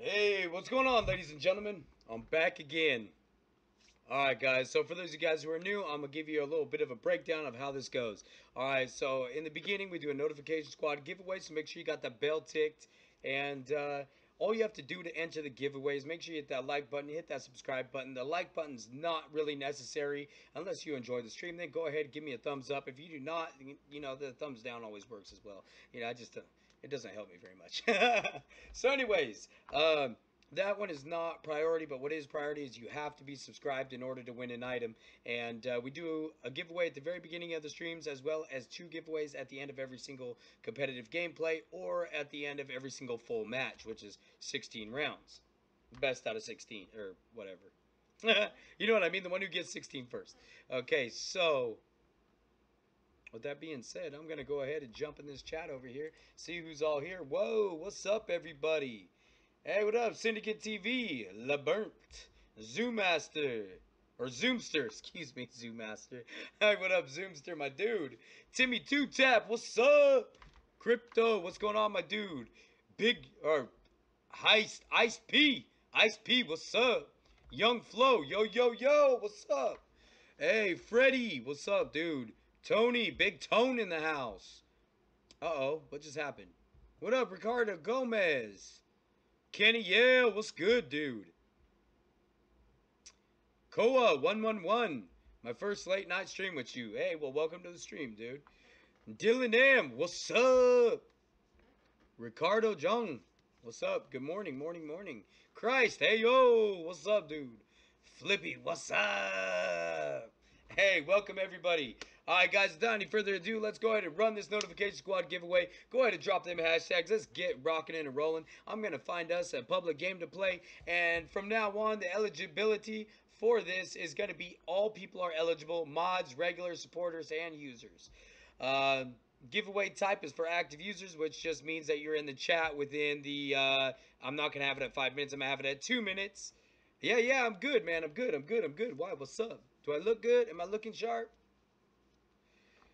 Hey, what's going on, ladies and gentlemen? I'm back again. Alright, guys, so for those of you guys who are new, I'm going to give you a little bit of a breakdown of how this goes. Alright, so in the beginning, we do a notification squad giveaway, so make sure you got that bell ticked. And all you have to do to enter the giveaway is make sure you hit that like button, hit that subscribe button. The like button's not really necessary unless you enjoy the stream. Then go ahead, give me a thumbs up. If you do not, the thumbs down always works as well. It doesn't help me very much. So anyways, that one is not priority, but what is priority is you have to be subscribed in order to win an item. And we do a giveaway at the very beginning of the streams, as well as 2 giveaways at the end of every single competitive gameplay, or at the end of every single full match, which is 16 rounds. Best out of 16, or whatever. You know what I mean? The one who gets 16 first. Okay, so with that being said, I'm going to go ahead and jump in this chat over here, see who's all here. Whoa, what's up, everybody? Hey, what up, Syndicate TV, LaBurnt, Zoommaster, or Zoomster, excuse me, Zoommaster. Hey, what up, Zoomster, my dude? Timmy Two Tap, what's up? Crypto, what's going on, my dude? Big, or Heist, Ice P, what's up? Young Flo, yo, what's up? Hey, Freddy, what's up, dude? Tony, Big Tone in the house. Uh-oh, what just happened? What up, Ricardo Gomez? Kenny, yeah, what's good, dude? Koa 111, my first late night stream with you. Hey, well, welcome to the stream, dude. Dylan M, what's up? Ricardo Jung, what's up? Good morning, morning. Christ, hey yo, what's up, dude? Flippy, what's up? Hey, welcome everybody. Alright guys, without any further ado, let's go ahead and run this notification squad giveaway. Go ahead and drop them hashtags. Let's get rocking and rolling. I'm going to find us a public game to play. And from now on, the eligibility for this is going to be all people are eligible. Mods, regular supporters, and users. Giveaway type is for active users, which just means that you're in the chat within the... I'm not going to have it at 5 minutes. I'm going to have it at 2 minutes. Yeah, I'm good, man. I'm good. Why, what's up? Do I look good? Am I looking sharp?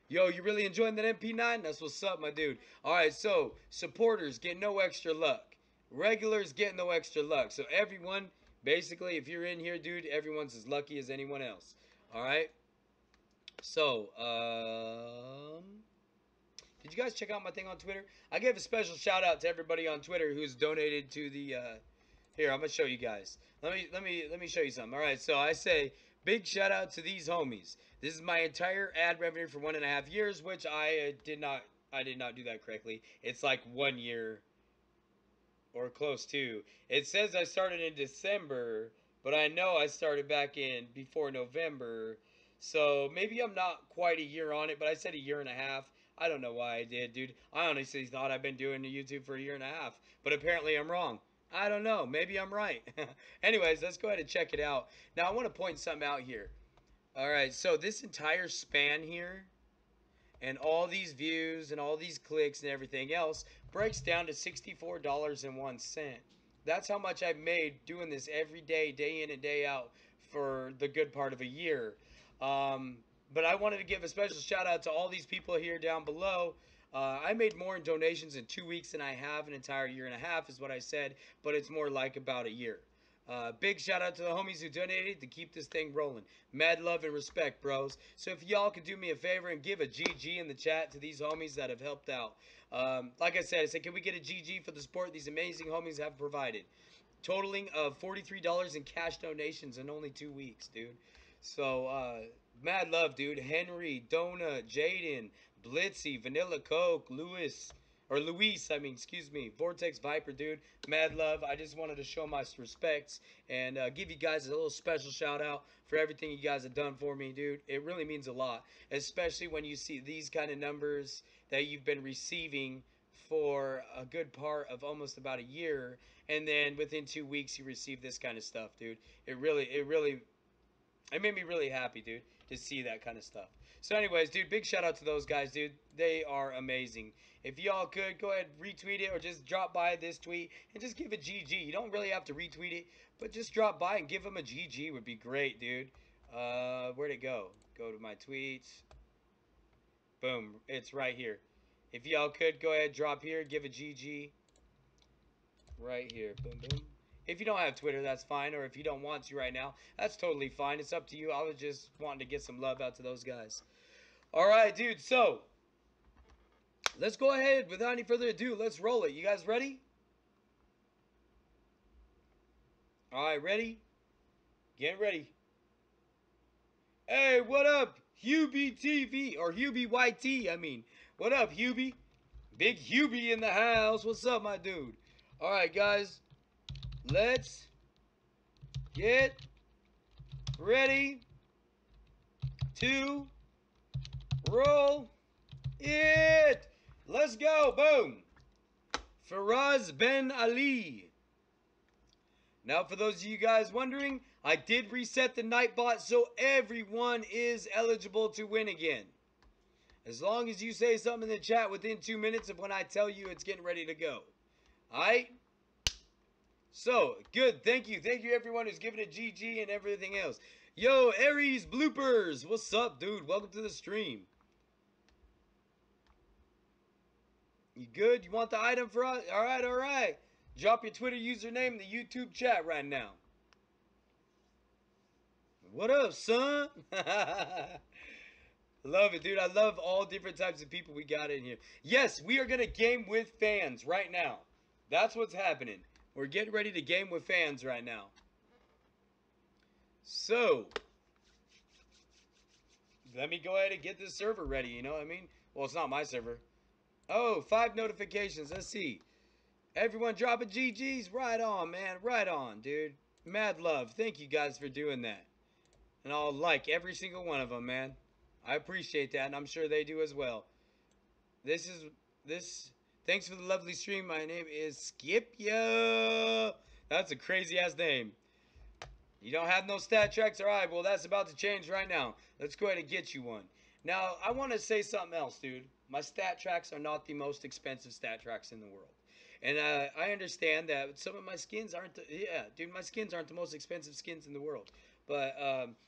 Yo, you really enjoying that MP9? That's what's up, my dude. Alright, so, supporters get no extra luck. Regulars get no extra luck. So everyone, basically, if you're in here, dude, everyone's as lucky as anyone else. Alright? So, did you guys check out my thing on Twitter? I gave a special shout out to everybody on Twitter who's donated to the, here, I'm gonna show you guys. Let me show you something. Alright, so I say, big shout out to these homies. This is my entire ad revenue for 1.5 years, which I did not do that correctly. It's like 1 year or close to. It says I started in December, but I know I started back in before November. So maybe I'm not quite a year on it, but I said 1.5 years. I don't know why I did, dude. I honestly thought I've been doing YouTube for 1.5 years, but apparently I'm wrong. I don't know. Maybe I'm right. Anyways, let's go ahead and check it out. Now, I want to point something out here. Alright, so this entire span here, and all these views, and all these clicks, and everything else, breaks down to $64.01. That's how much I've made doing this every day, day in and day out, for the good part of a year. But I wanted to give a special shout out to all these people here down below. I made more in donations in 2 weeks than I have an entire 1.5 years, is what I said, but it's more like about a year. Big shout out to the homies who donated to keep this thing rolling. Mad love and respect, bros. So if y'all could do me a favor and give a GG in the chat to these homies that have helped out. Like I said, can we get a GG for the support these amazing homies have provided? Totaling of $43 in cash donations in only 2 weeks, dude. So, mad love, dude. Henry, Donut, Jaden, Blitzy, Vanilla Coke, Luis, excuse me, Vortex Viper, dude. Mad love. I just wanted to show my respects and give you guys a little special shout out for everything you guys have done for me, dude. It really means a lot, especially when you see these kind of numbers that you've been receiving for a good part of almost about a year, and then within 2 weeks you receive this kind of stuff, dude. It made me really happy, dude, to see that kind of stuff. So anyways, dude, big shout out to those guys, dude. They are amazing. If y'all could, go ahead, retweet it, or just drop by this tweet and just give a GG. You don't really have to retweet it, but just drop by and give them a GG would be great, dude. Where'd it go? Go to my tweets. Boom, it's right here. If y'all could, go ahead, drop here, give a GG. Right here, boom, boom. If you don't have Twitter, that's fine. Or if you don't want to right now, that's totally fine. It's up to you. I was just wanting to get some love out to those guys. All right, dude. So let's go ahead. Without any further ado, let's roll it. You guys ready? All right, ready? Get ready. Hey, what up, Hubie TV or Hubie YT? I mean, what up, Hubie? Big Hubie in the house. What's up, my dude? All right, guys. Let's get ready to roll it. Let's go. Boom. Faraz Ben Ali. Now, for those of you guys wondering, I did reset the Nightbot so everyone is eligible to win again. As long as you say something in the chat within 2 minutes of when I tell you it's getting ready to go. Alright? So, good. Thank you. Thank you, everyone who's giving it GG and everything else. Yo, Aries Bloopers. What's up, dude? Welcome to the stream. You good? You want the item for us? Alright, alright. Drop your Twitter username in the YouTube chat right now. What up, son? Love it, dude. I love all different types of people we got in here. Yes, we are going to game with fans right now. That's what's happening. We're getting ready to game with fans right now. So, let me go ahead and get this server ready, you know what I mean? Well, it's not my server. Oh, 5 notifications. Let's see. Everyone dropping GGs. Right on, man. Right on, dude. Mad love. Thank you guys for doing that. And I'll like every single one of them, man. I appreciate that, and I'm sure they do as well. Thanks for the lovely stream. My name is Skipya. That's a crazy-ass name. You don't have no stat tracks? All right, well, that's about to change right now. Let's go ahead and get you one. Now, I want to say something else, dude. My stat tracks are not the most expensive stat tracks in the world. And I understand that some of my skins aren't, my skins aren't the most expensive skins in the world. But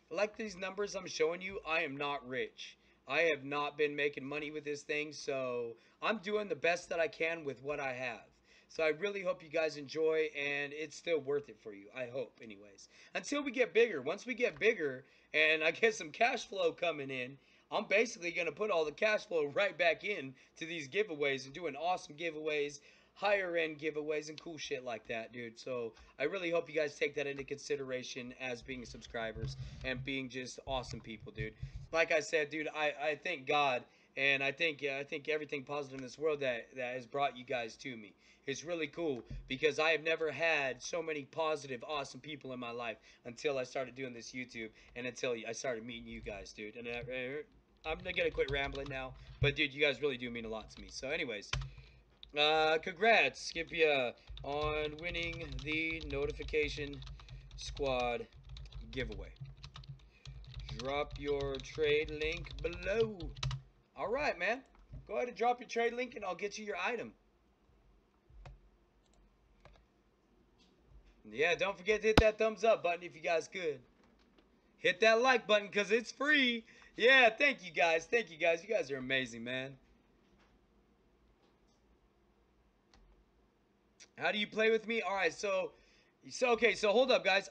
like these numbers I'm showing you, I am not rich. I have not been making money with this thing, so I'm doing the best that I can with what I have. So I really hope you guys enjoy, and it's still worth it for you. I hope, anyways. Until we get bigger. Once we get bigger, and I get some cash flow coming in, I'm basically going to put all the cash flow right back in to these giveaways and doing awesome giveaways, higher end giveaways, and cool shit like that, dude. So I really hope you guys take that into consideration as being subscribers and being just awesome people, dude. Like I said, dude, I thank God, and I think everything positive in this world that has brought you guys to me. It's really cool because I have never had so many positive, awesome people in my life until I started doing this YouTube and until I started meeting you guys, dude. And I'm gonna quit rambling now, but dude, you guys really do mean a lot to me. So anyways, congrats, Scipia, on winning the notification squad giveaway. Drop your trade link below. All right, man. Go ahead and drop your trade link and I'll get you your item. Yeah, don't forget to hit that thumbs up button if you guys could. Hit that like button because it's free. Yeah, thank you guys. Thank you guys. You guys are amazing, man. How do you play with me? All right, so okay, so hold up, guys.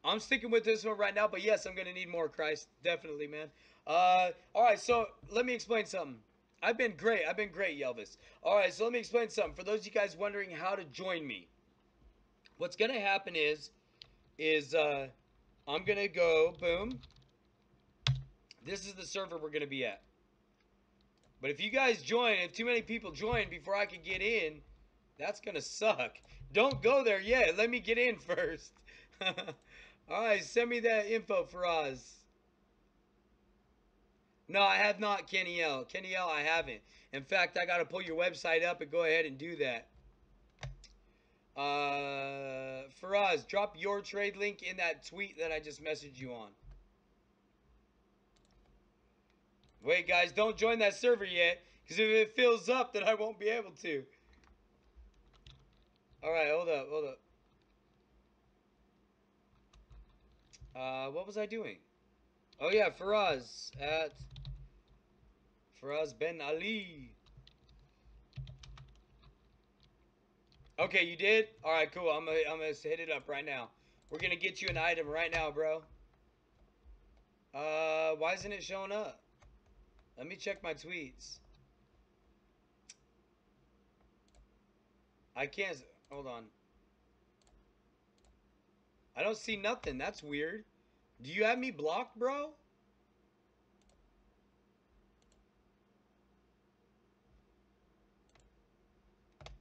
I'm sticking with this one right now, but yes, I'm going to need more Christ. Definitely, man. All right, so let me explain something. I've been great, Yelvis. All right, so let me explain something. For those of you guys wondering how to join me, what's going to happen is I'm going to go, boom. This is the server we're going to be at. But if you guys join, if too many people join before I can get in, that's going to suck. Don't go there yet. Let me get in first. Alright, send me that info for Oz. No, I have not, Kenny L. Kenny L, I haven't. In fact, I got to pull your website up and go ahead and do that. Faraz, drop your trade link in that tweet that I just messaged you on. Wait, guys, don't join that server yet, because if it fills up, then I won't be able to. Alright, hold up. What was I doing? Oh, yeah, Faraz Ben Ali. Okay, you did? All right, cool. I'm gonna hit it up right now. We're gonna get you an item right now, bro. Why isn't it showing up? Let me check my tweets. I can't. Hold on. I don't see nothing. That's weird. Do you have me blocked, bro?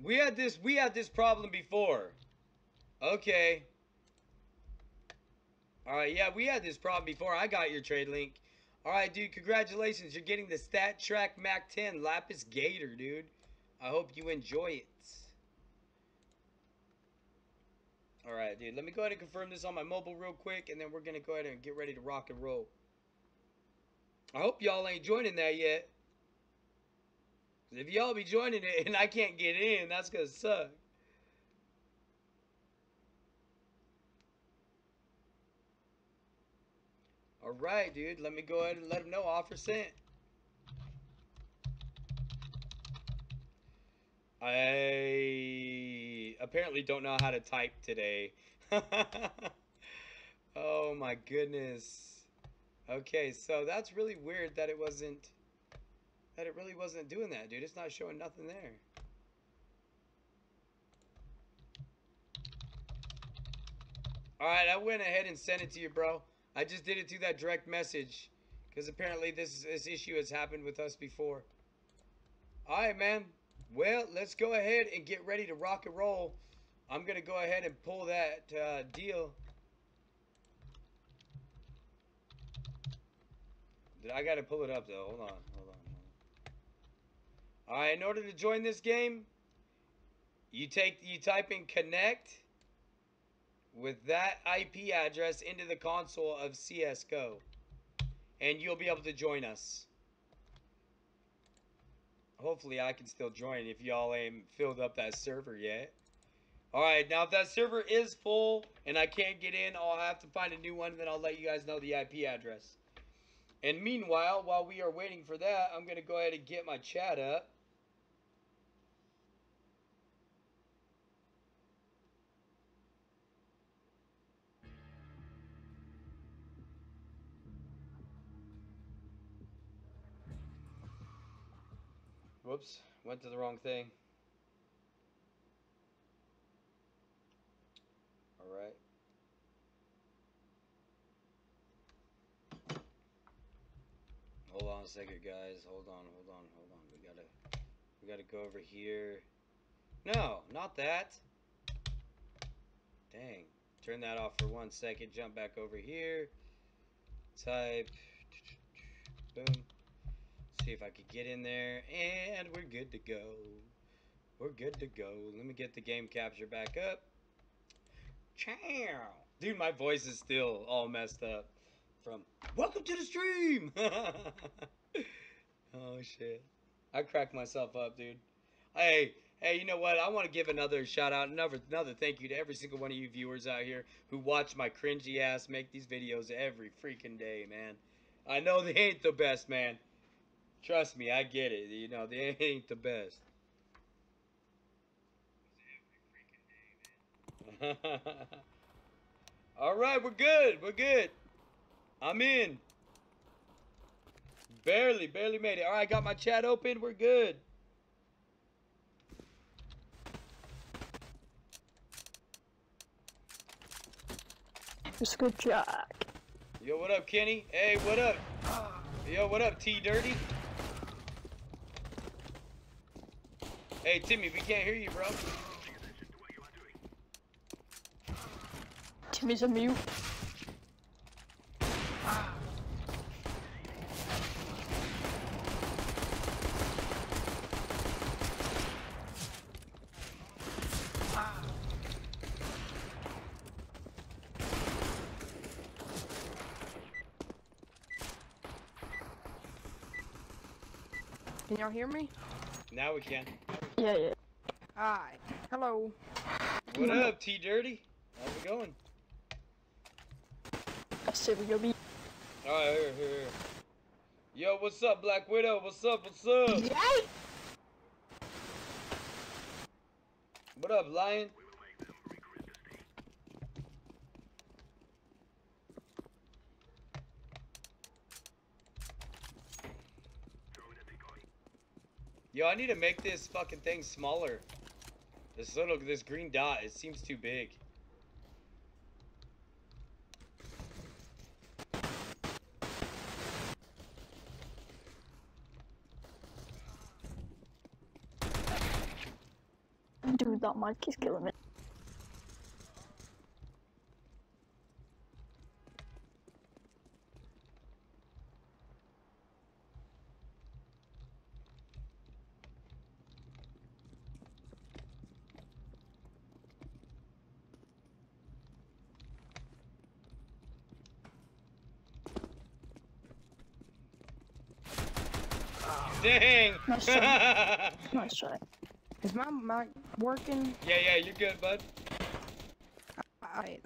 We had this problem before. Okay. All right, yeah, we had this problem before. I got your trade link. All right, dude, congratulations. You're getting the StatTrak Mac 10 Lapis Gator, dude. I hope you enjoy it. All right, dude. Let me go ahead and confirm this on my mobile real quick, and then we're going to go ahead and get ready to rock and roll. I hope y'all ain't joining that yet. If y'all be joining it and I can't get in, that's going to suck. All right, dude. Let me go ahead and let them know. Offer sent. I apparently don't know how to type today. Oh my goodness. Okay, so that's really weird that it really wasn't doing that, dude. It's not showing nothing there. All right, I went ahead and sent it to you, bro. I just did it through that direct message because apparently this issue has happened with us before. All right, man. Well, let's go ahead and get ready to rock and roll. I'm going to go ahead and pull that deal. I got to pull it up, though. Hold on. All right, in order to join this game, you type in connect with that IP address into the console of CSGO, and you'll be able to join us. Hopefully, I can still join if y'all ain't filled up that server yet. Alright, now if that server is full and I can't get in, I'll have to find a new one, and then I'll let you guys know the IP address. And meanwhile, while we are waiting for that, I'm going to go ahead and get my chat up. Whoops, went to the wrong thing. Alright. Hold on a second, guys. Hold on. We gotta go over here. No, not that. Dang. Turn that off for 1 second. Jump back over here. Type. Boom. See if I could get in there. And we're good to go. We're good to go. Let me get the game capture back up. Chow. Dude, my voice is still all messed up from welcome to the stream. Oh shit. I cracked myself up, dude. Hey, you know what? I want to give another shout out, another thank you to every single one of you viewers out here who watch my cringy ass make these videos every freaking day, man. I know they ain't the best, man. Trust me, I get it. You know, they ain't the best. All right, we're good. We're good. I'm in. Barely made it. All right, got my chat open. We're good. It's good, Jack. Yo, what up, Kenny? Hey, what up? Yo, what up, T Dirty? Hey, Timmy, we can't hear you, bro. Timmy's a mute. Can y'all hear me? Now we can. Yeah. Hi. Hello. What up, T Dirty? How's it going? SWB. Alright, here. Yo, what's up, Black Widow? What's up? Yay! What up, Lion? Yo, I need to make this fucking thing smaller. This green dot, it seems too big. Dude, that mic is killing me. Dang! Nice try. Nice try. Is my mic working? Yeah, you're good, bud. Alright.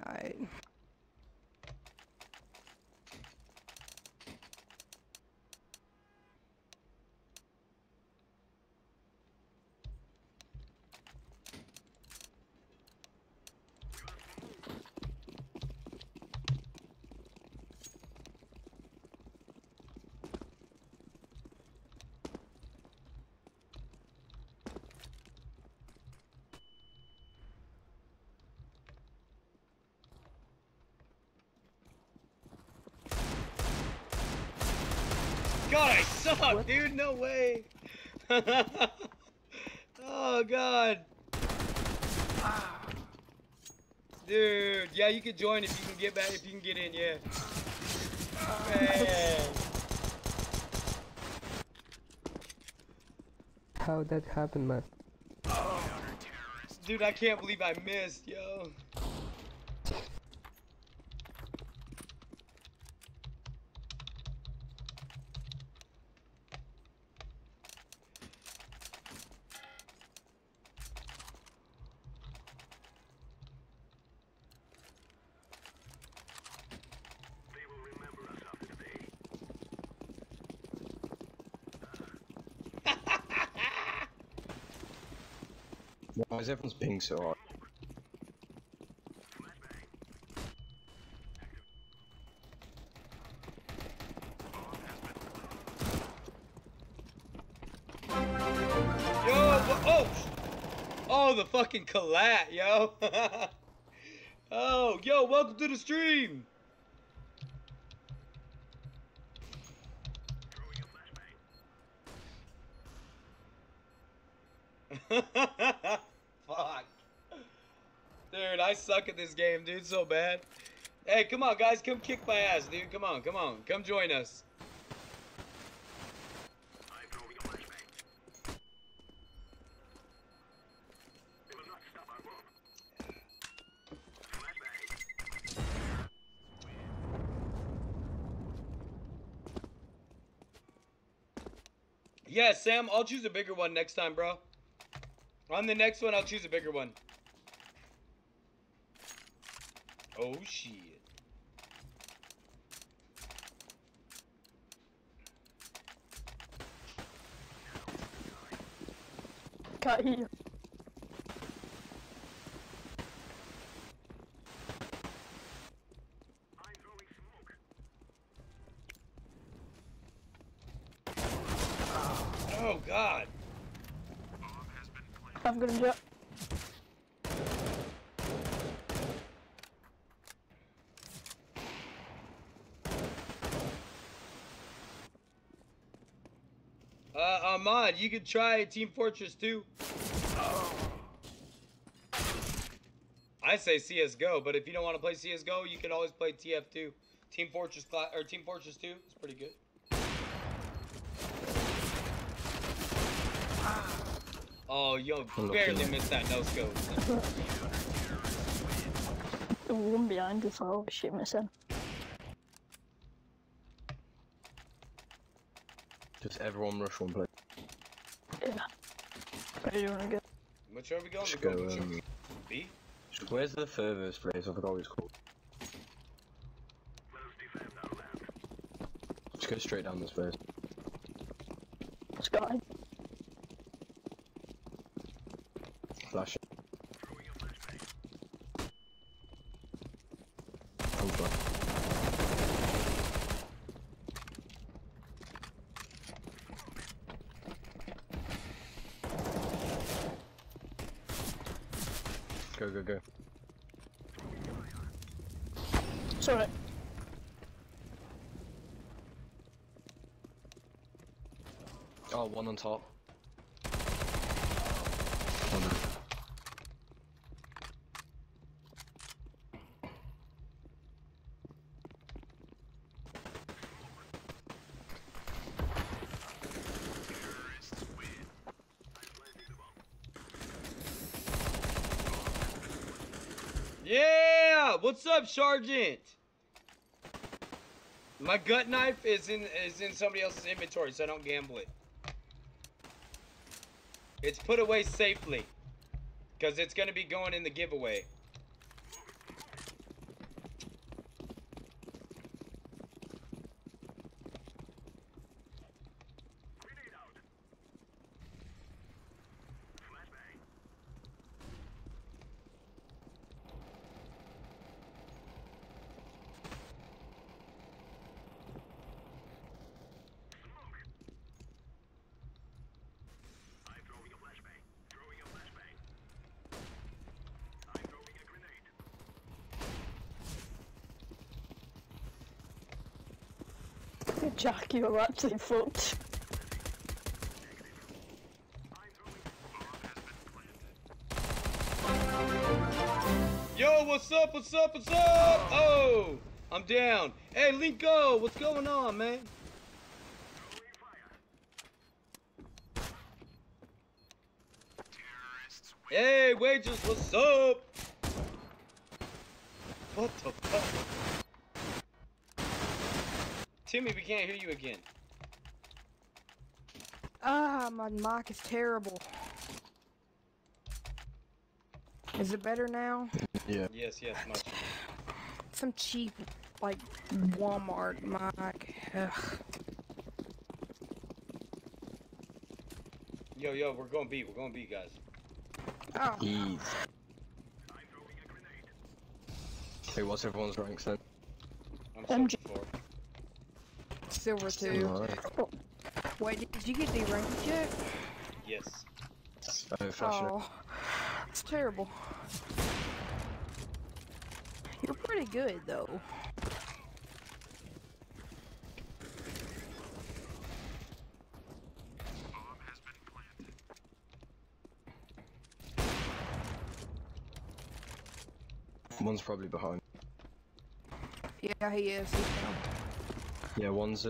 God, I suck, dude. No way. Oh God. Dude, yeah, you can join if you can get back. If you can get in, yeah. Man. How'd that happen, man? Dude, I can't believe I missed, yo. Why is everyone's ping so hard? Oh, the fucking collat, yo. Oh, yo, welcome to the stream. Fuck. Dude, I suck at this game, dude, so bad. Hey, come on, guys, come kick my ass, dude. Come on, come join us. Yeah, Sam, I'll choose a bigger one next time, bro. On the next one, I'll choose a bigger one. Oh, shit. Can't hear you. Oh, God. I'm gonna jump. Ahmad, you could try Team Fortress 2. I say CSGO, but if you don't want to play CSGO, you can always play TF2. Team Fortress 2. It's pretty good. Oh, yo, barely missed that no scope. The one behind us, oh shit, missing. Just everyone rush one place. Yeah. Where do you wanna go? Which way are we going? Just We're go, going B? Where's the furthest place? I forgot what it's called. Just go straight down this place. Sky. Flash it. Go, go, go. Sorry. Oh, one on top. Oh, no. Yeah! What's up, Sergeant? My gut knife is in somebody else's inventory, so I don't gamble it. It's put away safely, because it's gonna be going in the giveaway. Jack, you're actually fucked. Yo, what's up? What's up? What's up? Oh, I'm down. Hey, Linko, what's going on, man? Hey, Wages, what's up? What the fuck? Timmy, we can't hear you again. Ah, my mic is terrible. Is it better now? Yeah. Yes, yes, much. Some cheap, like, Walmart mic. Ugh. Yo, yo, we're going B, guys. Oh, Ease. Hey, what's everyone's ranks then? I'm searching for. silver too. Alright. Wait, did you get deranked yet? Yes. Flashing. Oh, it's terrible. You're pretty good though. One's probably behind. Yeah, he is. He's down. Yeah, one's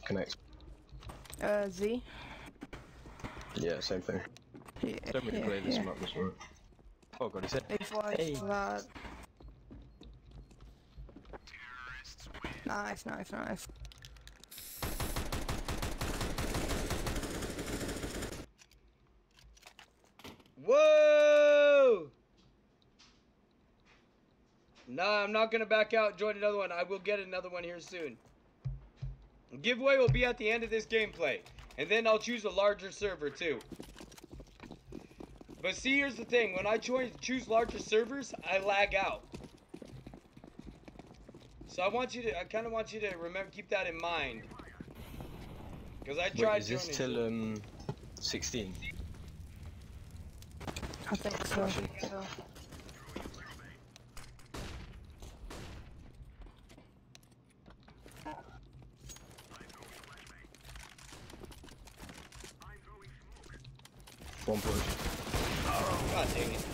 connect. Z. Yeah, same thing. Yeah, Don't really play this map this one. Oh god, he's hit. He flashed that. Nice, nice, nice. Whoa! Nah, I'm not gonna back out and join another one. I will get another one here soon. Giveaway will be at the end of this gameplay. And then I'll choose a larger server too. But see, here's the thing. When I choose larger servers, I lag out. So I kind of want you to remember, keep that in mind. Because I tried Wait, is this till 16? I think so. Yeah. One point. God dang it.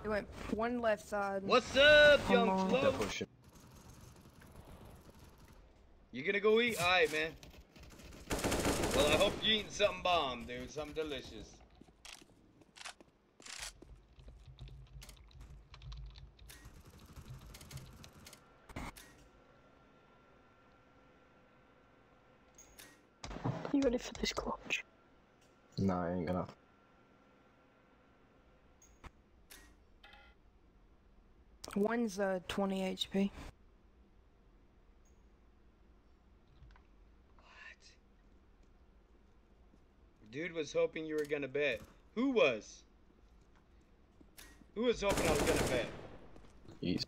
He went one left side. What's up, Come young on. Flo? They're pushing. You gonna go eat? Alright, man. Well, I hope you're eating something bomb, dude. Something delicious. You ready for this clutch? Nah, I ain't gonna. One's 20 HP. What? Dude was hoping you were gonna bet. Who was? Who was hoping I was gonna bet? Easy.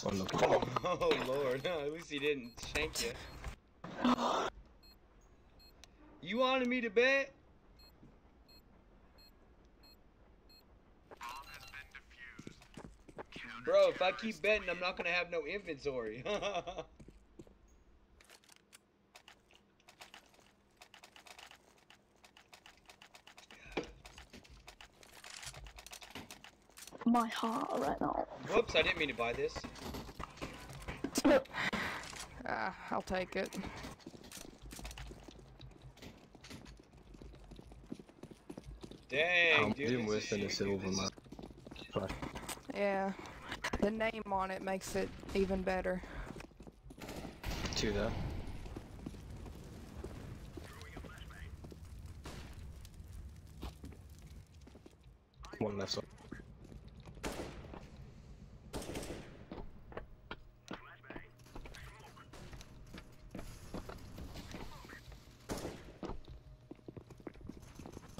Unlucky. Oh Lord, no, at least he didn't shank you. You wanted me to bet? Bro, if I keep betting, I'm not gonna have no inventory. My heart right now. Whoops, I didn't mean to buy this. I'll take it. Dang, I'm dude. doing this worse is than the shitty, silver, dude. man. Flash. Yeah. The name on it makes it even better. 2 there. One left side.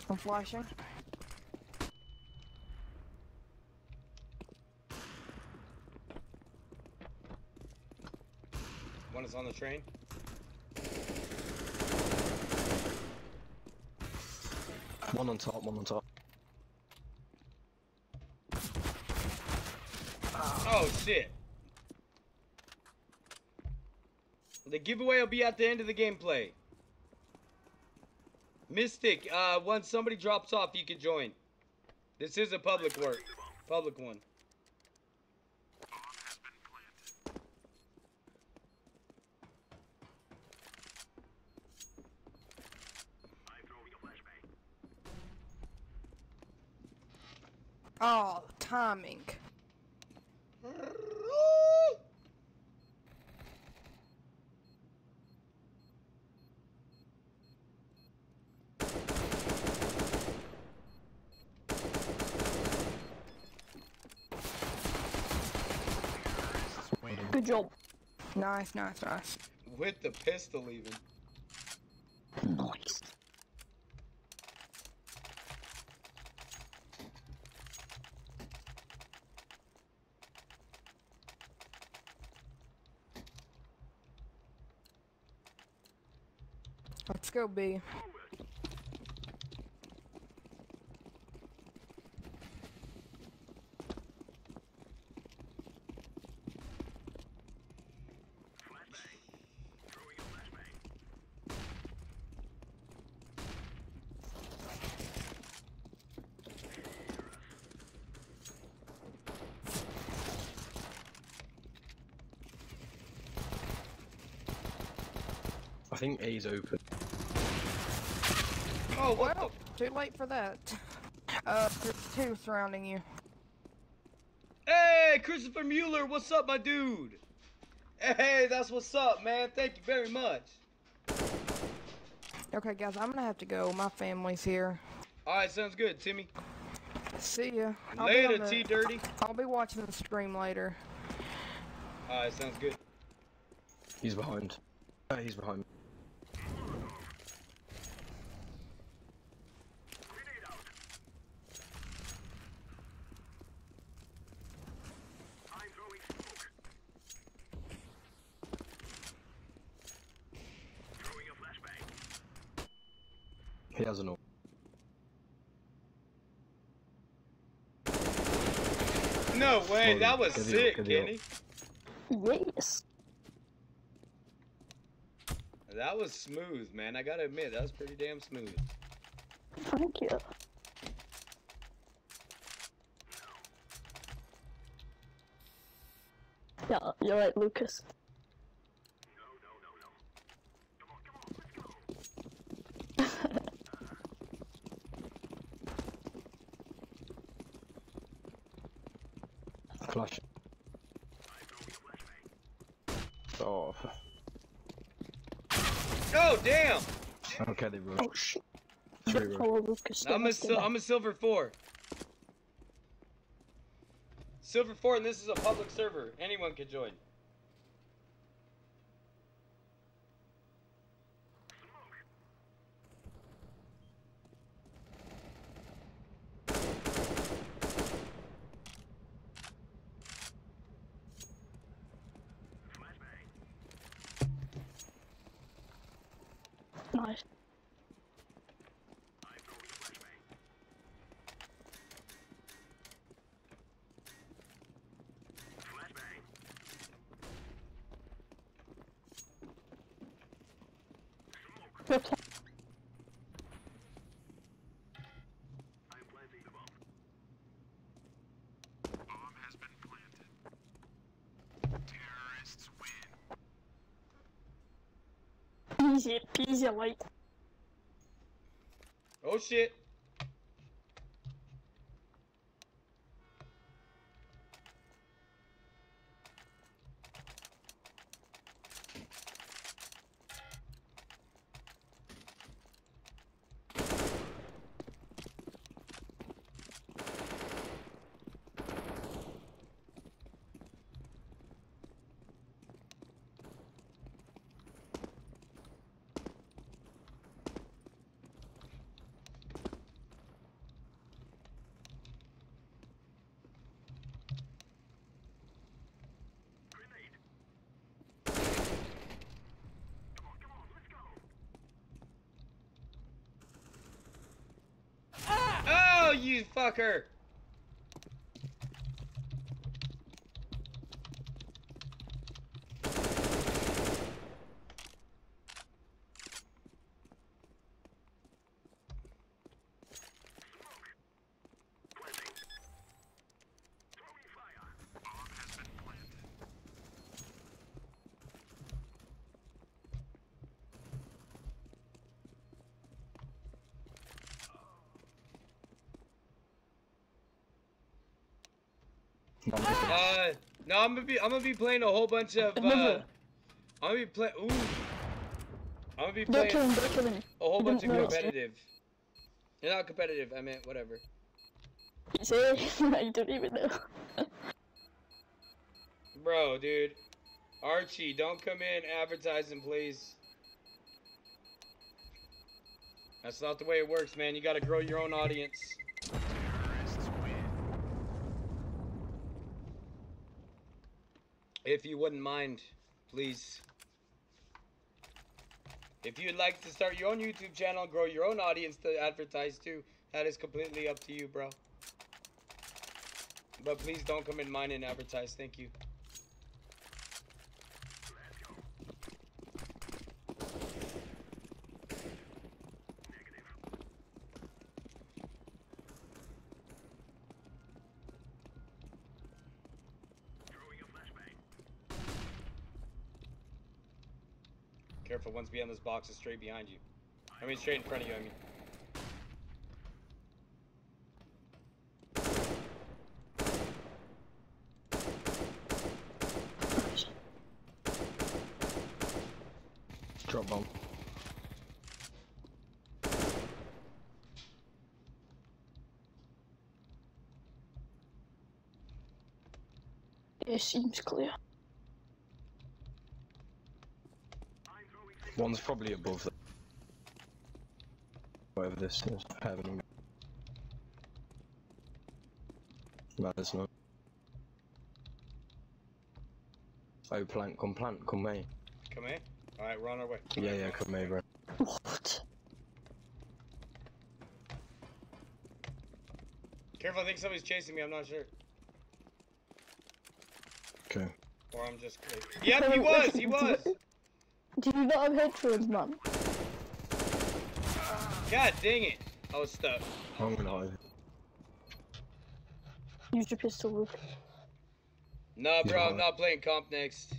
I'm flashing. One is on the train. One on top, one on top. Oh shit. The giveaway will be at the end of the gameplay. Mystic, once somebody drops off, you can join. This is a public one. Oh, timing. Good job. Nice, nice, nice. With the pistol even. Nice. Let's go B. I think A's open. Oh, what Well, too late for that. There's two surrounding you. the? Hey, Christopher Mueller, what's up, my dude? Hey, that's what's up, man. Thank you very much. Okay, guys, I'm gonna have to go. My family's here. Alright, sounds good, Timmy. See ya. Later, T-Dirty. I'll be watching the stream later. Alright, sounds good. He's behind. He's behind. He has an ult. No way, Oh, that was good sick, deal, good deal. Kenny. Yes. That was smooth, man. I gotta admit, that was pretty damn smooth. Thank you. Yeah, you're right, Lucas. Flash. Oh. Oh, damn! Okay, they rushed. Oh shit. Three Don't rushed. follow Lucas. I'm a silver 4. Silver 4, and this is a public server. Anyone can join. Easy peasy, like. Oh shit. Oh, you fucker! No, I'm gonna be playing a whole bunch of. I'm gonna be playing. Ooh. I'm gonna be playing Don't kill him. a whole bunch of No. competitive. You're not competitive. I meant whatever. You say I don't even know. Bro, dude. Archie, don't come in advertising, please. That's not the way it works, man. You gotta grow your own audience. If you wouldn't mind, please. If you'd like to start your own YouTube channel, grow your own audience to advertise to, that is completely up to you, bro. But please don't come in mine and advertise. Thank you. Careful, one's behind this box is straight behind you. I mean, straight in front of you, I mean. Drop bomb. It seems clear. One's probably above that. Whatever this is, heaven. No, it's not. Oh, plant, come May. Come in? Alright, we're on our way. Yeah, come May, bro. What? Careful, I think somebody's chasing me, I'm not sure. Okay. Or I'm just crazy. Yep, he was! Do you not have headphones, man? God dang it! I was stuck. I'm gonna hide. Use your pistol, Luke. Nah, bro, I'm not playing comp next.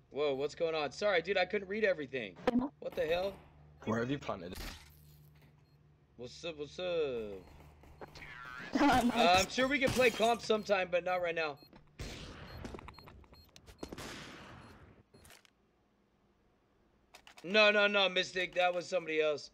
Whoa, what's going on? Sorry, dude, I couldn't read everything. What the hell? Where have you planted it? What's up, what's up? Nice. I'm sure we can play comp sometime, but not right now. No, Mystic, that was somebody else.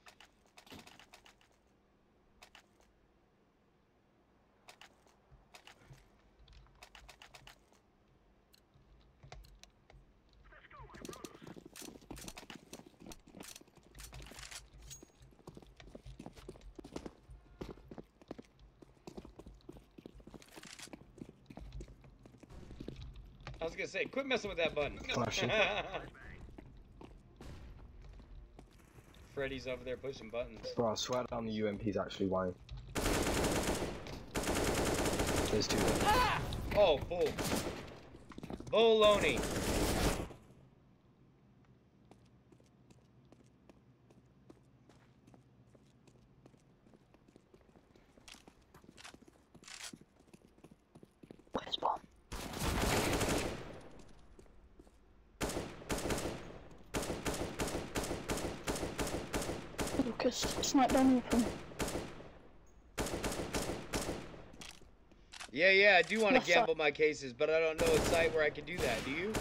I was gonna say, quit messing with that button. Flashing. Freddy's over there pushing buttons. Bro, I swear down the UMP's actually wide. There's two there. Oh, bull. Baloney. just sniped on me from Yeah, I do want to Left side. gamble my cases, but I don't know a site where I can do that. Do you?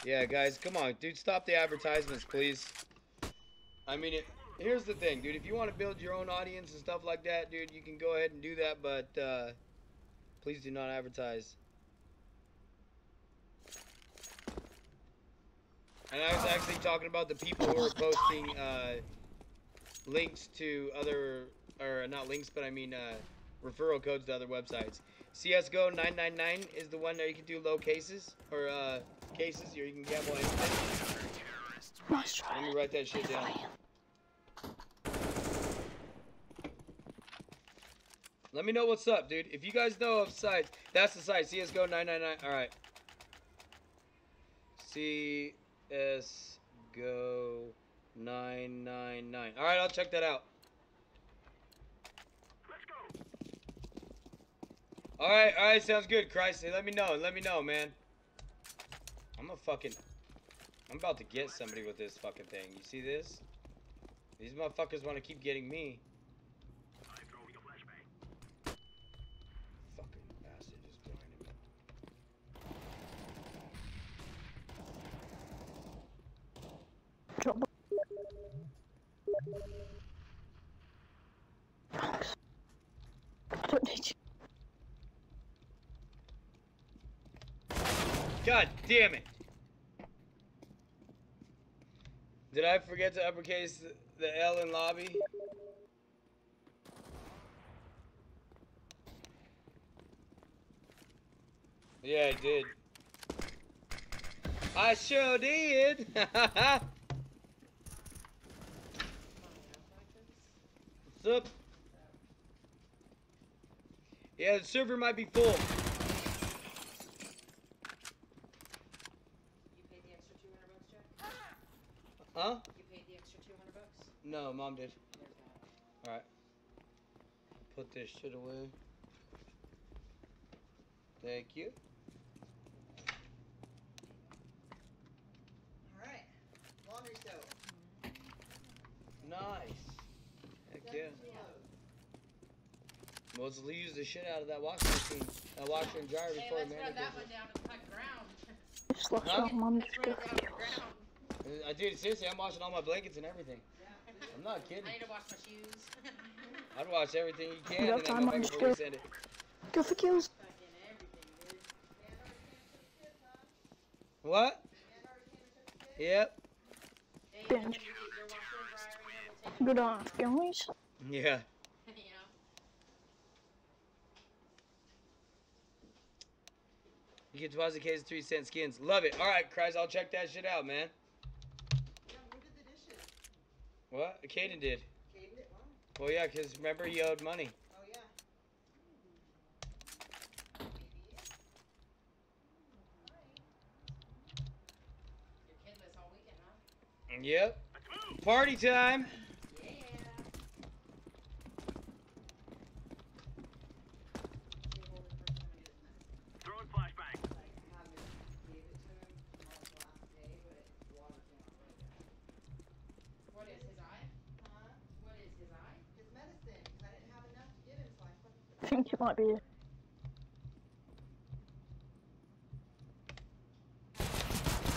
Yeah, guys, come on, dude, stop the advertisements, please. I mean, here's the thing, dude. If you want to build your own audience and stuff like that, dude, you can go ahead and do that, but please do not advertise. And I was actually talking about the people who are posting links to other, or not links, but I mean referral codes to other websites. CSGO 999 is the one that you can do low cases, or cases, or you can gamble anything. nice try. Let me write that shit down. Let me know what's up, dude. If you guys know of sites, that's the site, CSGO 999. All right. CSGO 999. All right, I'll check that out. All right, sounds good, Christ. Hey, let me know, man. I'm about to get somebody with this fucking thing. You see this? These motherfuckers want to keep getting me. Fucking bastard just blinded me. Drop. Thanks. I don't need you. God damn it! Did I forget to uppercase the L in lobby? Yeah, I did. I sure did! What's up? Yeah, the server might be full. Huh? You paid the extra $200? No, Mom did. There's that. Alright. Put this shit away. Thank you. Alright. Laundry soap. Nice. Heck yeah. Well, let's use the shit out of that washing machine. That washer and dryer Hey, before let's man. run that one down to the ground. Just lost Huh? our mum. Let's run it down to the ground. I did, seriously, I'm washing all my blankets and everything. I'm not kidding. I need to wash my shoes. I'd wash everything you can You got and then time go on back the before we scale? send it. Go for kills. Fucking everything, dude. What? Yep. Hey, Binge. when you get your washer and dryer in here, we'll take Good on guys. Yeah. it. You know? You get deposit case 3-cent skins. Love it. Alright, Christ, I'll check that shit out, man. Yeah, who did the dishes? What? Caden did. Caden did? Wow. Well, yeah, because remember he owed money. Oh, yeah. You're kidless all weekend, huh? Yep. Party time. Yeah. Throwing flashbang. What is his eye? Huh? What is his eye? His medicine, because I didn't have enough to give him, so I fucking... I think it might be.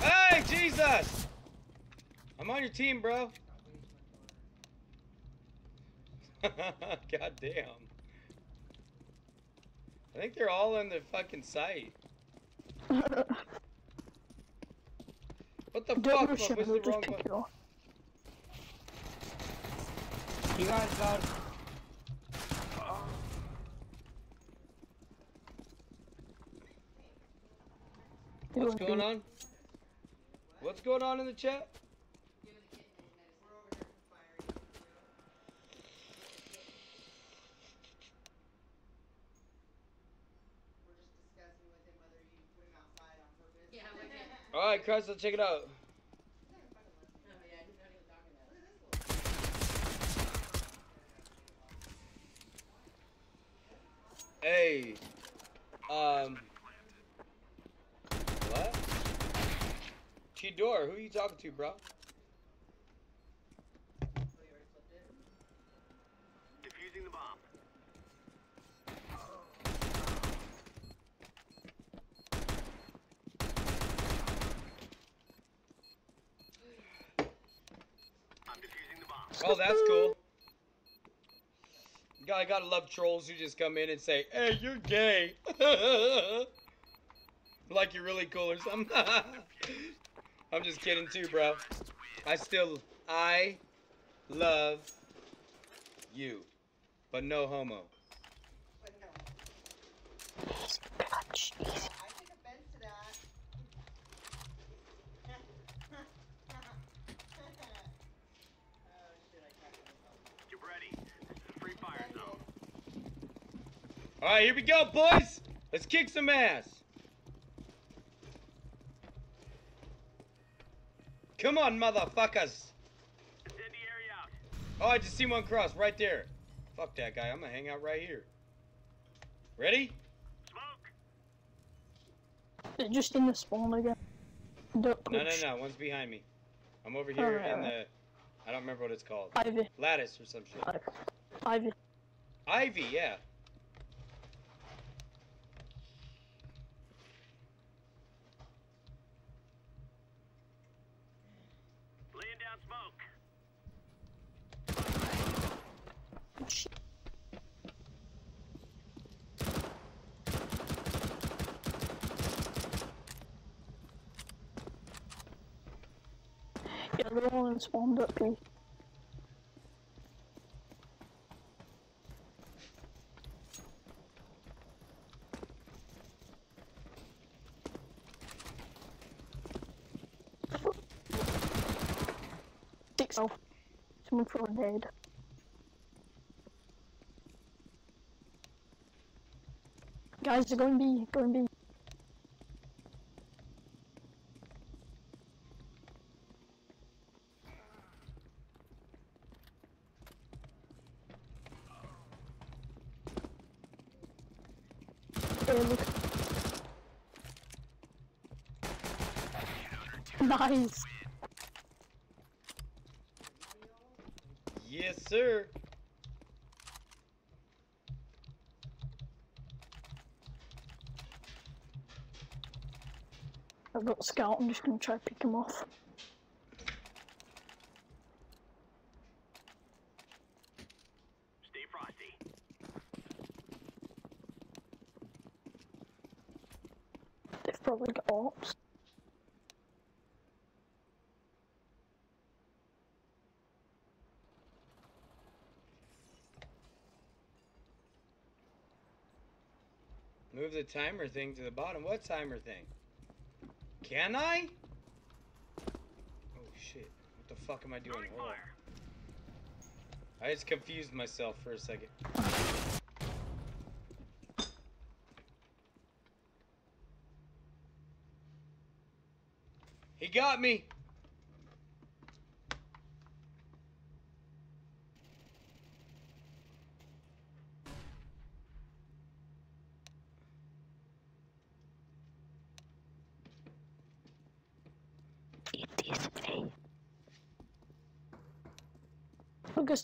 Hey, Jesus! I'm on your team, bro. God damn. I think they're all in the fucking site. What the Don't fuck? rush I him, pushed he'll the just wrong pick button. you off. You guys got. What's going on? What's going on in the chat? Give the kitten his medicine. We're over here firing. We're just discussing with him whether you put him outside on purpose. Yeah, like it. Alright, Christ, let's check it out. Oh, yeah, he's not even talking about it. Hey. What? Chidor, who you talking to, bro? Oh, that's cool. I gotta love trolls who just come in and say, "Hey, you're gay." Like you're really cool or something. I'm just kidding too, bro. I love you, but no homo. But no. I take offense to that. Oh shit, I cracked myself. Get ready. This is a free fire zone. All right, here we go, boys. Let's kick some ass. Come on, motherfuckers. Incendiary out. Oh, I just see one cross right there. Fuck that guy. I'm gonna hang out right here. Ready? Smoke. It's just in the spawn again. Don't No, push. no, no. One's behind me. I'm over here in Alright. the... I don't remember what it's called. Ivy. Lattice or some shit. Ivy. Ivy, yeah. Laying down smoke. Yeah, the one spawned up here. Six off. Someone threw a nade. Guys, they're going B. Going B. Yeah, look. Nice. Yes, sir. I've got scout. I'm just gonna try to pick him off. Stay frosty. They've probably got ops. Move the timer thing to the bottom. What timer thing? Can I? Oh shit. What the fuck am I doing? Throwing Hold on. fire. I just confused myself for a second. He got me. Look, us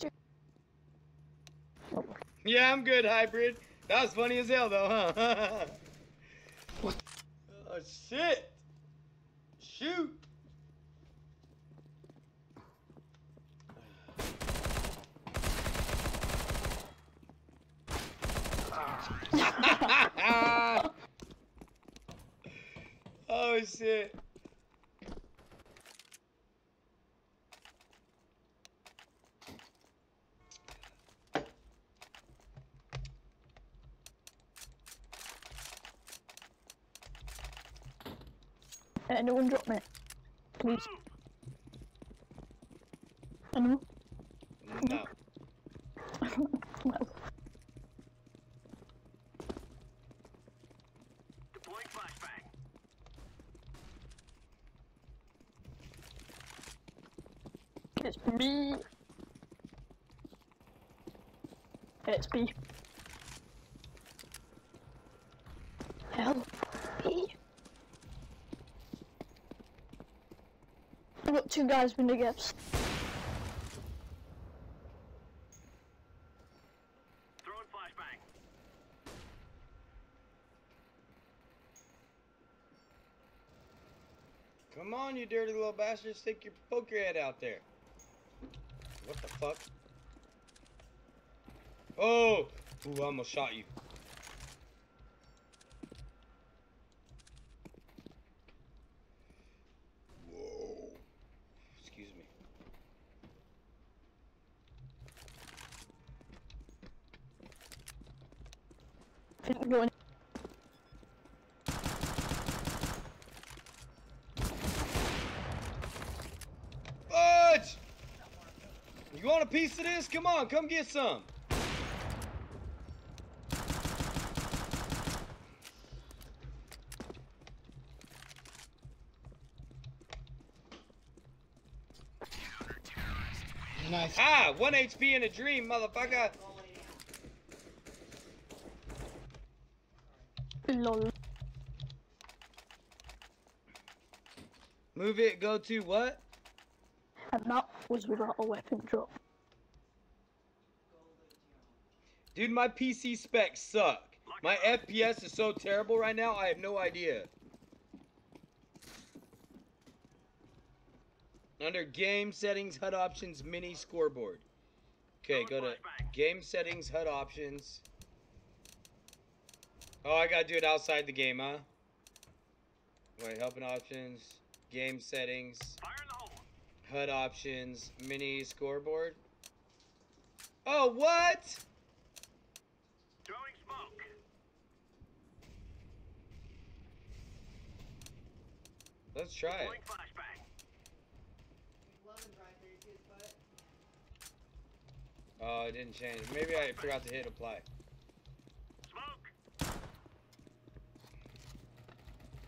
Yeah, I'm good, hybrid. That was funny as hell, though, huh? Oh, shit. Shoot. Oh, shit. Anyone drop me? Please. Anyone? No. Well, Deploying flashbang. it's B. It's B. Hell. B. I've got two guys window gaps. Throwing flashbang. Come on, you dirty little bastard. Poke your head out there. What the fuck? Oh! Ooh, I almost shot you. Whoa. Excuse me. Couldn't go in. Fudge! You want a piece of this? Come on, come get some. Nice. Ah, 1 HP in a dream, motherfucker. Lol. Move it, go to what? And that was without a weapon drop. Dude, my PC specs suck. My FPS is so terrible right now, I have no idea. Under game settings, HUD options, mini scoreboard. Okay, go to game settings, HUD options. Oh, I gotta do it outside the game, huh? Wait, helping options, game settings, Fire in the hole. HUD options, mini scoreboard. Oh, what? Throwing smoke. Let's try it. Throwing flashbang. Lovin's right there, you see his butt? Oh, it didn't change. Maybe I forgot to hit apply. Smoke.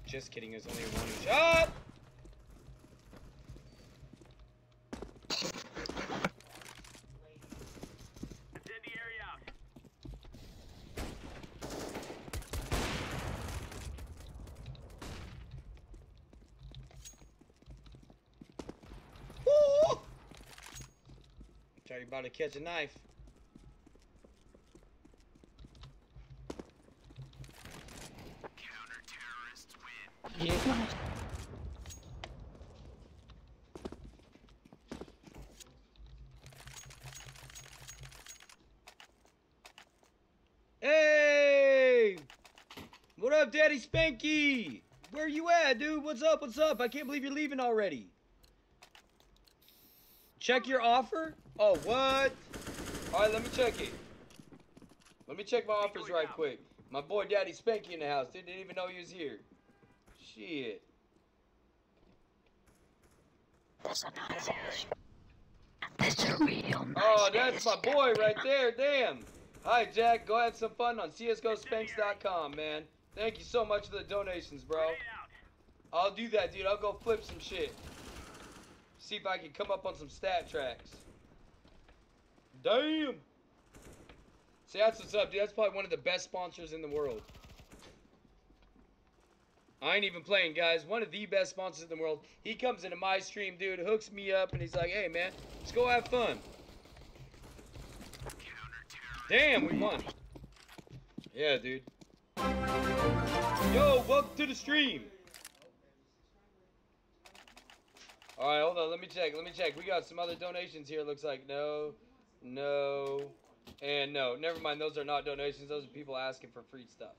Just kidding, there's only one shot! Incendiary out. Woo! Try about to catch a knife. Yeah. Nice. Hey! What up, Daddy Spanky? Where you at, dude? What's up? What's up? I can't believe you're leaving already. Check your offer? Oh, what? Alright, let me check it. Let me check my offers right quick. My boy Daddy Spanky in the house. Didn't even know he was here. Shit. That's a nice ass. That's a real nice Oh, that's my boy right there. Damn. Hi, Jack. Go have some fun on CSGOSpanks.com, man. Thank you so much for the donations, bro. Grenade out. I'll do that, dude. I'll go flip some shit. See if I can come up on some stat tracks. Damn. See, that's what's up, dude. That's probably one of the best sponsors in the world. I ain't even playing, guys. One of the best sponsors in the world. He comes into my stream, dude, hooks me up, and he's like, hey, man, let's go have fun. Damn, we won. Yeah, dude. Yo, welcome to the stream. Alright, hold on. Let me check. Let me check. We got some other donations here. Looks like no, no, and no. Never mind. Those are not donations. Those are people asking for free stuff.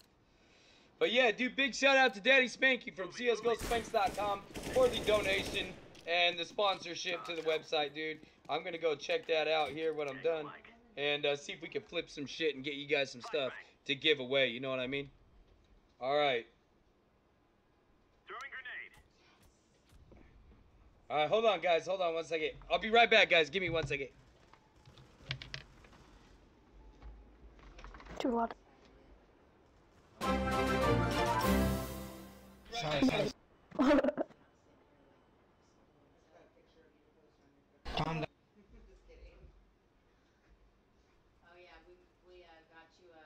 But yeah, dude, big shout out to Daddy Spanky from CSGOSpanks.com for the donation and the sponsorship to the website, dude. I'm going to go check that out here when I'm done and see if we can flip some shit and get you guys some stuff to give away. You know what I mean? All right. Throwing grenade. All right, hold on, guys. Hold on 1 second. I'll be right back, guys. Give me 1 second. Too loud. Sorry. Calm down. Just kidding. Oh yeah, we got you a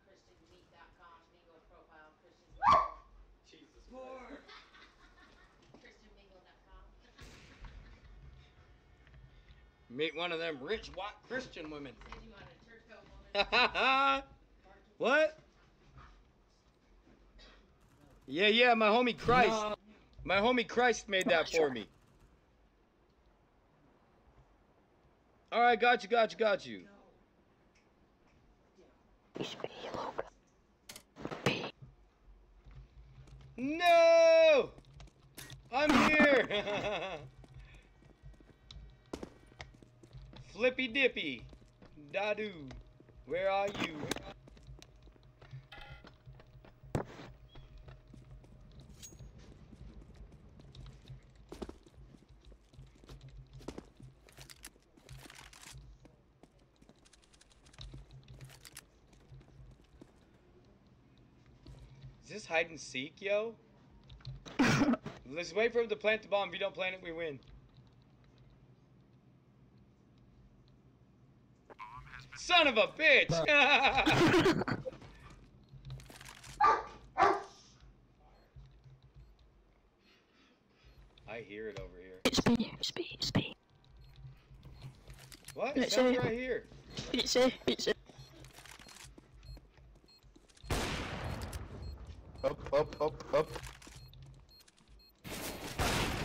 ChristianMeat.com bingo profile. Jesus Lord. ChristianBingo.com. Meet one of them rich white Christian women. Said you wanted a church goat woman. What? Yeah, my homie Christ. No. My homie Christ made that for me. All right, got you, got you, got you. No! I'm here! Flippy Dippy. Dadu. Where are you? Is this hide and seek, yo? Let's wait for him to plant the bomb. If you don't plant it, we win. Son of a bitch! I hear it over here. It's me, it's me, it's me. What? It It's sounds a- right here. It's a. Up.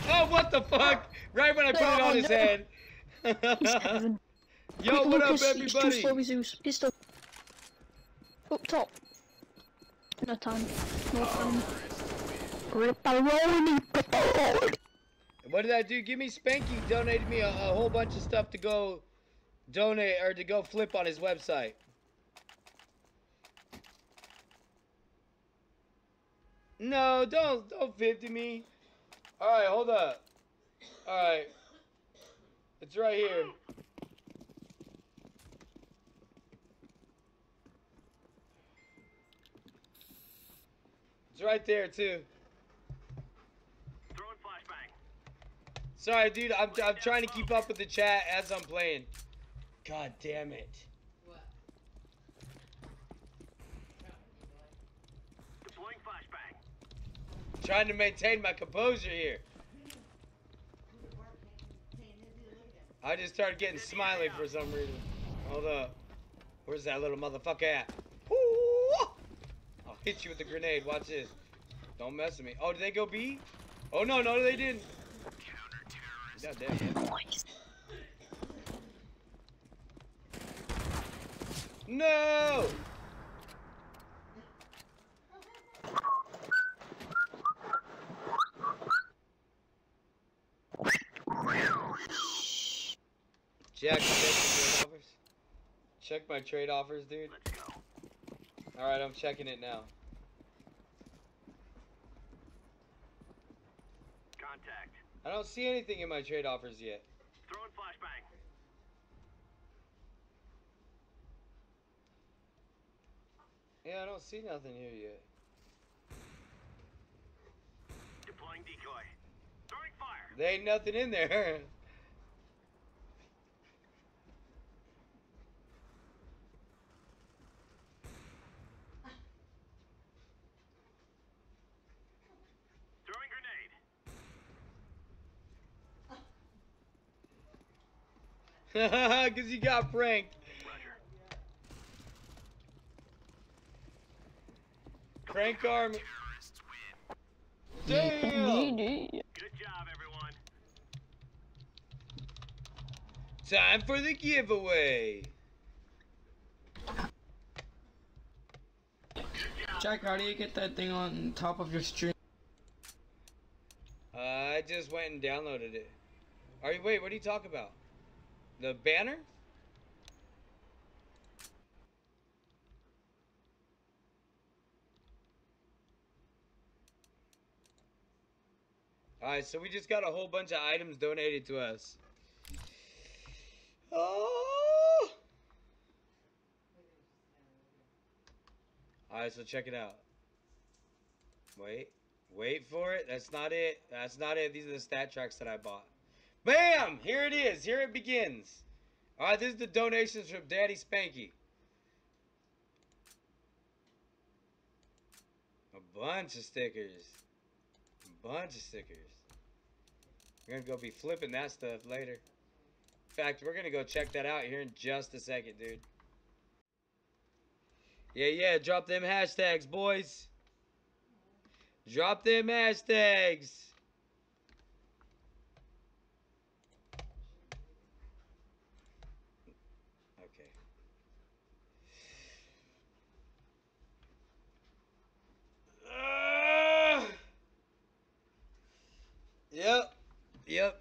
Oh, what the fuck? Right when I put it on his no. head. He's heaven. Yo, Quick, what up, Lucas, He's too everybody? slow, Zeus. He's still up top. No time. No time. Ripperoni, pepperoni. What did I do? Give me Spanky donated me a whole bunch of stuff to go donate or to go flip on his website. No, don't 50 me. Alright, hold up. Alright. It's right here. It's right there too. Throwing flashbang. Sorry, dude. I'm trying to keep up with the chat as I'm playing. God damn it. Deploying flashbang. Trying to maintain my composure here. I just started getting smiley for some reason. Hold up. Where's that little motherfucker at? Ooh! I'll hit you with the grenade. Watch this. Don't mess with me. Oh, did they go B? Oh, no, they didn't. God damn it. No! Jack, check my trade offers. Check my trade offers, dude. Let's go. Alright, I'm checking it now. Contact. I don't see anything in my trade offers yet. Throwing flashbang. Yeah, I don't see nothing here yet. Deploying decoy. Throwing fire. There ain't nothing in there. Throwing grenade. Because you got pranked. Roger. Prank army. Terrorists win. Damn! Good job, everyone. Time for the giveaway. Jack, how do you get that thing on top of your stream? I just went and downloaded it. Are you? Wait, what are you talking about? The banner? Alright, so we just got a whole bunch of items donated to us. Oh! Alright, so check it out. Wait for it. That's not it. That's not it. These are the StatTraks that I bought. Bam! Here it is. Here it begins. Alright, this is the donations from Daddy Spanky. A bunch of stickers. A bunch of stickers. We're gonna go be flipping that stuff later. In fact, we're gonna go check that out here in just a second, dude. Yeah, drop them hashtags, boys. Drop them hashtags.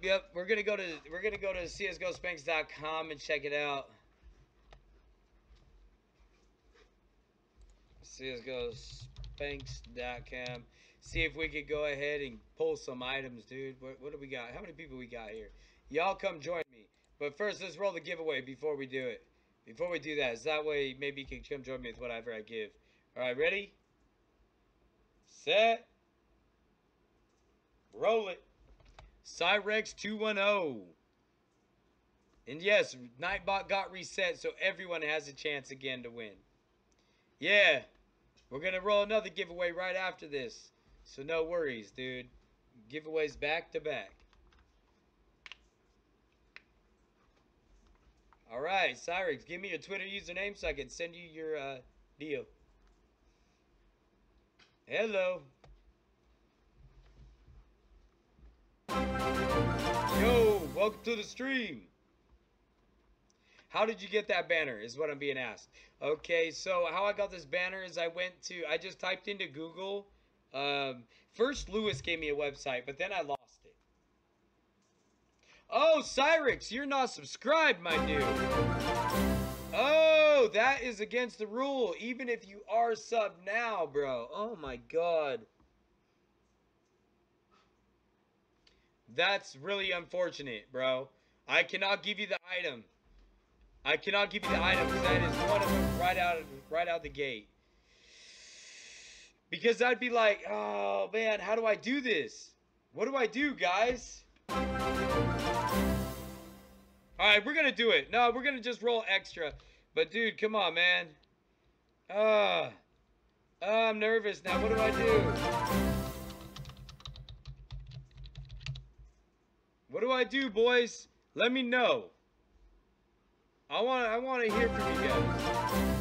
Yep. We're gonna go to CSGOSpanks.com and check it out. CSGOSpanks.com. See if we could go ahead and pull some items, dude. What do we got? How many people we got here? Y'all come join me. But first, let's roll the giveaway before we do it. Before we do that, so that way maybe you can come join me with whatever I give. All right, ready? Set. Roll it. Cyrex 210. And yes, Nightbot got reset, so everyone has a chance again to win. Yeah. We're going to roll another giveaway right after this. So no worries, dude. Giveaways back to back. All right, Cyrex, give me your Twitter username so I can send you your deal. Hello. Yo, welcome to the stream. How did you get that banner is what I'm being asked. Okay, so how I got this banner is I just typed into Google. First, Lewis gave me a website, but then I lost it. Oh, Cyrex, you're not subscribed, my dude. Oh, that is against the rule, even if you are subbed now, bro. Oh, my God. That's really unfortunate, bro. I cannot give you the item. I cannot give you the item because that is one of them right out the gate. Because I'd be like, oh man, how do I do this? What do I do, guys? Alright, we're gonna do it. No, we're gonna just roll extra. But dude, come on, man. I'm nervous now. What do I do? What do I do, boys? Let me know. I want to hear from you guys.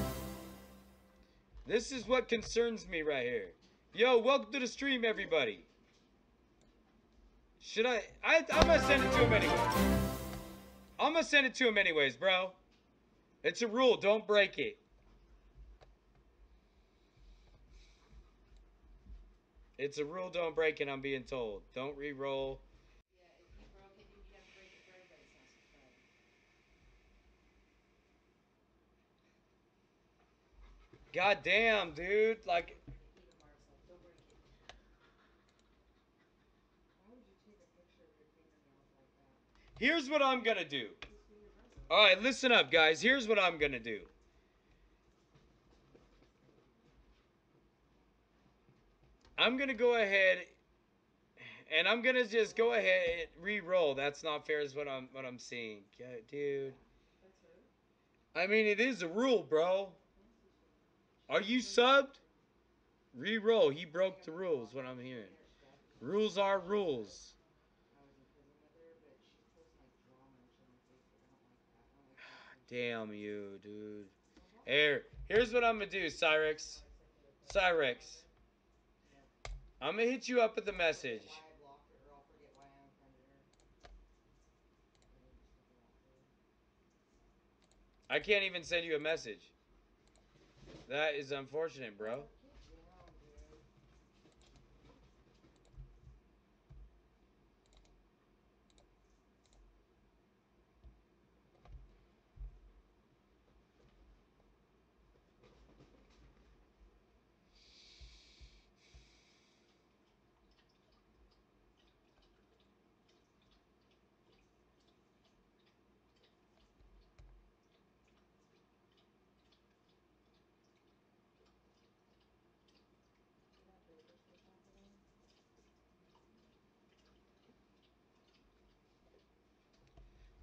This is what concerns me right here. Yo, welcome to the stream, everybody. Should I'm gonna send it to him anyway. I'm gonna send it to him anyways, bro. It's a rule. Don't break it. It's a rule. Don't break it. I'm being told. Don't re-roll. Yeah, if you broke it, dude, you'd have to break it for everybody that's not subscribed. God damn, dude. Like, Even Mark's like, don't break it. Why would you take a picture of your fingernails like that? here's what I'm gonna do. All right, listen up, guys. Here's what I'm gonna do. I'm gonna go ahead and I'm gonna just go ahead and re-roll. That's not fair, is what I'm seeing, dude. I mean, it is a rule, bro. Are you subbed? Re-roll. He broke the rules. What I'm hearing. Rules are rules. I was in prison with her, but she posts like drama and shit on Facebook. I don't like that. I don't like that. Damn you, dude. Here's what I'm gonna do, Cyrex. Cyrex. I'm gonna hit you up with the message. Why I blocked her, or I'll forget why I unfriended her. I can't even send you a message. That is unfortunate, bro. Get down, dude.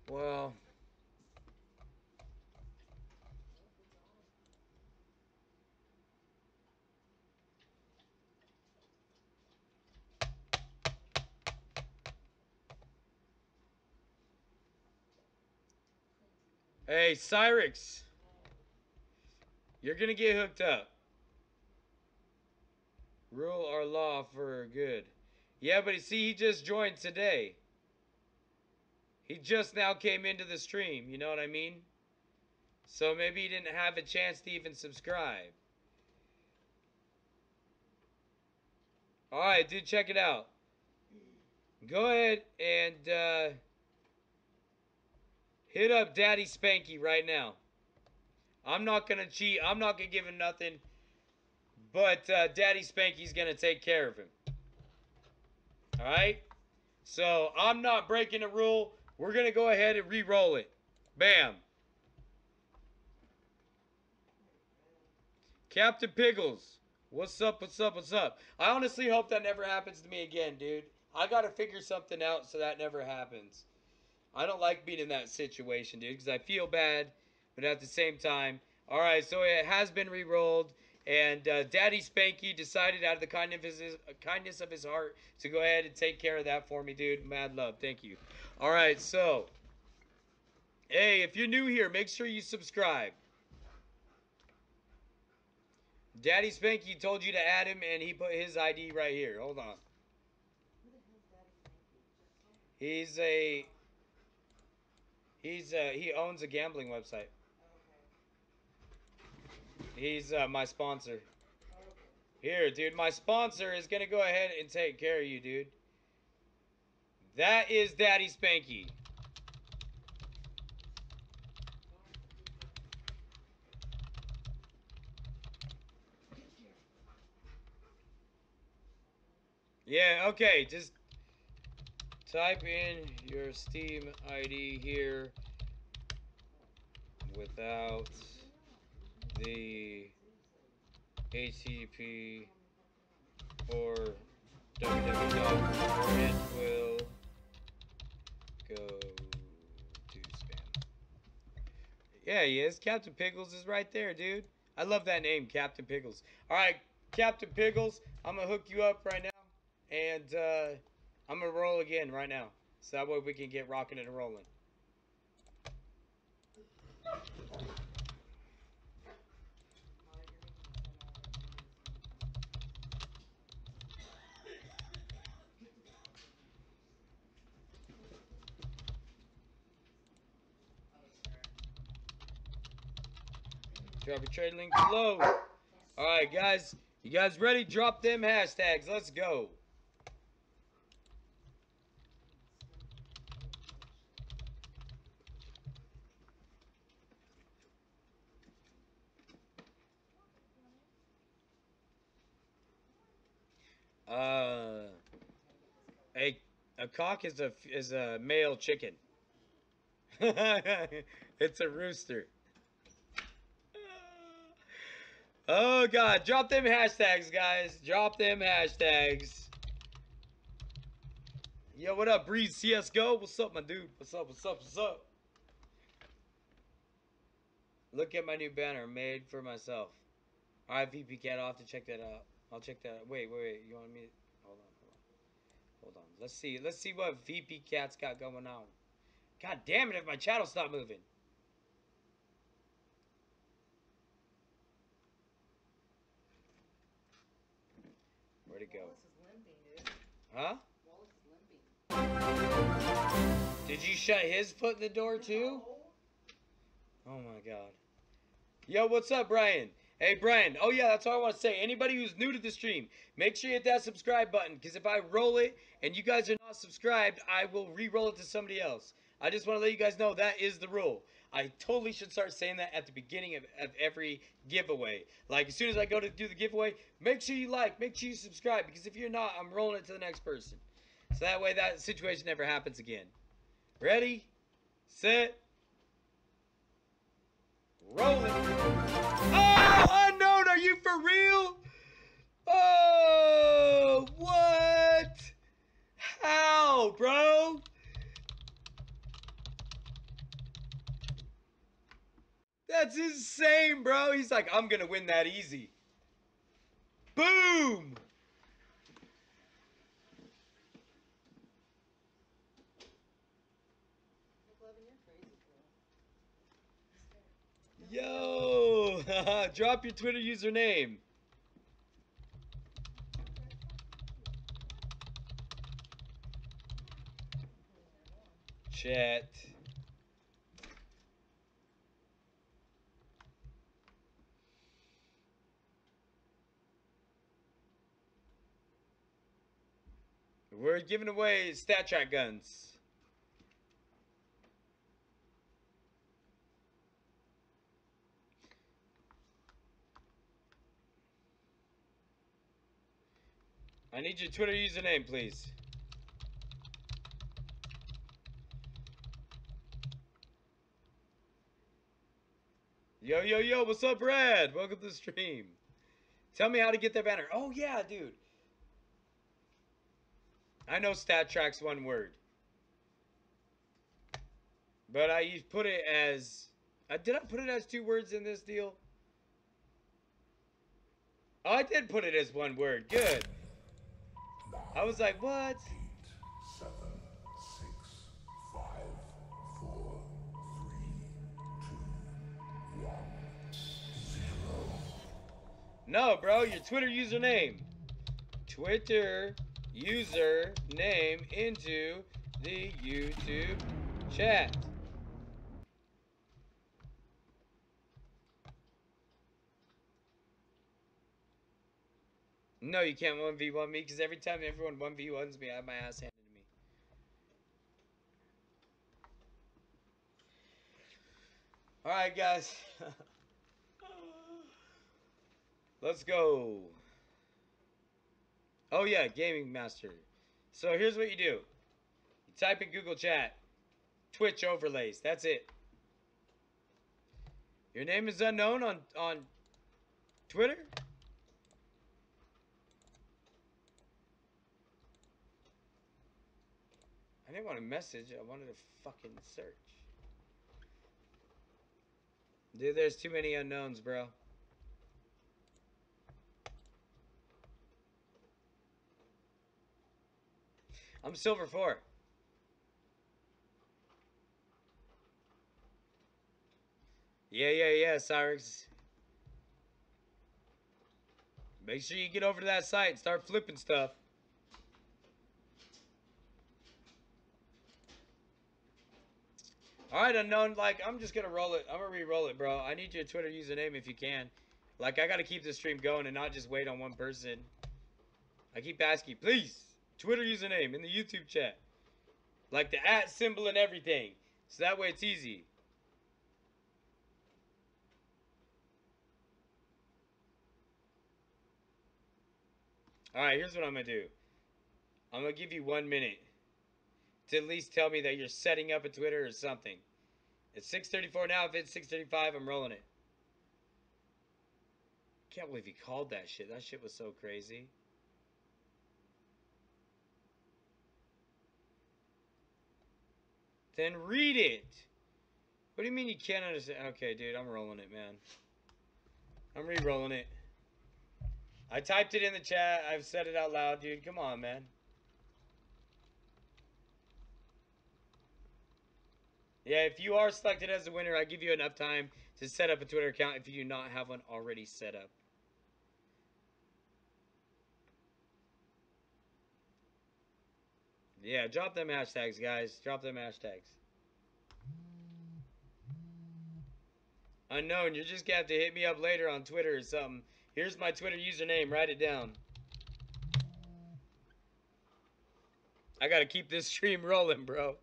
Well, hey, Cyrex. You're gonna get hooked up. Rule or law for good. Yeah, but see, he just joined today. He just now came into the stream, you know what I mean? So maybe he didn't have a chance to even subscribe. Alright, dude, check it out. Go ahead and hit up Daddy Spanky right now. I'm not gonna cheat. I'm not gonna give him nothing. But Daddy Spanky's gonna take care of him. Alright? So I'm not breaking a rule. We're gonna go ahead and re-roll it. Bam. Captain Pickles. What's up, what's up, what's up? I honestly hope that never happens to me again, dude. I gotta figure something out so that never happens. I don't like being in that situation, dude, because I feel bad, but at the same time. Alright, so it has been re-rolled, and Daddy Spanky decided out of the kindness of his heart to go ahead and take care of that for me, dude. Mad love, thank you. Alright, so, hey, if you're new here, make sure you subscribe. Daddy Spanky told you to add him, and he put his ID right here. Hold on. He owns a gambling website. He's my sponsor. Here, dude, my sponsor is gonna go ahead and take care of you, dude. That is Daddy Spanky. Yeah, okay, just type in your Steam ID here without the HTTP or www, or it will go to spam. Yeah, he is. Captain Pickles is right there, dude. I love that name, Captain Pickles. All right, Captain Pickles, I'm going to hook you up right now. And I'm going to roll again right now. So that way we can get rocking and rolling. Drop a trade link below. Alright, guys. You guys ready? Drop them hashtags. Let's go. A cock is a male chicken. It's a rooster. Oh god, drop them hashtags, guys. Drop them hashtags. Yo, what up, Breeze CSGO? What's up, my dude? What's up, what's up, what's up? Look at my new banner made for myself. Alright, VP Cat, I'll have to check that out. I'll check that out. Wait. You want me to... Hold on. Let's see what VP Cat's got going on. God damn it if my chat'll stop moving. Where'd it go? Huh? Did you shut his foot in the door too? Oh my god. Yo, what's up, Brian? Hey, Brian. Oh yeah, that's all I want to say. Anybody who's new to the stream, make sure you hit that subscribe button, because if I roll it and you guys are not subscribed, I will re-roll it to somebody else. I just want to let you guys know that is the rule. I totally should start saying that at the beginning of every giveaway. Like, as soon as I go to do the giveaway, make sure you like, make sure you subscribe, because if you're not, I'm rolling it to the next person. So that way that situation never happens again. Ready? Set. Rolling. Oh, unknown, are you for real? Oh, what? How, bro? That's insane, bro. He's like, I'm gonna win that easy. Boom! Yo! Drop your Twitter username. Chat. We're giving away StatTrak guns. I need your Twitter username, please. Yo, yo, yo, what's up, Brad? Welcome to the stream. Tell me how to get that banner. Oh, yeah, dude. I know StatTrak's one word. But I put it as... did I put it as 2 words in this deal? Oh, I did put it as 1 word. Good. I was like, what? 7, 6, 5, 4, 3, 2, 1, 0. No, bro, your Twitter username. Twitter username into the YouTube chat. No, you can't 1v1 me because every time everyone 1v1s me, I have my ass handed to me. Alright, guys. Let's go. Oh, yeah, Gaming Master. So here's what you do. You type in Google Chat. Twitch overlays. That's it. Your name is unknown on Twitter? I didn't want a message. I wanted to fucking search. Dude, there's too many unknowns, bro. I'm silver 4. Yeah, Cyrix. Make sure you get over to that site and start flipping stuff. Alright, unknown, like, I'm just gonna roll it. I'm gonna re-roll it, bro. I need your Twitter username if you can. Like, I gotta keep this stream going and not just wait on one person. I keep asking, please, Twitter username in the YouTube chat. Like the @ symbol and everything. So that way it's easy. Alright, here's what I'm gonna do. I'm gonna give you 1 minute to at least tell me that you're setting up a Twitter or something. It's 6:34 now. If it's 6:35, I'm rolling it. Can't believe he called that shit. That shit was so crazy. Then read it. What do you mean you can't understand? Okay, dude, I'm rolling it, man. I'm re-rolling it. I typed it in the chat. I've said it out loud, dude. Come on, man. Yeah, if you are selected as the winner, I give you enough time to set up a Twitter account if you do not have one already set up. Yeah, drop them hashtags, guys. Drop them hashtags. Unknown, you're just gonna have to hit me up later on Twitter or something. Here's my Twitter username. Write it down. I gotta keep this stream rolling, bro.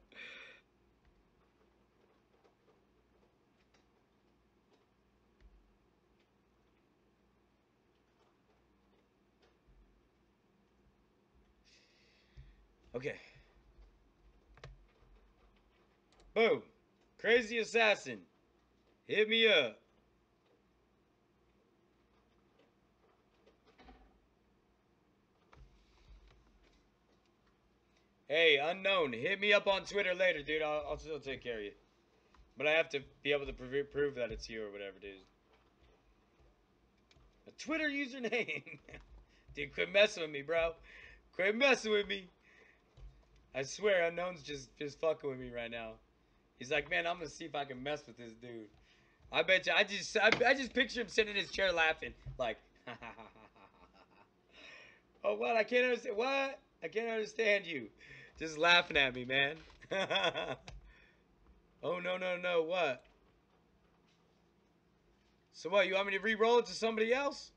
Okay. Boom. Crazy Assassin. Hit me up. Hey, unknown. Hit me up on Twitter later, dude. I'll still take care of you. But I have to be able to prove that it's you or whatever, dude. A Twitter username. Dude, quit messing with me, bro. Quit messing with me. I swear, unknown's just fucking with me right now. He's like, man, I'm gonna see if I can mess with this dude. I bet you, I just picture him sitting in his chair laughing, like, oh, what? I can't understand. What? I can't understand you. Just laughing at me, man. Oh, no. What? So what? You want me to re-roll it to somebody else?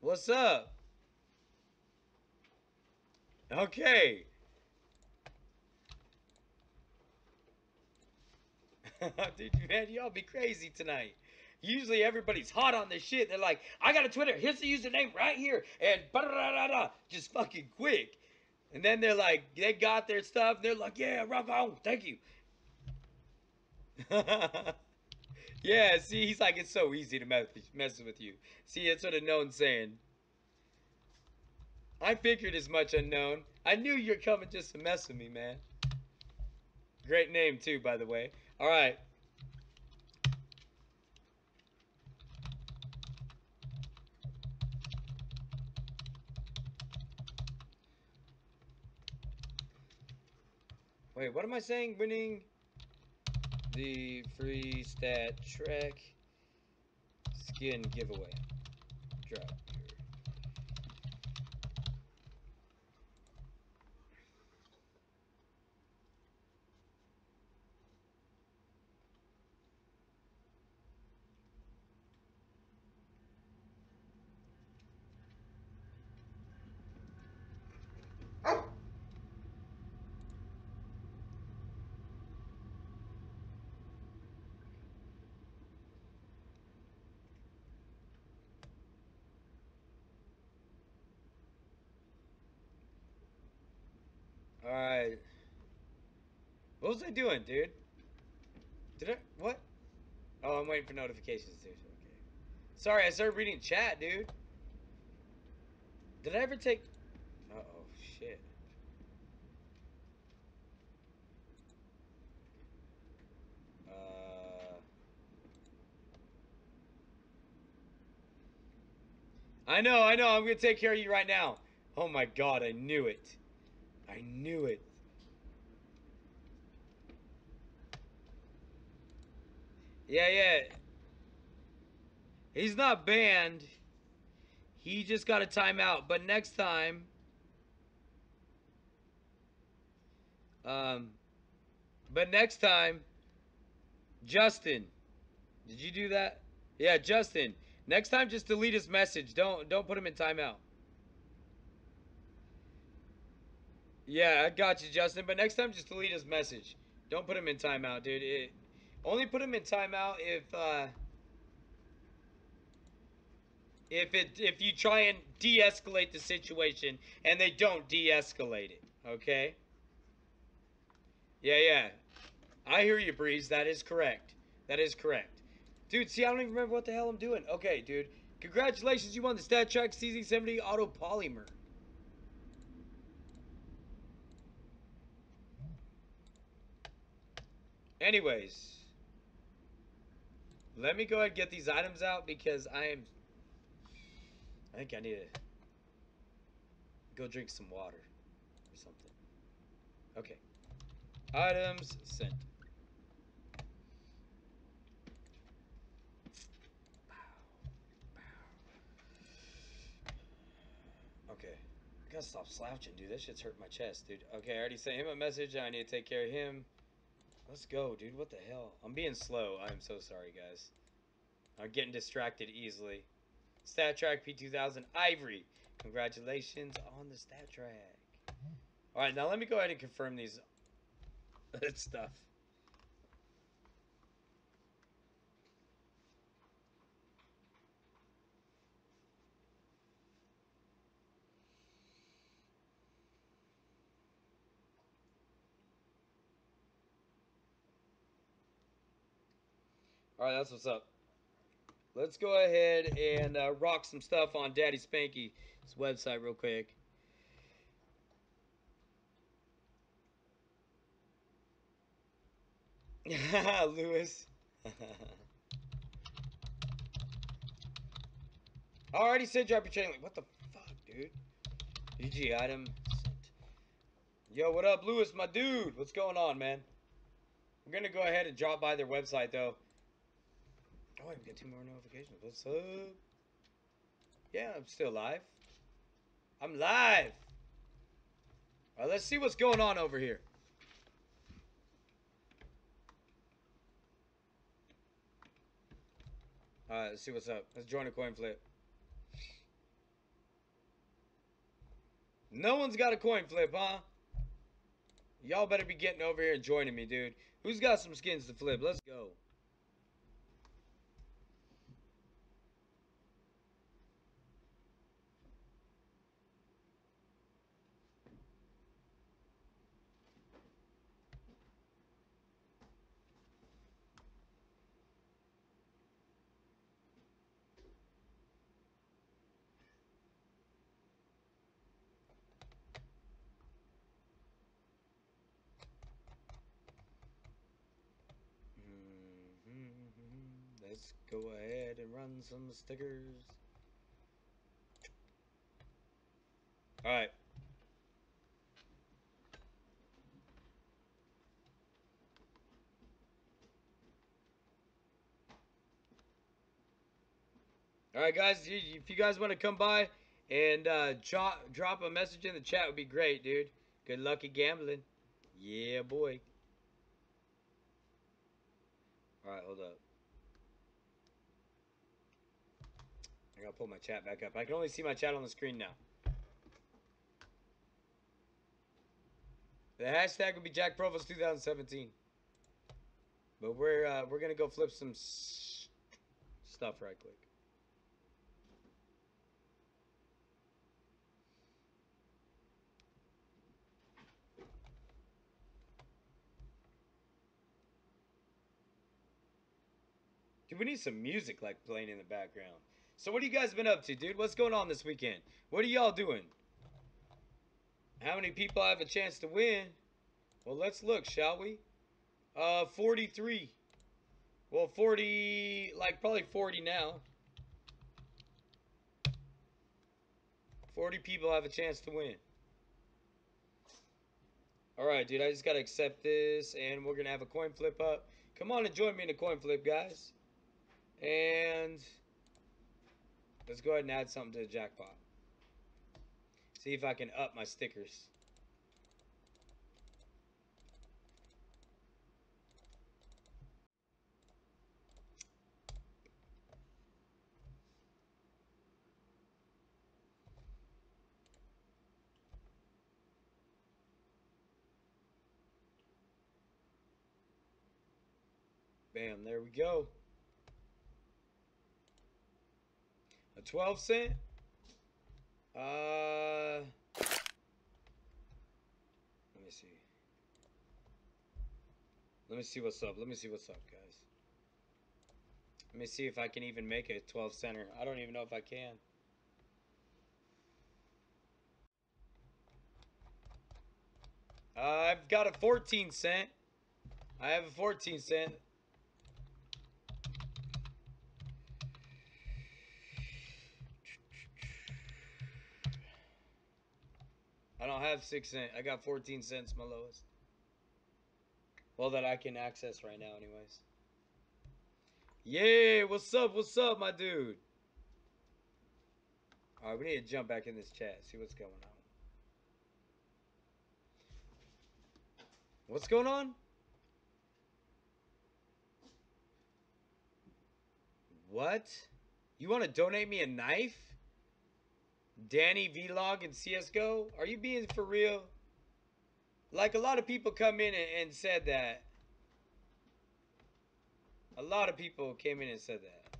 What's up? Okay. Dude, man, y'all be crazy tonight. Usually everybody's hot on this shit. They're like, I got a Twitter. Here's the username right here. And just fucking quick. And then they're like, they got their stuff. They're like, yeah, rock on. Thank you. Yeah, see, he's like, it's so easy to mess with you. See, that's what Unknown's saying. I figured as much, Unknown. I knew you're coming just to mess with me, man. Great name, too, by the way. All right. Wait, what am I saying? Winning the free StatTrak skin giveaway. Drop your... Alright. What was I doing, dude? Did I... What? Oh, I'm waiting for notifications, dude. Okay. Sorry, I started reading chat, dude. Did I ever take... Uh-oh, shit. I know, I'm gonna take care of you right now. Oh my god, I knew it. I knew it. Yeah, yeah. He's not banned. He just got a timeout. But next time... But next time... Justin. Did you do that? Yeah, Justin. Next time, just delete his message. Don't put him in timeout. Yeah, I got you, Justin. But next time, just delete his message. Don't put him in timeout, dude. Only put him in timeout if you try and de-escalate the situation and they don't de-escalate it. Okay? Yeah, yeah. I hear you, Breeze. That is correct. That is correct. Dude, see, I don't even remember what the hell I'm doing. Okay, dude. Congratulations, you won the StatTrak CZ70 Auto Polymer. Anyways. Let me go ahead and get these items out because I think I need to go drink some water or something. Okay. Items sent. Okay. I gotta stop slouching, dude. That shit's hurting my chest, dude. Okay, I already sent him a message. I need to take care of him. Let's go, dude. What the hell? I'm being slow. I'm so sorry, guys. I'm getting distracted easily. StatTrak P2000 Ivory. Congratulations on the StatTrak. Alright, now let me go ahead and confirm these stuff. Alright, that's what's up. Let's go ahead and rock some stuff on Daddy Spanky's website real quick. Lewis. I already said drop your chain link. What the fuck, dude? GG item sent. Yo, what up, Lewis, my dude? What's going on, man? I'm gonna go ahead and drop by their website, though. Oh, I get 2 more notifications. What's up? Yeah, I'm still live. I'm live. All right, let's see what's going on over here. All right, let's see what's up. Let's join a coin flip. No one's got a coin flip, huh? Y'all better be getting over here and joining me, dude. Who's got some skins to flip? Let's go. Let's go ahead and run some stickers. Alright. Alright, guys. If you guys want to come by and drop a message in the chat, would be great, dude. Good luck at gambling. Yeah, boy. Alright, hold up. I gotta pull my chat back up. I can only see my chat on the screen now. The hashtag will be JackProvost 2017. But we're gonna go flip some stuff right quick. Dude, we need some music like playing in the background. So what have you guys been up to, dude? What's going on this weekend? What are y'all doing? How many people have a chance to win? Well, let's look, shall we? 43. Well, 40, like probably 40 now. 40 people have a chance to win. Alright, dude, I just gotta accept this, and we're gonna have a coin flip up. Come on and join me in the coin flip, guys. And let's go ahead and add something to the jackpot. See if I can up my stickers. Bam, there we go. A 12 cent. Let me see. Let me see what's up. Let me see what's up, guys. Let me see if I can even make a 12 center. I don't even know if I can. I've got a 14 cent. I have a 14 cent. I don't have 6 cent. I got 14 cents, my lowest. Well, that I can access right now, anyways. Yeah, what's up, my dude? Alright, we need to jump back in this chat, see what's going on. What's going on? What? You want to donate me a knife? Danny Vlog in CSGO? Are you being for real? Like, a lot of people come in and said that. A lot of people came in and said that.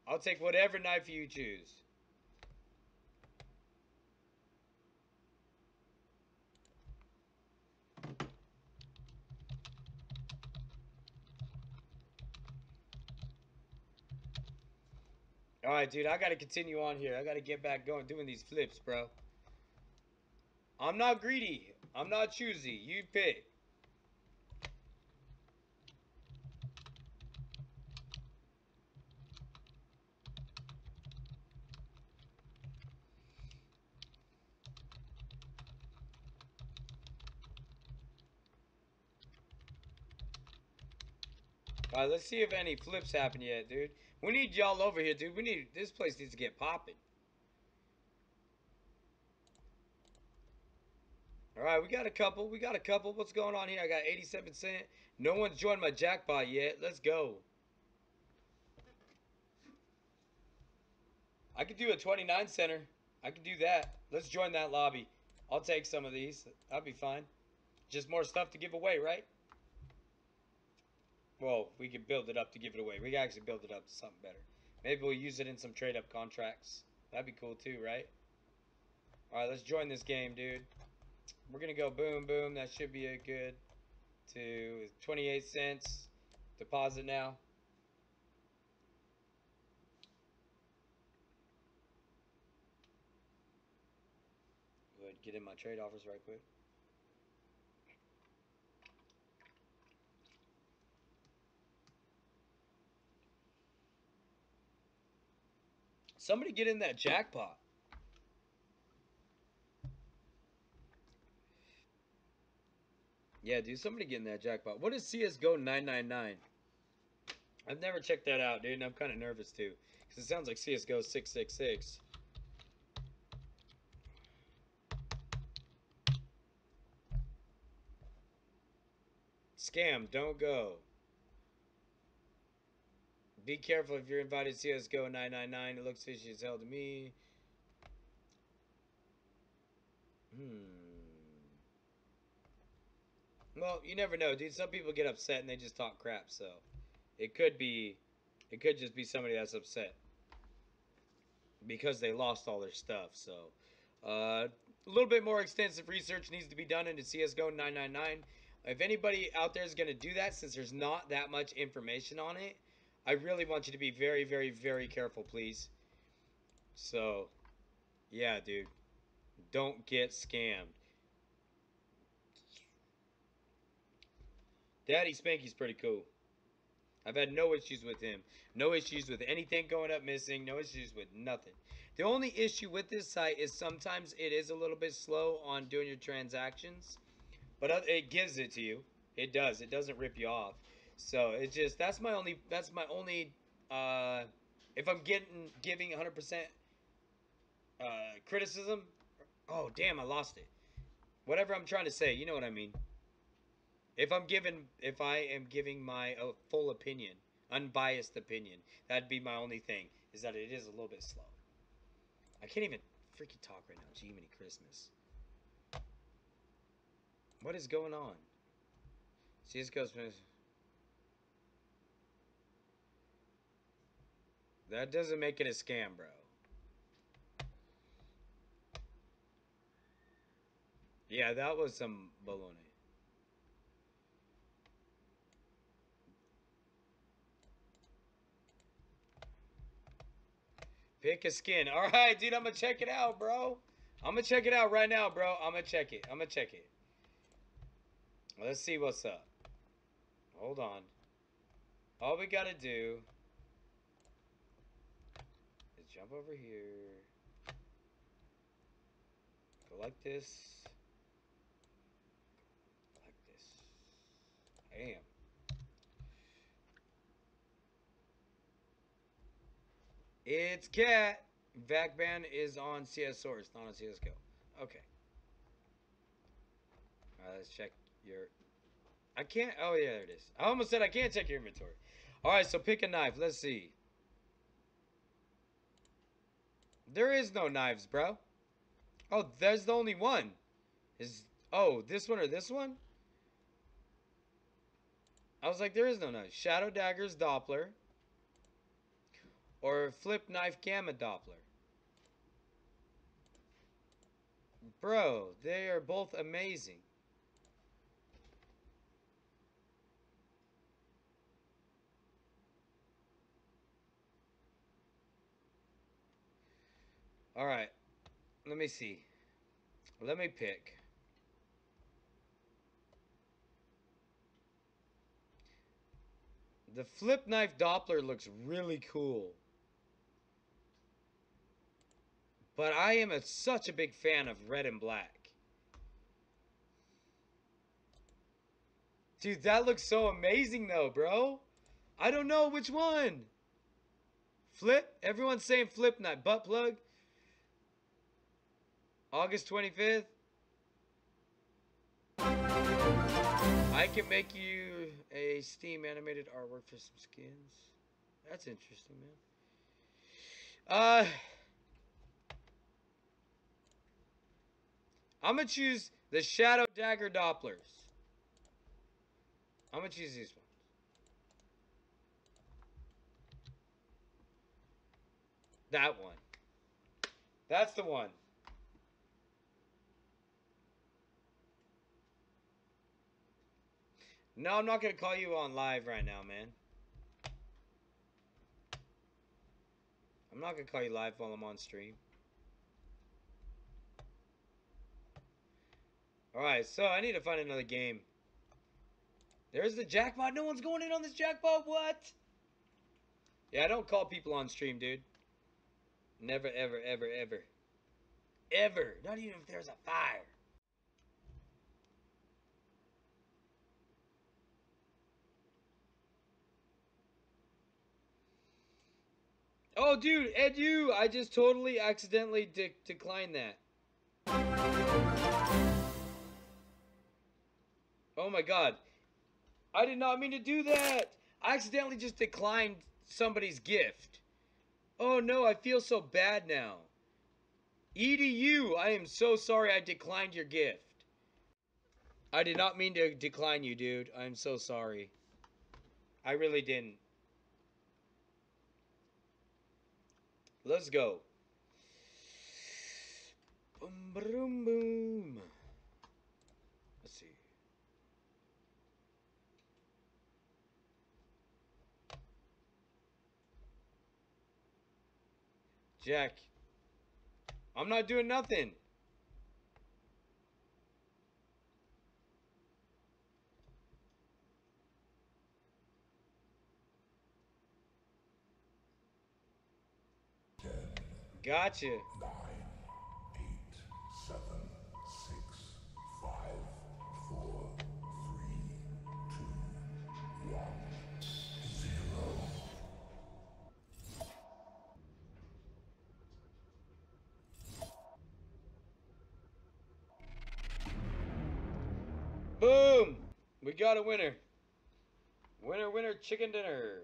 I'll take whatever knife you choose. Alright, dude, I gotta continue on here. I gotta get back going, doing these flips, bro. I'm not greedy. I'm not choosy. You pick. Alright, let's see if any flips happen yet, dude. We need y'all over here, dude. This place needs to get popping. Alright, we got a couple. What's going on here? I got 87 cent. No one's joined my jackpot yet. Let's go. I could do a 29 center. I could do that. Let's join that lobby. I'll take some of these. That'll be fine. Just more stuff to give away, right? Well, we could build it up to give it away. We can actually build it up to something better. Maybe we'll use it in some trade-up contracts. That'd be cool too, right? Alright, let's join this game, dude. We're going to go boom, boom. That should be a good to 28 cents. Deposit now. Go ahead and get in my trade offers right quick. Somebody get in that jackpot. Yeah, dude, somebody get in that jackpot. What is CSGO 999? I've never checked that out, dude, and I'm kind of nervous too. Because it sounds like CSGO 666. Scam, don't go. Be careful if you're invited CSGO 999. It looks fishy as hell to me. Well, you never know, dude. Some people get upset and they just talk crap, so it could just be somebody that's upset because they lost all their stuff. So a little bit more extensive research needs to be done into CSGO 999. If anybody out there is going to do that, since there's not that much information on it, I really want you to be very, very, very careful, please. So, yeah, dude. Don't get scammed. Daddy Spanky's pretty cool. I've had no issues with him. No issues with anything going up missing. No issues with nothing. The only issue with this site is sometimes it is a little bit slow on doing your transactions. But it gives it to you. It does. It doesn't rip you off. So it's just that's my only if I'm giving 100% criticism. Oh damn, I lost it. Whatever I'm trying to say, you know what I mean. If I am giving my full opinion, unbiased opinion, that'd be my only thing. Is that it is a little bit slow. I can't even freaking talk right now. Jiminy Christmas. What is going on? CSGO's that doesn't make it a scam, bro. Yeah, that was some baloney. Pick a skin. All right, dude, I'm gonna check it out, bro. I'm gonna check it out right now, bro. I'm gonna check it. Let's see what's up. Hold on. All we gotta do is jump over here. Go like this. Like this. Damn. It's cat. VACBAN is on CS Source, not on CSGO. Okay. Alright, let's check your... I can't... Oh, yeah, there it is. I almost said I can't check your inventory. Alright, so pick a knife. Let's see. There is no knives, bro. Oh, there's the only one. Oh, this one or this one? I was like, there is no knife. Shadow Daggers Doppler. Or Flip Knife Gamma Doppler. Bro, they are both amazing. Alright. Let me see. Let me pick. The Flip Knife Doppler looks really cool. But I am such a big fan of red and black. Dude, that looks so amazing though, bro. I don't know which one. Flip? Everyone's saying Flip Knife. Butt plug? August 25th? I can make you a Steam animated artwork for some skins. That's interesting, man. I'm gonna choose the Shadow Dagger Dopplers. I'm gonna choose these ones. That one. That's the one. No, I'm not gonna call you on live right now, man. I'm not gonna call you live while I'm on stream. Alright, so I need to find another game. There's the jackpot. No one's going in on this jackpot. What? Yeah, I don't call people on stream, dude. Never, ever, ever, ever. Ever. Not even if there's a fire. Oh, dude, Edu, I just totally accidentally declined that. Oh my god. I did not mean to do that. I accidentally just declined somebody's gift. Oh no, I feel so bad now. EDU, I am so sorry I declined your gift. I did not mean to decline you, dude. I'm so sorry. I really didn't. Let's go. Boom, boom, boom. Let's see. Jack. I'm not doing nothing. Gotcha. 9, 8, 7, 6, 5, 4, 3, 2, 1, 0. Boom! We got a winner. Winner, winner, chicken dinner.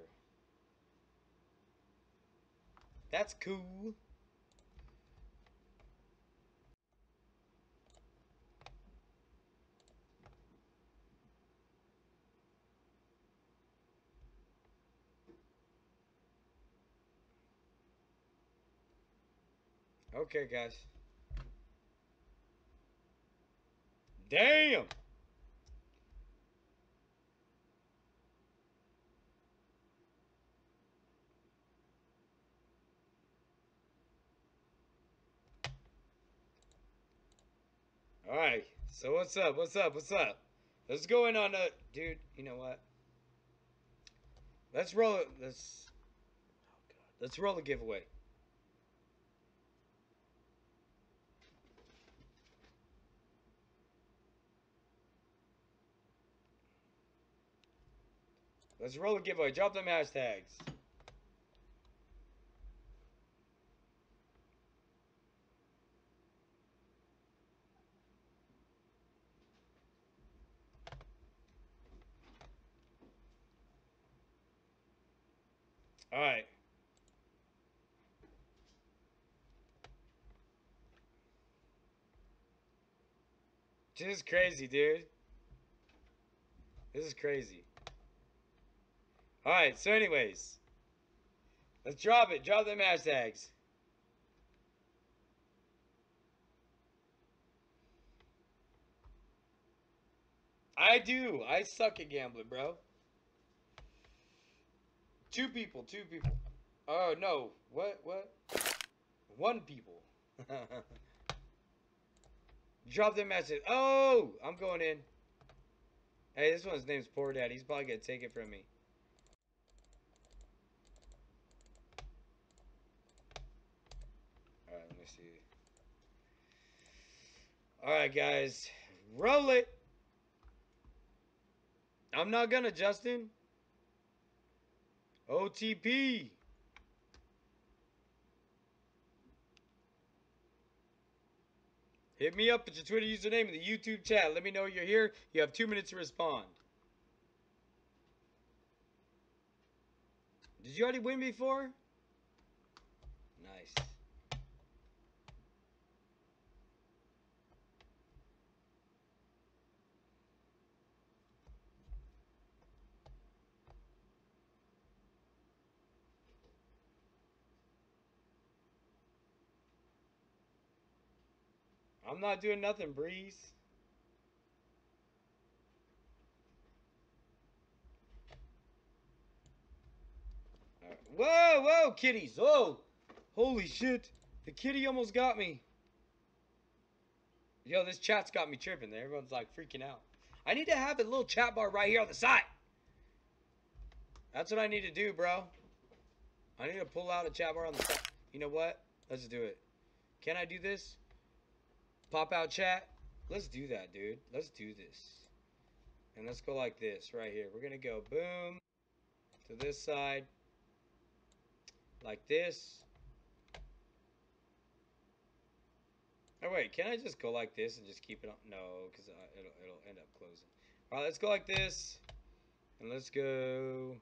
That's cool. Okay, guys. Damn! Alright, so what's up? What's up? What's up? Let's go in on a... Dude, you know what? Let's roll it. Let's roll a giveaway. Let's roll a giveaway. Drop them hashtags. Alright. This is crazy, dude. This is crazy. Alright, so anyways. Let's drop it. Drop them hashtags. I do. I suck at gambling, bro. 2 people. 2 people. Oh, no. What? 1 people. Drop them message. Oh! I'm going in. Hey, this one's name's Poor Dad. He's probably going to take it from me. Alright, let me see. Alright, guys. Roll it! I'm not gonna, Justin. OTP. Hit me up at your Twitter username in the YouTube chat. Let me know you're here. You have 2 minutes to respond. Did you already win before? Nice. I'm not doing nothing, Breeze. Whoa, whoa, kitties. Oh, holy shit. The kitty almost got me. Yo, this chat's got me tripping. Everyone's like freaking out. I need to have a little chat bar right here on the side. That's what I need to do, bro. I need to pull out a chat bar on the side. You know what? Let's do it. Can I do this? Pop out chat? Let's do that, dude. Let's do this. And let's go like this right here. We're going to go boom to this side. Like this. Oh, wait. Can I just go like this and just keep it on? No, because it'll end up closing. All right, let's go like this. And let's go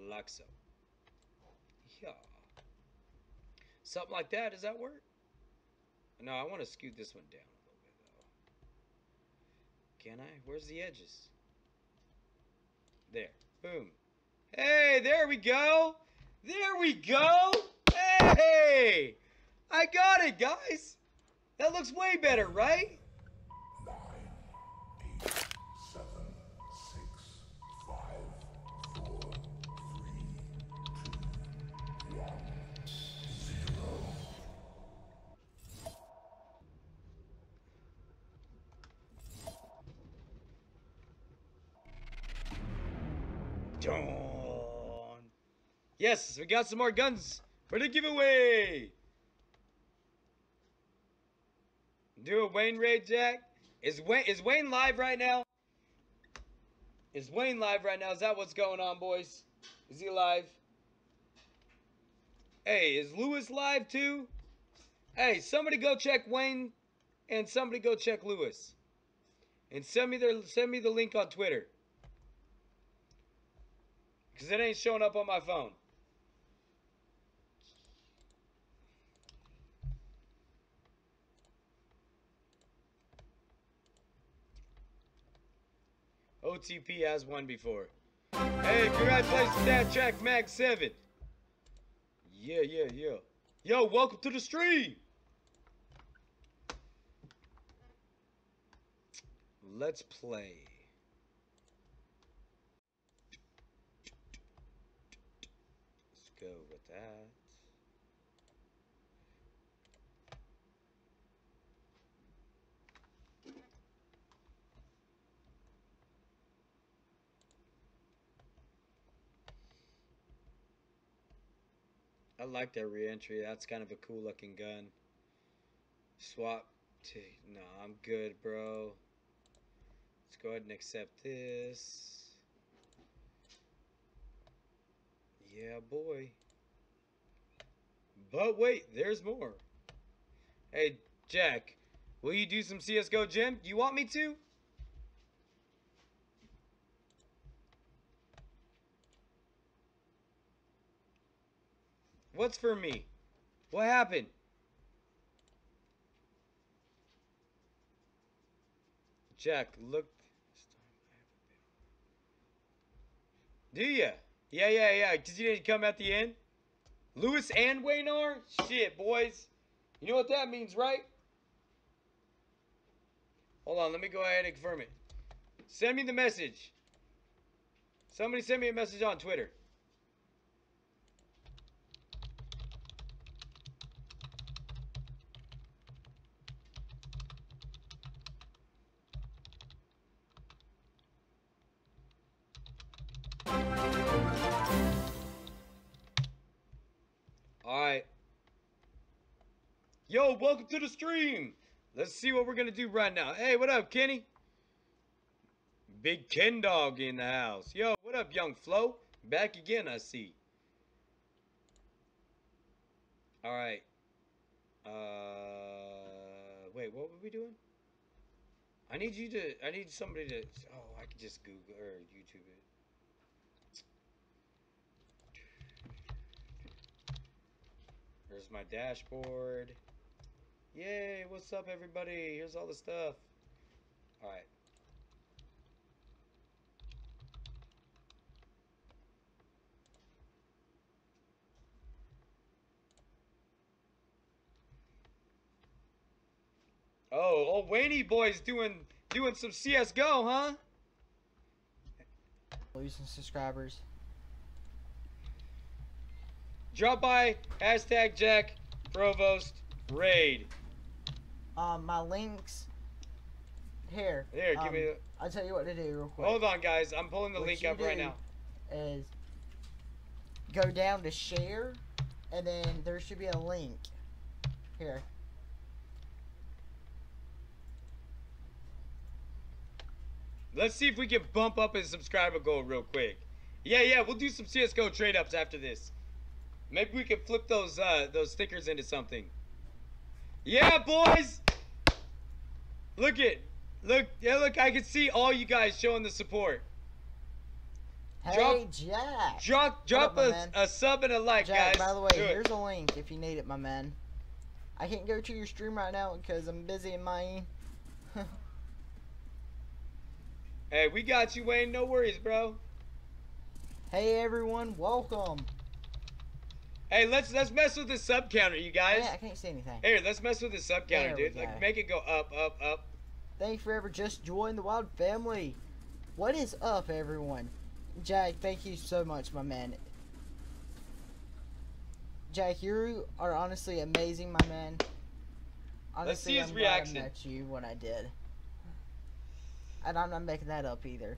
like so. Yeah. Something like that. Does that work? No, I want to scoot this one down a little bit, though. Can I? Where's the edges? There. Boom. Hey, there we go. There we go. Hey! I got it, guys. That looks way better, right? 9, 8, 7, 6, 5, 4, 3, 2, 1, 0. Dawn. Yes, we got some more guns for the giveaway. Do a Wayne raid, Jack. Is Wayne live right now? Is Wayne live right now? Is that what's going on, boys? Is he live? Hey, is Lewis live too? Hey, somebody go check Wayne, and somebody go check Lewis, and send me the link on Twitter, because it ain't showing up on my phone. OTP has won before. Hey, congratulations, StatTrak Mag 7. Yeah. Yo, welcome to the stream. Let's play. Let's go with that. I like that re-entry. That's kind of a cool looking gun. Swap to... No, I'm good, bro. Let's go ahead and accept this. Yeah, boy. But wait, there's more. Hey, Jack, will you do some CSGO gym? Do you want me to? What's for me? What happened? Jack, look. Do ya? Yeah. Because you didn't come at the end? Lewis and Wayne are? Shit, boys. You know what that means, right? Hold on, let me go ahead and confirm it. Send me the message. Somebody send me a message on Twitter. Alright. Yo, welcome to the stream. Let's see what we're going to do right now. Hey, what up, Kenny? Big Ken Dog in the house. Yo, what up, young Flo? Back again, I see. Alright. Wait, what were we doing? I need somebody to... Oh, I could just Google or YouTube it. There's my dashboard. Yay, what's up, everybody? Here's all the stuff. Alright. Oh, Wayne boy's doing some CSGO, huh? Losing subscribers. Drop by #JackProvost raid. My links here. Here, give me. I'll tell you what to do real quick. Hold on, guys. I'm pulling the What link you up right do now. Is go down to share, and then there should be a link here. Let's see if we can bump up his subscriber goal real quick. Yeah, we'll do some CSGO trade ups after this. Maybe we can flip those stickers into something. Yeah, boys. Look, I can see all you guys showing the support. Hey, Jack. Drop a sub and a like, Jack, guys. by the way, Do it. here's a link if you need it, my man. I can't go to your stream right now because I'm busy in my. Hey, we got you, Wayne. No worries, bro. Hey, everyone, welcome. Hey, let's mess with the sub counter, you guys. Yeah, I can't see anything. Here, let's mess with the sub counter, There we dude. go. Like, make it go up, up, up. Thanks for ever just joined the Wild family. What is up, everyone? Jack, thank you so much, my man. Jack, you are honestly amazing, my man. Honestly, Let's see his I'm reaction. glad I met you when I did. And I'm not making that up either.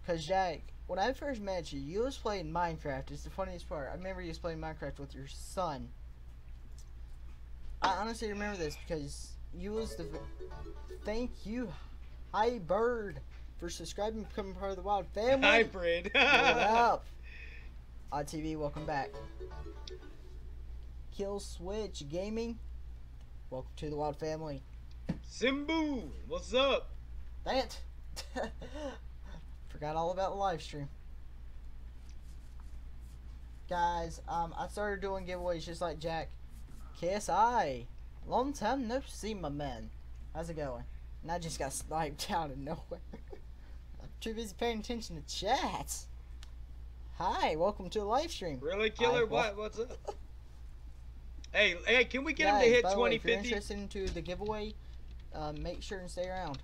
Because, Jack, when I first met you, you was playing Minecraft. It's the funniest part. I remember you was playing Minecraft with your son. I honestly remember this because you was the... Thank you, Hi Bird, for subscribing and becoming part of the Wild family. Hybrid. What up? Odd TV, welcome back. Kill Switch Gaming, welcome to the Wild family. Simbu, what's up? Dang it. Forgot all about the live stream. Guys, I started doing giveaways just like Jack. KSI, long time no see, my man. How's it going? And I just got sniped out of nowhere. I'm too busy paying attention to chats. Hi, welcome to the live stream. Really, Killer? Hi, What's up? Hey, can we get guys, him to hit by the way, if you're 2050? interested into the giveaway, make sure and stay around.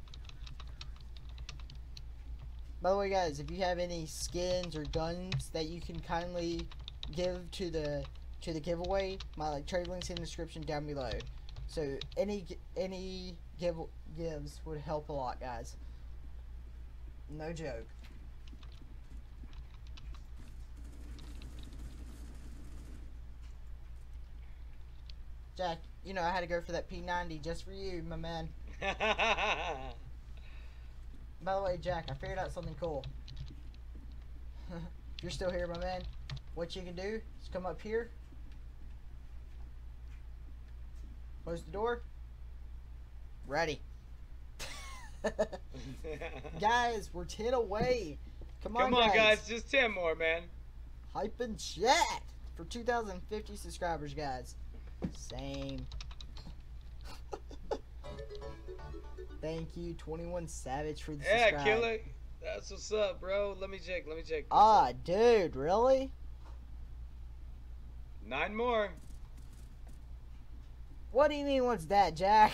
By the way, guys, if you have any skins or guns that you can kindly give to the giveaway, my trade links in the description down below. So any gives would help a lot, guys. No joke. Jack, you know I had to go for that P90 just for you, my man. By the way, Jack, I figured out something cool. If you're still here, my man, what you can do is come up here, close the door, ready. Guys, we're 10 away. Come on, guys, just 10 more, man. Hype and chat for 2,050 subscribers, guys. Same. Thank you, 21 Savage, for the subscribe. Yeah, Killer. That's what's up, bro. Let me check. Ah, dude, really? 9 more. What do you mean, what's that, Jack?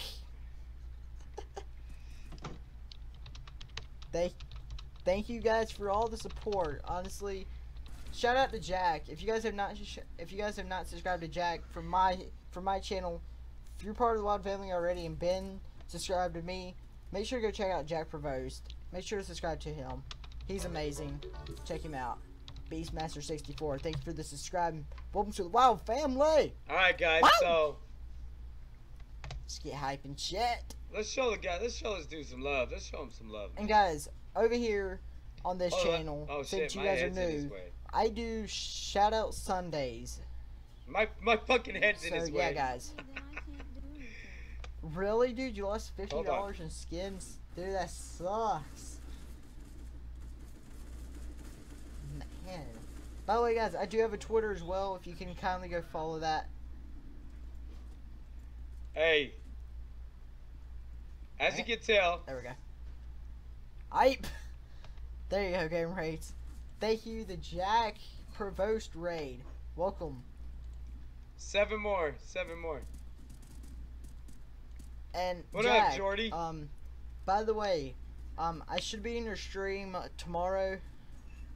Thank you guys for all the support. Honestly, shout out to Jack. If you guys have not subscribed to Jack from my channel, if you're part of the Wild family already and been subscribed to me, make sure to go check out JackProvost. Make sure to subscribe to him. He's amazing. Check him out. Beastmaster64. Thank you for the subscribe. Welcome to the Wild family. All right, guys. Wow. So let's get hype and chat. let's show the guy. Let's show this dude some love. Let's show him some love. And guys, over here on this channel, oh, since shit, you my guys are head's in his new, way. I do shout out Sundays. My fucking head's in So his yeah, way. guys. Really, dude? You lost Hold on. $50 in skins? Dude, that sucks. Man. By the way, guys, I do have a Twitter as well. If you can kindly go follow that. Hey, as you can tell, There we go. Hype. There you go, game rates. Thank you, the JackProvost raid. Welcome. 7 more. And What Jack, up, Jordy? by the way, I should be in your stream tomorrow.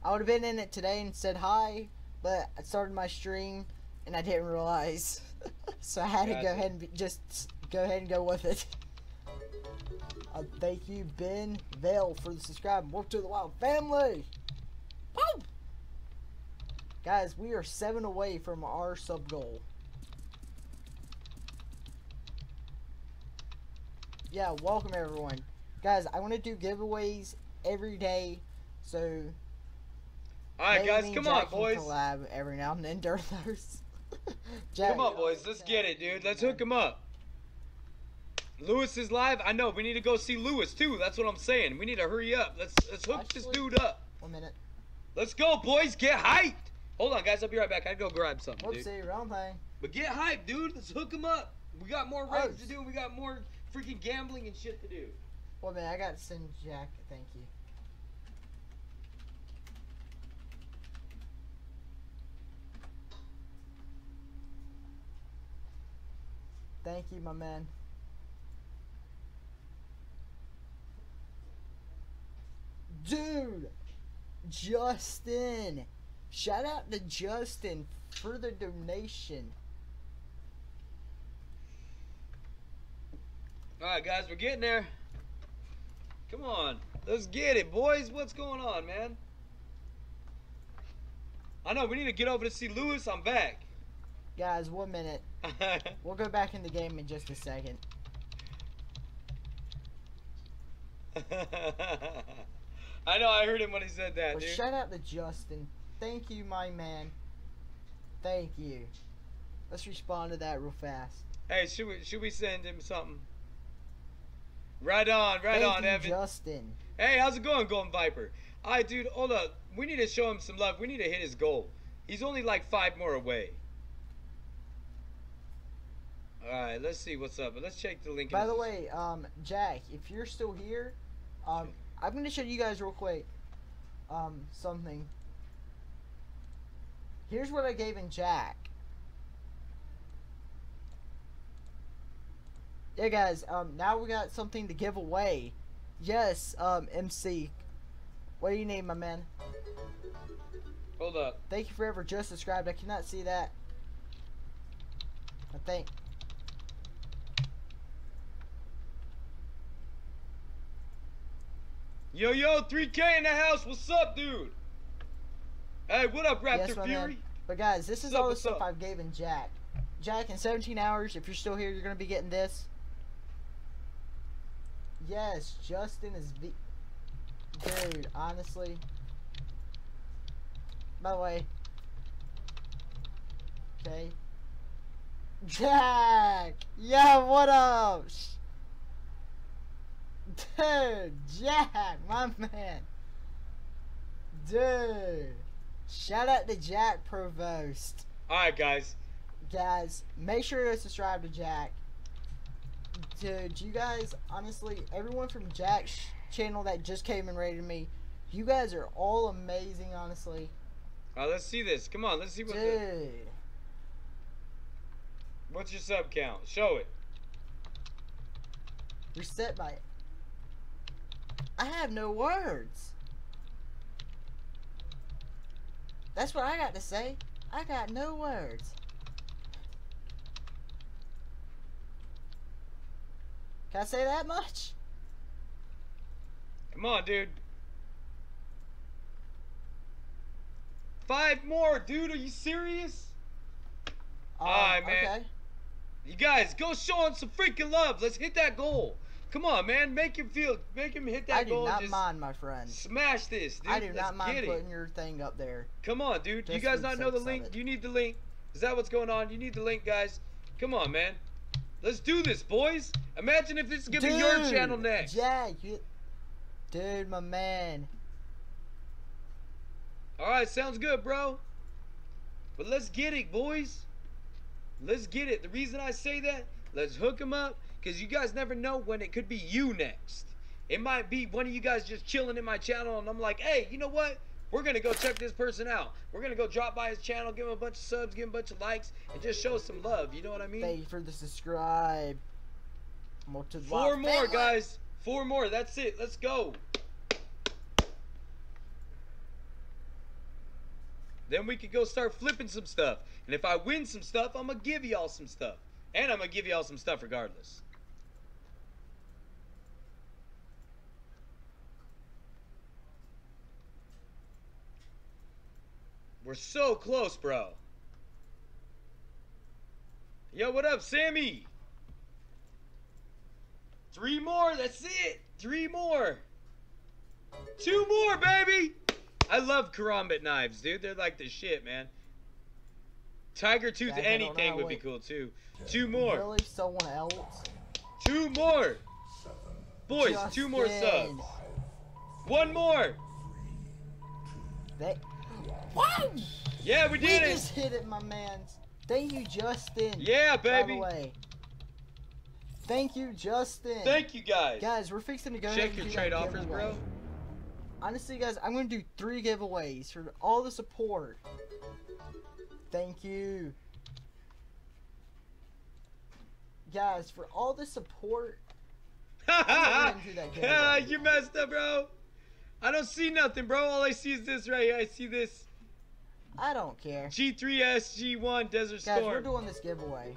I would have been in it today and said hi, but I started my stream and I didn't realize, so I had to go Gotcha. ahead and just go ahead and go with it. Thank you, Ben Vale, for the subscribe. Welcome to the Wild family. Woo! Guys, we are 7 away from our sub goal. Yeah, welcome everyone. Guys, I want to do giveaways every day, so Alright, guys, come on, Jack can boys. collab every now and then during those. Jack, Come on, boys. Let's get it, dude. Let's hook him up. Lewis is live. I know. We need to go see Lewis too. That's what I'm saying. We need to hurry up. Let's hook this dude up. 1 minute. Let's go, boys. Get hyped. Hold on, guys. I'll be right back. I gotta go grab something, dude. Whoopsie, wrong thing. But get hyped, dude. Let's hook him up. We got more raids to Oh. do. We got more freaking gambling and shit to do. 1 minute, I gotta send Jack a thank you. Thank you, my man. Dude, Justin. Shout out to Justin for the donation. Alright, guys. We're getting there. Come on. Let's get it, boys. What's going on, man? I know. We need to get over to see Lewis. I'm back. Guys, 1 minute. We'll go back in the game in just a second. I know, I heard him when he said that, But dude. shout out to Justin. Thank you, my man. Thank you. Let's respond to that real fast. Hey, should we send him something? Right on, Thank on, you, Evan. Justin. Hey, how's it going, Golden Viper? Alright, dude, hold up. We need to show him some love. We need to hit his goal. He's only like 5 more away. Alright, let's see what's up. But let's check the link. By the way, Jack, if you're still here, I'm going to show you guys real quick something. Here's what I gave in Jack. Yeah, guys, now we got something to give away. Yes, MC. What do you need, my man? Hold up. Thank you for ever just subscribed. I cannot see that. I think. Yo, 3K in the house. What's up, dude? Hey, what up, Raptor Yes, my Fury? man. But guys, this is What's up, all the what's stuff up? I've given Jack. Jack, in 17 hours, if you're still here, you're going to be getting this. Yes, Justin is Dude, honestly. By the way. Okay. Jack! Yeah, what up? Dude, Jack, my man. Dude. Shout out to JackProvost. Alright, guys. Guys, make sure to subscribe to Jack. Dude, you guys, honestly, everyone from Jack's channel that just came and rated me, you guys are all amazing, honestly. Alright, let's see this. Come on, let's see what Dude. what's your sub count? Show it. You're set by it. I have no words. That's what I got to say. I got no words. Can I say that much? Come on, dude. 5 more, dude. Are you serious? Alright, man. Okay. You guys, go show him some freaking love. Let's hit that goal. Come on, man. Make him hit that I goal. do not Just mind, my friend. smash this, dude. I do Let's not mind get it. putting your thing up there. Come on, dude. You Just guys for the not know the sakes of link? it. You need the link. Is that what's going on? You need the link, guys. Come on, man. Let's do this, boys. Imagine if this is gonna be your channel next. Jack, dude, my man. Alright, sounds good, bro. But let's get it, boys. Let's get it. The reason I say that, let's hook him up, because you guys never know when it could be you next. It might be one of you guys just chilling in my channel, and I'm like, hey, you know what? We're going to go check this person out. We're going to go drop by his channel, give him a bunch of subs, give him a bunch of likes, and just show some love. You know what I mean? Thank you for the subscribe. More to the 4 wild more, family. guys. 4 more. That's it. Let's go. Then we could go start flipping some stuff. And if I win some stuff, I'm going to give y'all some stuff. And I'm going to give y'all some stuff regardless. We're so close, bro. Yo, what up, Sammy? 3 more. That's it. 3 more. 2 more, baby. I love karambit knives, dude. They're like the shit, man. Tiger tooth Guys, I don't know anything how would be it- cool, too. 2 more. Really? Someone else? 2 more. Boys, 2 more Justin. subs. 1 more. They... Wow! Yeah, we We did it. just hit it, my mans. Thank you, Justin. Yeah, By baby. the way. Thank you, Justin. Thank you, guys. Guys, we're fixing to go ahead Check and your do trade that offers, giveaway. bro. Honestly, guys, I'm going to do 3 giveaways for all the support. Thank you. Guys, for all the support. I'm gonna do that giveaway. You messed up, bro. I don't see nothing, bro. All I see is this right here. I see this I don't care. G3SG1 Desert Guys, Storm. we're doing this giveaway.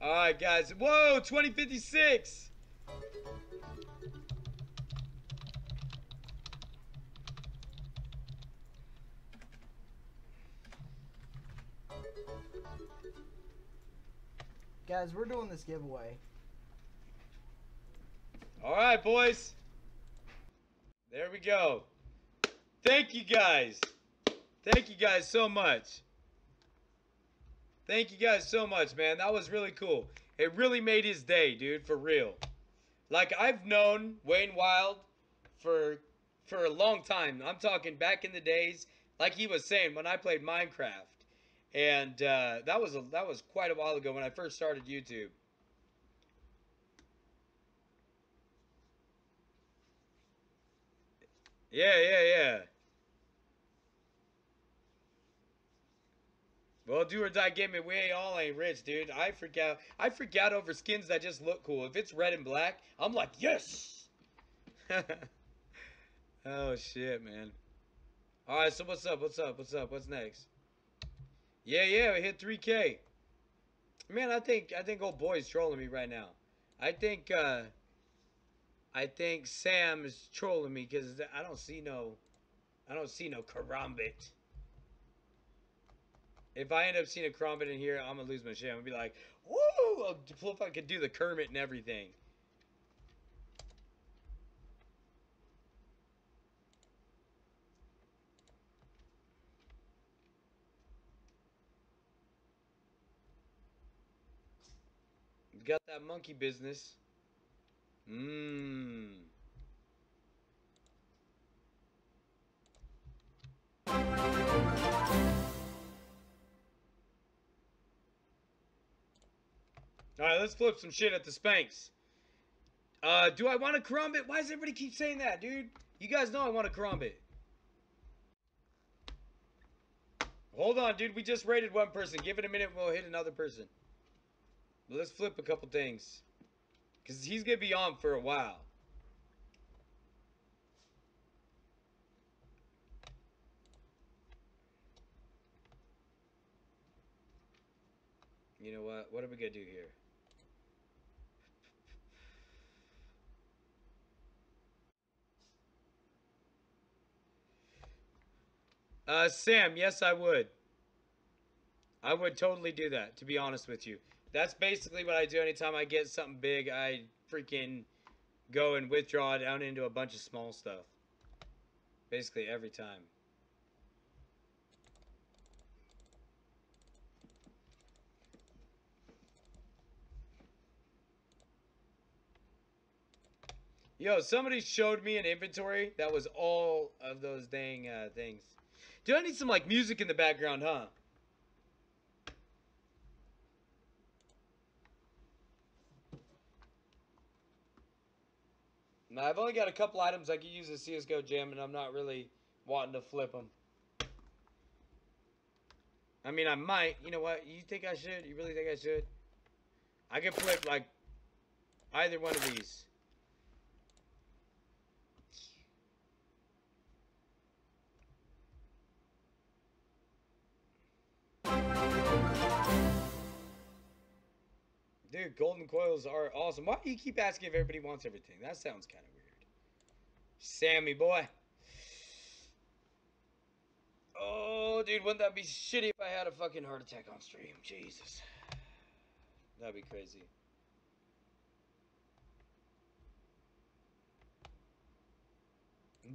Alright, guys. Whoa, 2056. Guys, we're doing this giveaway. Alright, boys. There we go. Thank you, guys. Thank you guys so much. Thank you guys so much, man. That was really cool. It really made his day, dude, for real. Like, I've known Wayne Wild for a long time. I'm talking back in the days, like he was saying, when I played Minecraft. And that was quite a while ago when I first started YouTube. Yeah. Well, do or die gaming, we all ain't rich, dude. I freak out over skins that just look cool. If it's red and black, I'm like, yes. Oh shit, man. All right, so what's up? What's next? Yeah, we hit 3K. Man, I think old boy's trolling me right now. I think Sam is trolling me because I don't see no karambit. If I end up seeing a karambit in here, I'm gonna lose my shit. I'm gonna be like, woo! If I could do the Kermit and everything. Got that monkey business. Alright, let's flip some shit at the Spanx. Do I want a karambit? Why does everybody keep saying that, dude? You guys know I want a karambit. Hold on, dude. We just rated one person. Give it a minute and we'll hit another person. But let's flip a couple things. Because he's going to be on for a while. You know what? What are we going to do here? Sam, yes, I would. I would totally do that, to be honest with you. That's basically what I do anytime I get something big. I freaking go and withdraw down into a bunch of small stuff. Basically every time. Yo, somebody showed me an inventory that was all of those dang things. Dude, I need some like music in the background, huh? Now, I've only got a couple items I can use a CSGO gem, and I'm not really wanting to flip them. I mean, I might. You know what? You think I should? You really think I should? I could flip, like, either one of these. Dude, golden coils are awesome. Why do you keep asking if everybody wants everything? That sounds kind of weird. Sammy, boy. Oh, dude, wouldn't that be shitty if I had a fucking heart attack on stream? Jesus. That'd be crazy.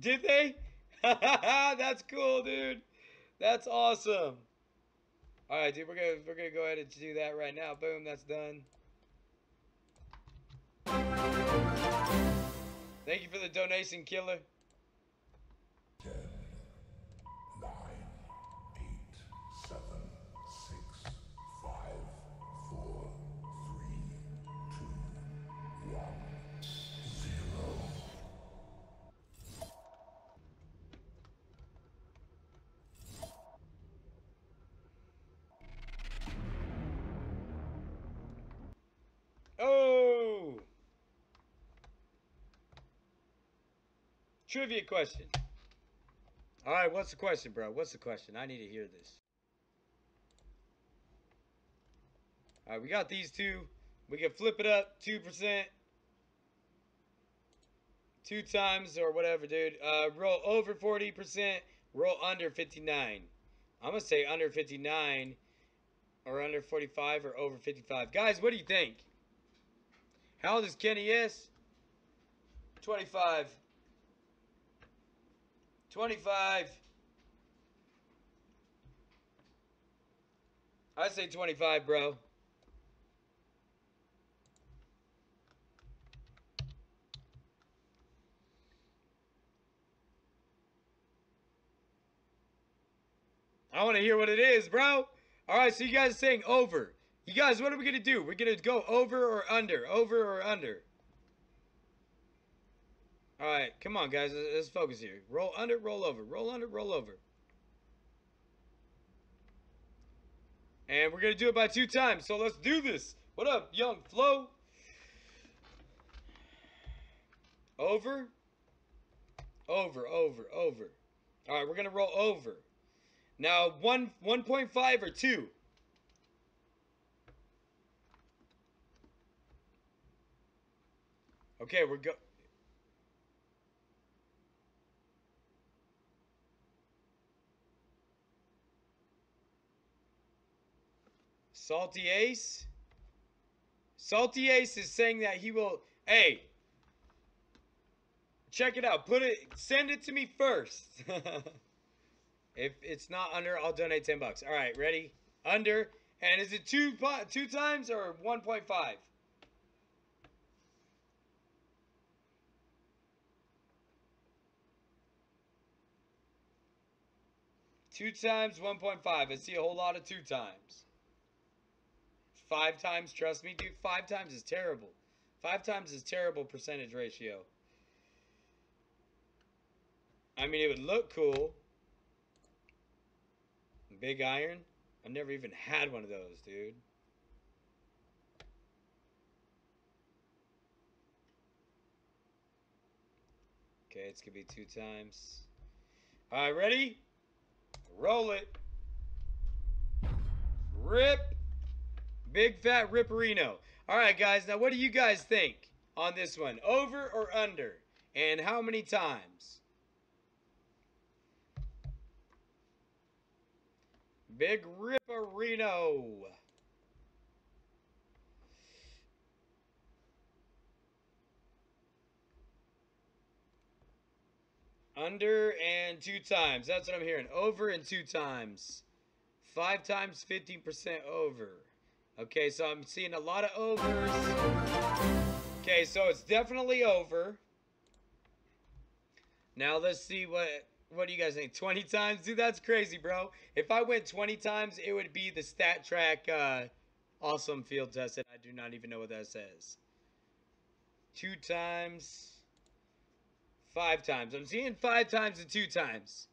Did they? That's cool, dude. That's awesome. All right, dude, we're gonna go ahead and do that right now. Boom, that's done. Thank you for the donation, killer. 10, 9, 8, 7, 6, 5, 4, 3, 2, 1, 0. Oh! Trivia question. All right, what's the question, bro? What's the question? I need to hear this. All right, we got these two. We can flip it up 2%. 2 times or whatever, dude. Roll over 40%. Roll under 59. I'm going to say under 59 or under 45 or over 55. Guys, what do you think? How old is Kenny S? 25. 25. I say 25, bro. I want to hear what it is, bro. All right, so you guys are saying over. You guys, what are we going to do? We're going to go over or under? Over or under? All right, come on, guys. Let's focus here. Roll under, roll over. Roll under, roll over. And we're going to do it by 2 times, so let's do this. What up, young Flo? Over. Over, over, over. All right, we're going to roll over. Now, 1.5 or 2? Okay, we're go. Salty Ace? Salty Ace is saying that he will... Hey! Check it out. Send it to me first. If it's not under, I'll donate $10. All right, ready? Under. And is it 2 times or 1.5? 2 times, 1.5. I see a whole lot of 2 times. 5 times, trust me, dude. 5 times is terrible. 5 times is terrible percentage ratio. I mean, it would look cool. Big iron? I've never even had one of those, dude. Okay, it's gonna be 2 times. Alright, ready? Roll it. Rip. Big fat ripperino. Alright, guys, now what do you guys think on this one? Over or under? And how many times? Big ripperino. Under and 2 times. That's what I'm hearing. Over and 2 times. 5 times, 15% over. Okay, so I'm seeing a lot of overs. Okay, so it's definitely over. Now let's see what do you guys think? 20 times? Dude, that's crazy, bro. If I went 20 times, it would be the StatTrak awesome field tested. I do not even know what that says. 2 times. 5 times. I'm seeing 5 times and 2 times.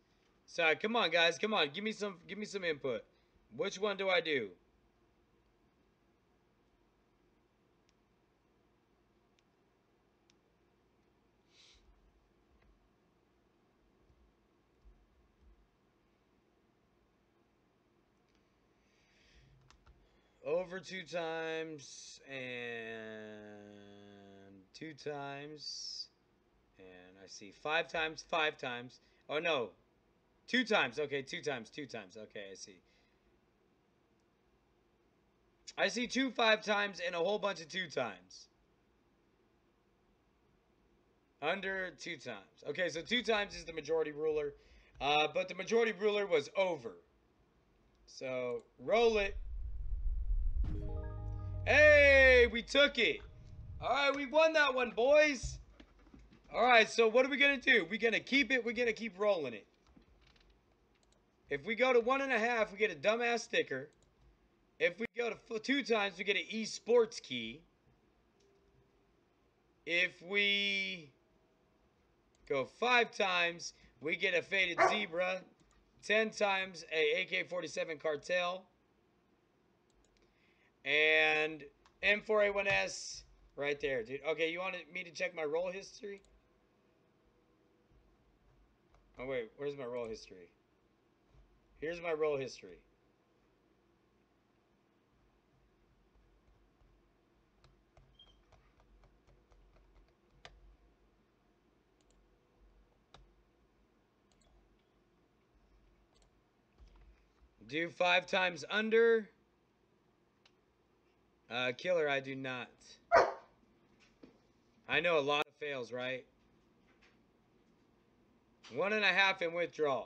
So come on, guys. Come on. Give me some input. Which one do I do? Over 2 times and 2 times. And I see 5 times, 5 times. Oh no. 2 times. Okay, 2 times, 2 times. Okay, I see. I see 2 5 times and a whole bunch of 2 times. Under 2 times. Okay, so 2 times is the majority ruler. But the majority ruler was over. So, roll it. Hey, we took it. All right, we won that one, boys. All right, so what are we going to do? We're going to keep it. We're going to keep rolling it. If we go to 1.5, we get a dumbass sticker. If we go to 2 times, we get an esports key. If we go 5 times, we get a faded zebra. 10 times, a AK-47 cartel. And M4A1S right there, dude. Okay, you wanted me to check my roll history? Oh, wait. Where's my roll history? Here's my roll history. Do 5 times under. Killer, I do not. I know a lot of fails, right? 1.5 and withdraw.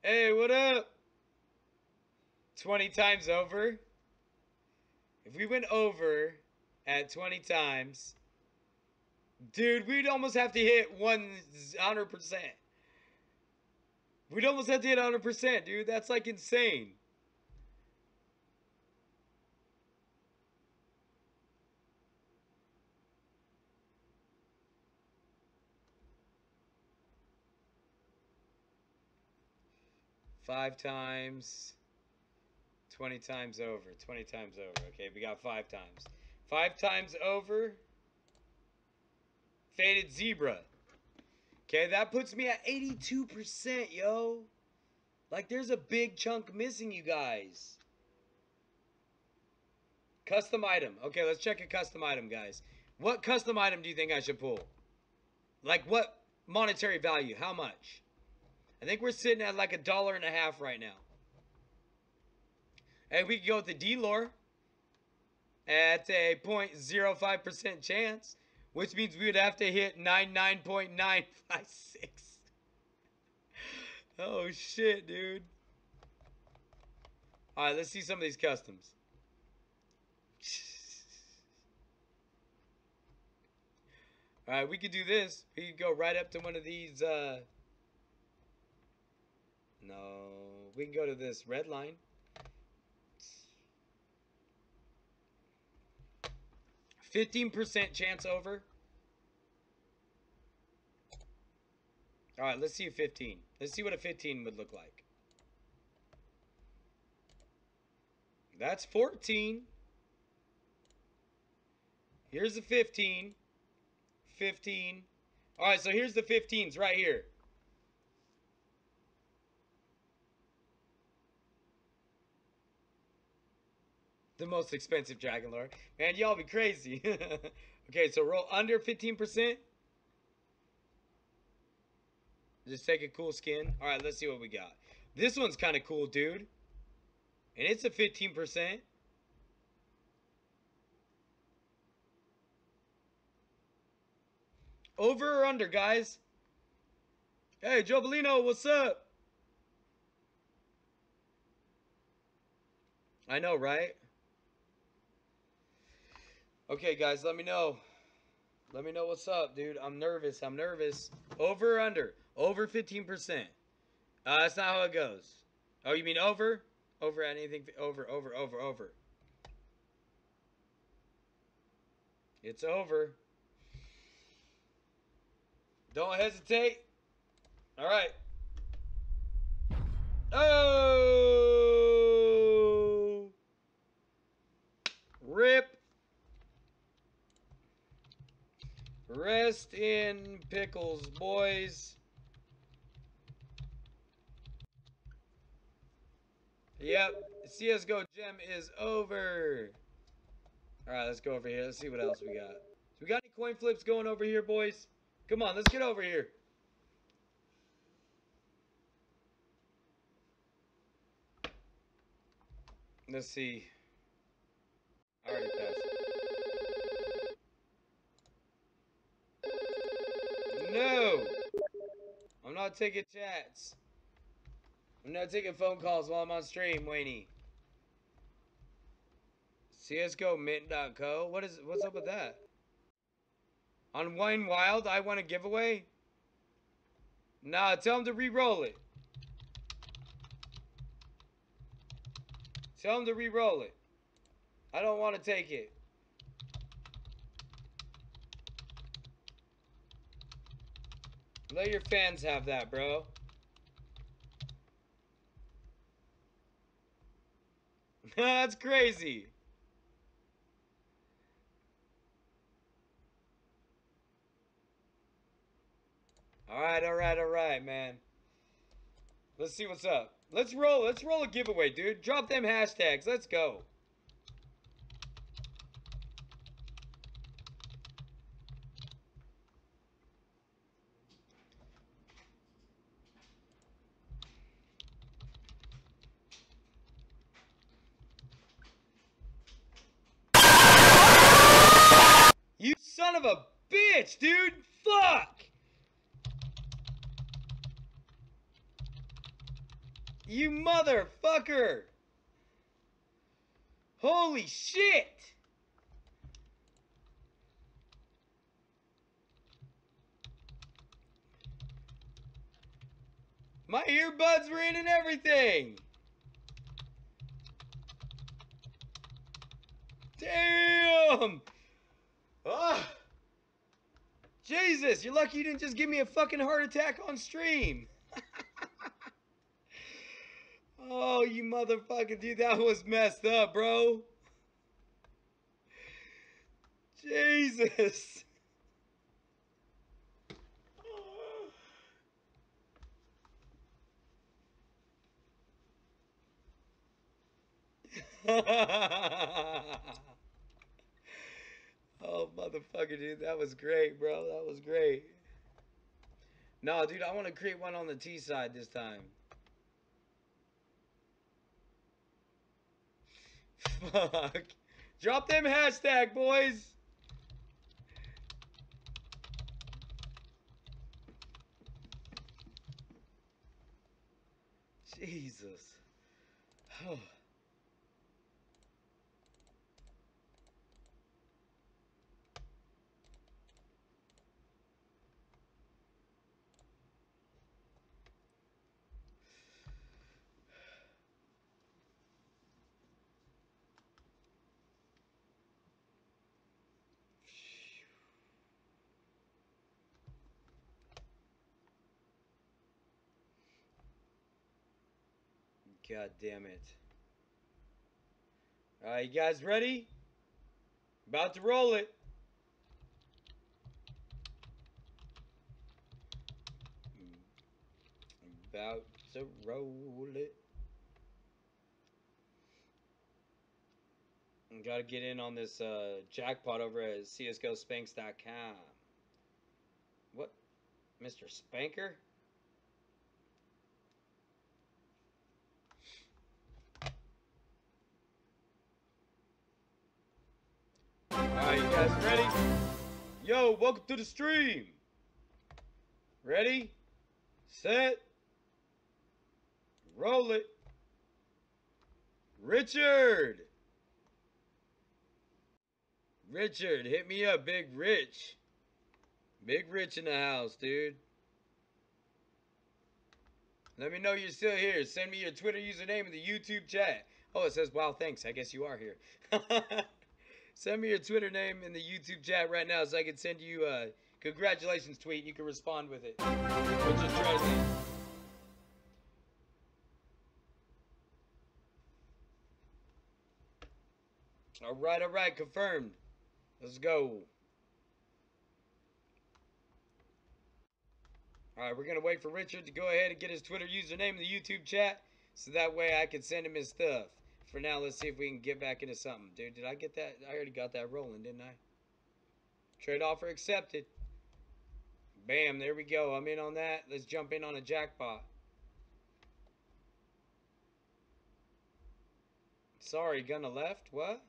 Hey, what up? 20 times over. If we went over at 20 times, dude, we'd almost have to hit 100%. We'd almost have to hit 100%, dude. That's like insane. Five times. 20 times over. 20 times over. Okay, we got 5 times. 5 times over. Faded zebra. Okay, that puts me at 82%, yo. Like, there's a big chunk missing, you guys. Custom item. Okay, let's check a custom item, guys. What custom item do you think I should pull? Like, what monetary value? How much? I think we're sitting at like $1.50 right now. Hey, we could go with the D-Lore at a 0.05% chance, which means we would have to hit 99.956. Oh, shit, dude. All right, let's see some of these customs. All right, we could do this. We could go right up to one of these. No, we can go to this red line. %, chance over. All right, let's see a 15. Let's see what a 15 would look like. That's 14. Here's a 15. 15. All right, so here's the 15s right here. The most expensive Dragon Lore. Man, y'all be crazy. Okay, so roll under 15%. Just take a cool skin. All right, let's see what we got. This one's kind of cool, dude. And it's a 15%. Over or under, guys? Hey, Joe Bellino, what's up? I know, right? Okay, guys, let me know. Let me know what's up, dude. I'm nervous. I'm nervous. Over or under? Over 15%. That's not how it goes. Oh, you mean over? Over anything? Over. It's over. Don't hesitate. All right. Oh! Rip. Rest in pickles, boys. Yep. CSGO gem is over. Alright, let's go over here. Let's see what else we got. So we got any coin flips going over here, boys? Come on, let's get over here. Let's see. I already passed. No! I'm not taking chats. I'm not taking phone calls while I'm on stream, Wayne. CSGO mint.co? What's up with that? On Wine Wild, I want a giveaway? Nah, tell him to re-roll it. Tell him to re-roll it. I don't want to take it. Let your fans have that, bro. That's crazy. All right, man. Let's see what's up. Let's roll a giveaway, dude. Drop them hashtags. Let's go. You son of a bitch, dude! Fuck! You motherfucker! Holy shit! My earbuds were in and everything! Damn! Ah! Jesus, you're lucky you didn't just give me a fucking heart attack on stream. Oh, you motherfucking dude, that was messed up, bro. Jesus. Oh, motherfucker, dude, that was great, bro. That was great. No, dude, I want to create one on the T side this time. Fuck. Drop them hashtag, boys. Jesus. Oh. God damn it. Alright, you guys ready? About to roll it. About to roll it. Gotta get in on this jackpot over at CSGOSpanks.com. What? Mr. Spanker? Alright, you guys ready? Yo, welcome to the stream. Ready? Set. Roll it. Richard! Richard, hit me up, Big Rich. Big Rich in the house, dude. Let me know you're still here. Send me your Twitter username in the YouTube chat. Oh, it says, wow, thanks. I guess you are here. Send me your Twitter name in the YouTube chat right now so I can send you a congratulations tweet. You can respond with it. What's your trade name? All right, confirmed. Let's go. All right, we're going to wait for Richard to go ahead and get his Twitter username in the YouTube chat so that way I can send him his stuff. For now, let's see if we can get back into something. Dude, did I get that? I already got that rolling, didn't I? Trade offer accepted. Bam, there we go. I'm in on that. Let's jump in on a jackpot. Sorry, gonna left? What?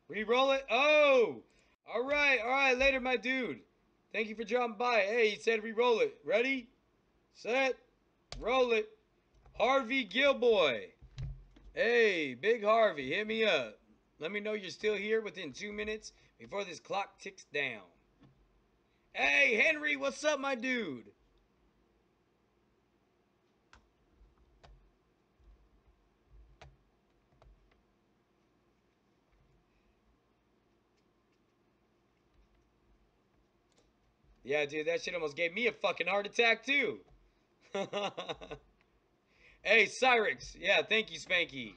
Re-roll it? Oh! Alright, later, my dude. Thank you for dropping by. Hey, he said re-roll it. Ready? Set. Roll it. Harvey Gilboy. Hey, Big Harvey, hit me up. Let me know you're still here within 2 minutes before this clock ticks down. Hey, Henry, what's up, my dude? Yeah, dude, that shit almost gave me a fucking heart attack, too. Hey, Cyrix. Yeah, thank you, Spanky.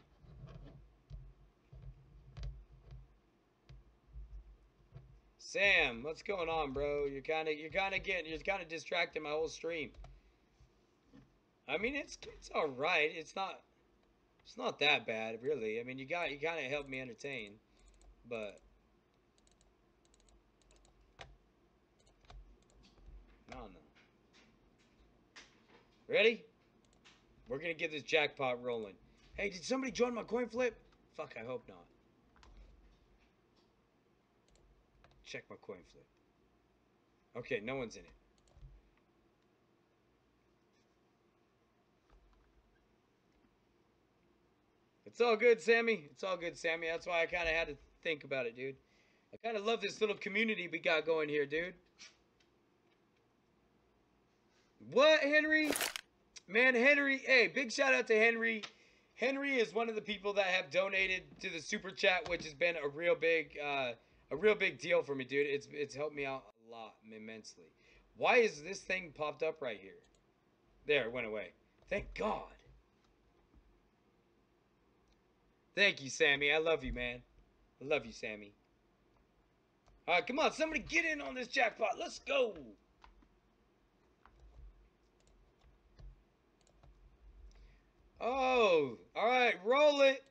Sam, what's going on, bro? You're kind of distracting my whole stream. I mean, it's all right. It's not that bad, really. I mean, you kind of helped me entertain, but no. Ready? We're gonna get this jackpot rolling. Hey, did somebody join my coin flip? Fuck, I hope not. Check my coin flip. Okay, no one's in it. It's all good, Sammy. It's all good, Sammy. That's why I kind of had to think about it, dude. I kind of love this little community we got going here, dude. What, Henry? Man, Henry. Hey, big shout out to Henry. Henry is one of the people that have donated to the super chat, which has been a real big deal for me, dude. It's helped me out a lot, immensely. Why is this thing popped up right here? There, it went away. Thank God. Thank you, Sammy. I love you, man. I love you, Sammy. All right, come on. Somebody get in on this jackpot. Let's go. Oh, all right. Roll it.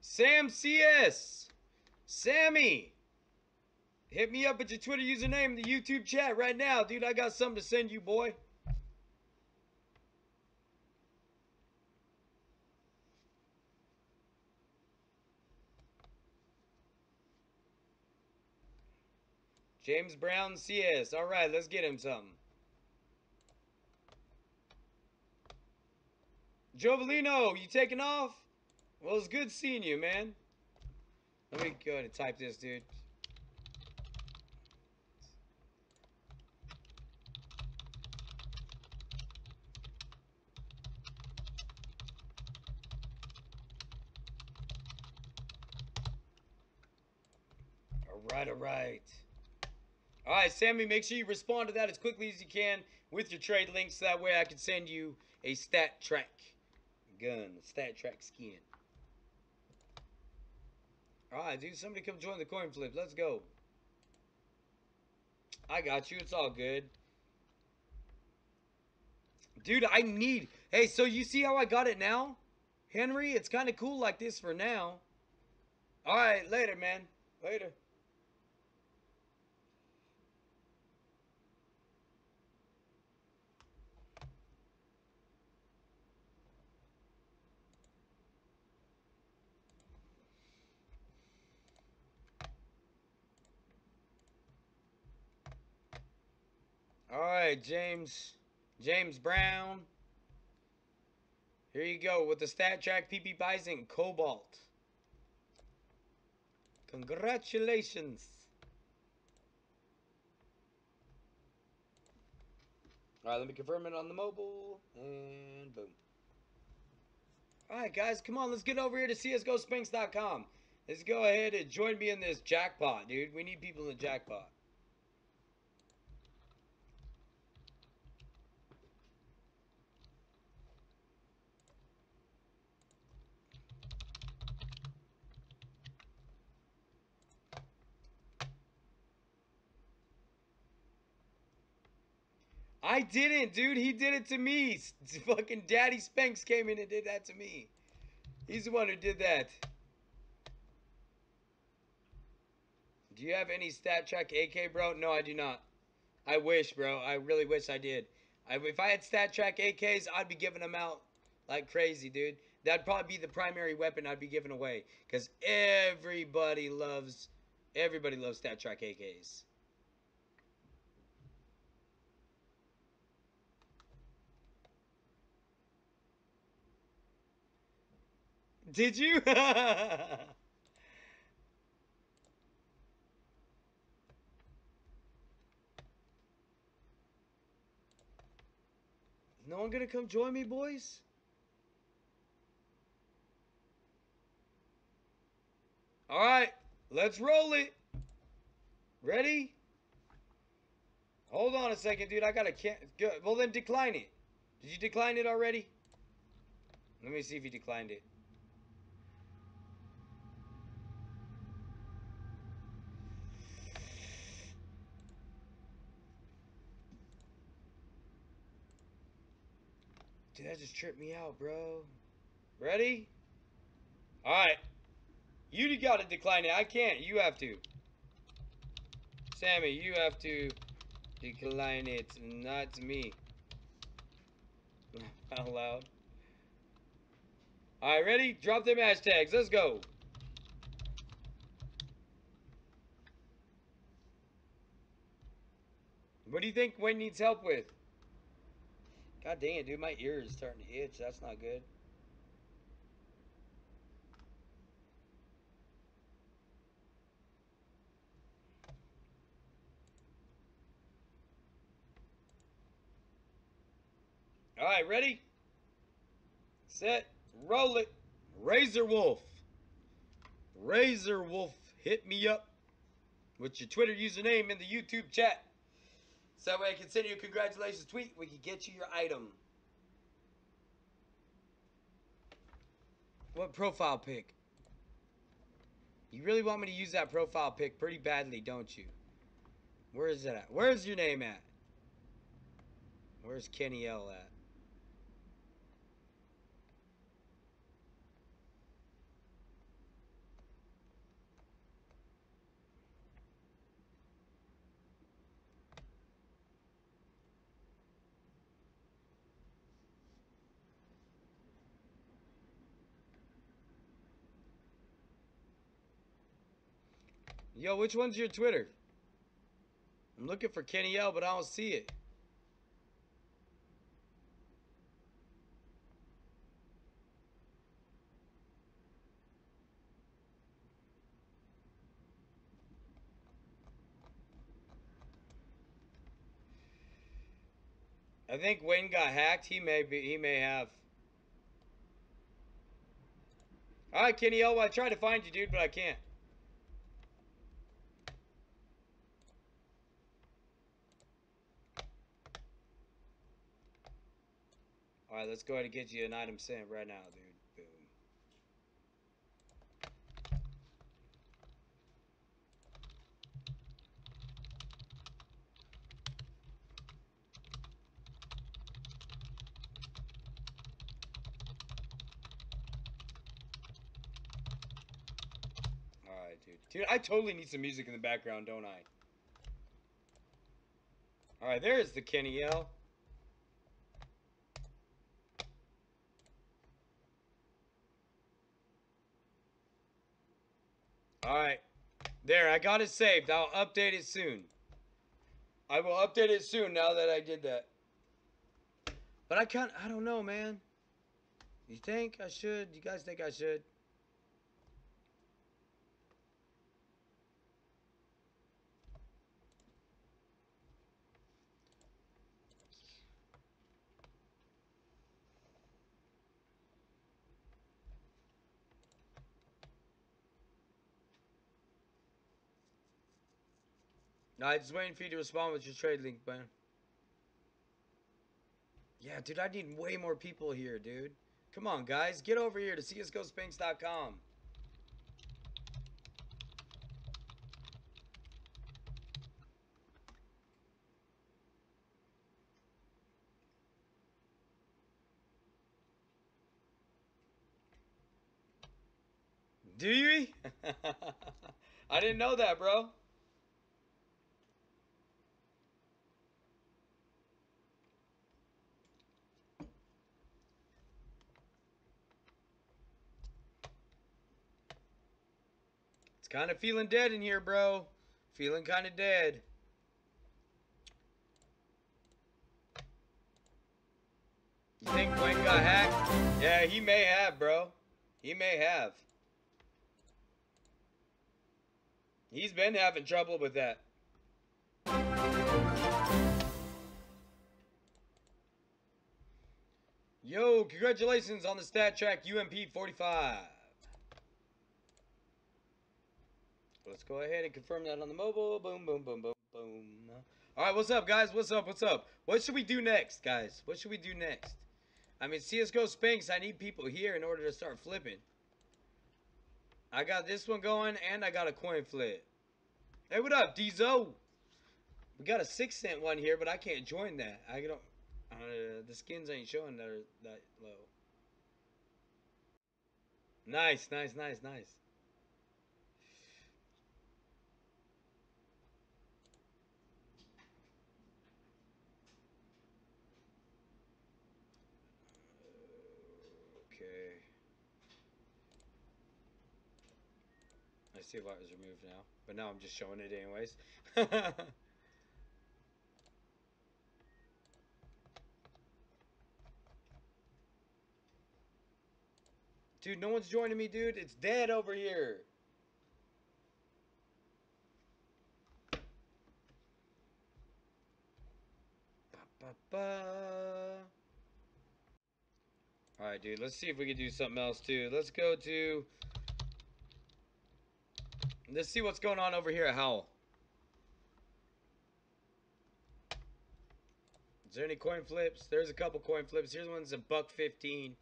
Sam CS. Sammy. Hit me up with your Twitter username in the YouTube chat right now. Dude, I got something to send you, boy. James Brown CS. All right, let's get him something. Jovelino, you taking off? Well, it's good seeing you, man. Let me go ahead and type this, dude. All right. All right, Sammy, make sure you respond to that as quickly as you can with your trade links. So that way I can send you a StatTrak gun, a StatTrak skin. All right, dude, somebody come join the coin flip. Let's go. I got you. It's all good. Dude, I need... Hey, so you see how I got it now? Henry, it's kind of cool like this for now. All right, later, man. Later. All right, James Brown. Here you go with the StatTrak PP Bison Cobalt. Congratulations. All right, let me confirm it on the mobile, and boom. Alright, guys, come on. Let's get over here to CSGOSpanks.com. Let's go ahead and join me in this jackpot, dude. We need people in the jackpot. I didn't, dude. He did it to me. Fucking Daddy Spanks came in and did that to me. He's the one who did that. Do you have any StatTrak AK, bro? No, I do not. I wish, bro. I really wish I did. If I had StatTrak AKs, I'd be giving them out like crazy, dude. That'd probably be the primary weapon I'd be giving away. Because everybody loves StatTrak AKs. Did you? No one gonna come join me, boys? Alright, let's roll it. Ready? Hold on a second, dude. I gotta good. Well, then decline it. Did you decline it already? Let me see if you declined it. Dude, that just tripped me out, bro. Ready? Alright. You gotta decline it. I can't. You have to. Sammy, you have to decline it. Not me. Out loud. Alright, ready? Drop them hashtags. Let's go. What do you think Wayne needs help with? God dang it, dude. My ear is starting to itch. That's not good. Alright, ready? Set. Roll it. Razor Wolf. Razor Wolf, hit me up with your Twitter username in the YouTube chat. So that way I can send you a congratulations tweet. We can get you your item. What profile pic? You really want me to use that profile pic pretty badly, don't you? Where is it at? Where's your name at? Where's Kenny L at? Yo, which one's your Twitter? I'm looking for Kenny L, but I don't see it. I think Wayne got hacked. He may have. Alright, Kenny L, I tried to find you, dude, but I can't. Alright, let's go ahead and get you an item sent right now, dude. Boom. Alright, dude. Dude, I totally need some music in the background, don't I? Alright, there's the Kenny L. Alright. There, I got it saved. I'll update it soon. I will update it soon now that I did that. But I don't know, man. You think I should? You guys think I should? Alright, just waiting for you to respond with your trade link, man. Yeah, dude, I need way more people here, dude. Come on, guys. Get over here to CSGOSpanks.com. Do you? I didn't know that, bro. It's kind of feeling dead in here, bro. Feeling kind of dead. You think Quinn got hacked? Yeah, he may have, bro. He may have. He's been having trouble with that. Yo, congratulations on the StatTrak UMP 45. Let's go ahead and confirm that on the mobile. Boom, boom, boom, boom, boom. All right, what's up, guys? What's up? What's up? What should we do next, guys? What should we do next? I mean, CSGO Spanks, I need people here in order to start flipping. I got this one going, and I got a coin flip. Hey, what up, Dizo? We got a 6-cent one here, but I can't join that. I don't. The skins ain't showing that low. Nice, nice, nice, nice. Okay. I see why it was removed now, but now I'm just showing it anyways. Dude, no one's joining me, dude. It's dead over here. Alright, dude. Let's see if we can do something else, too. Let's go to... Let's see what's going on over here at Howl. Is there any coin flips? There's a couple coin flips. Here's one's $1.15.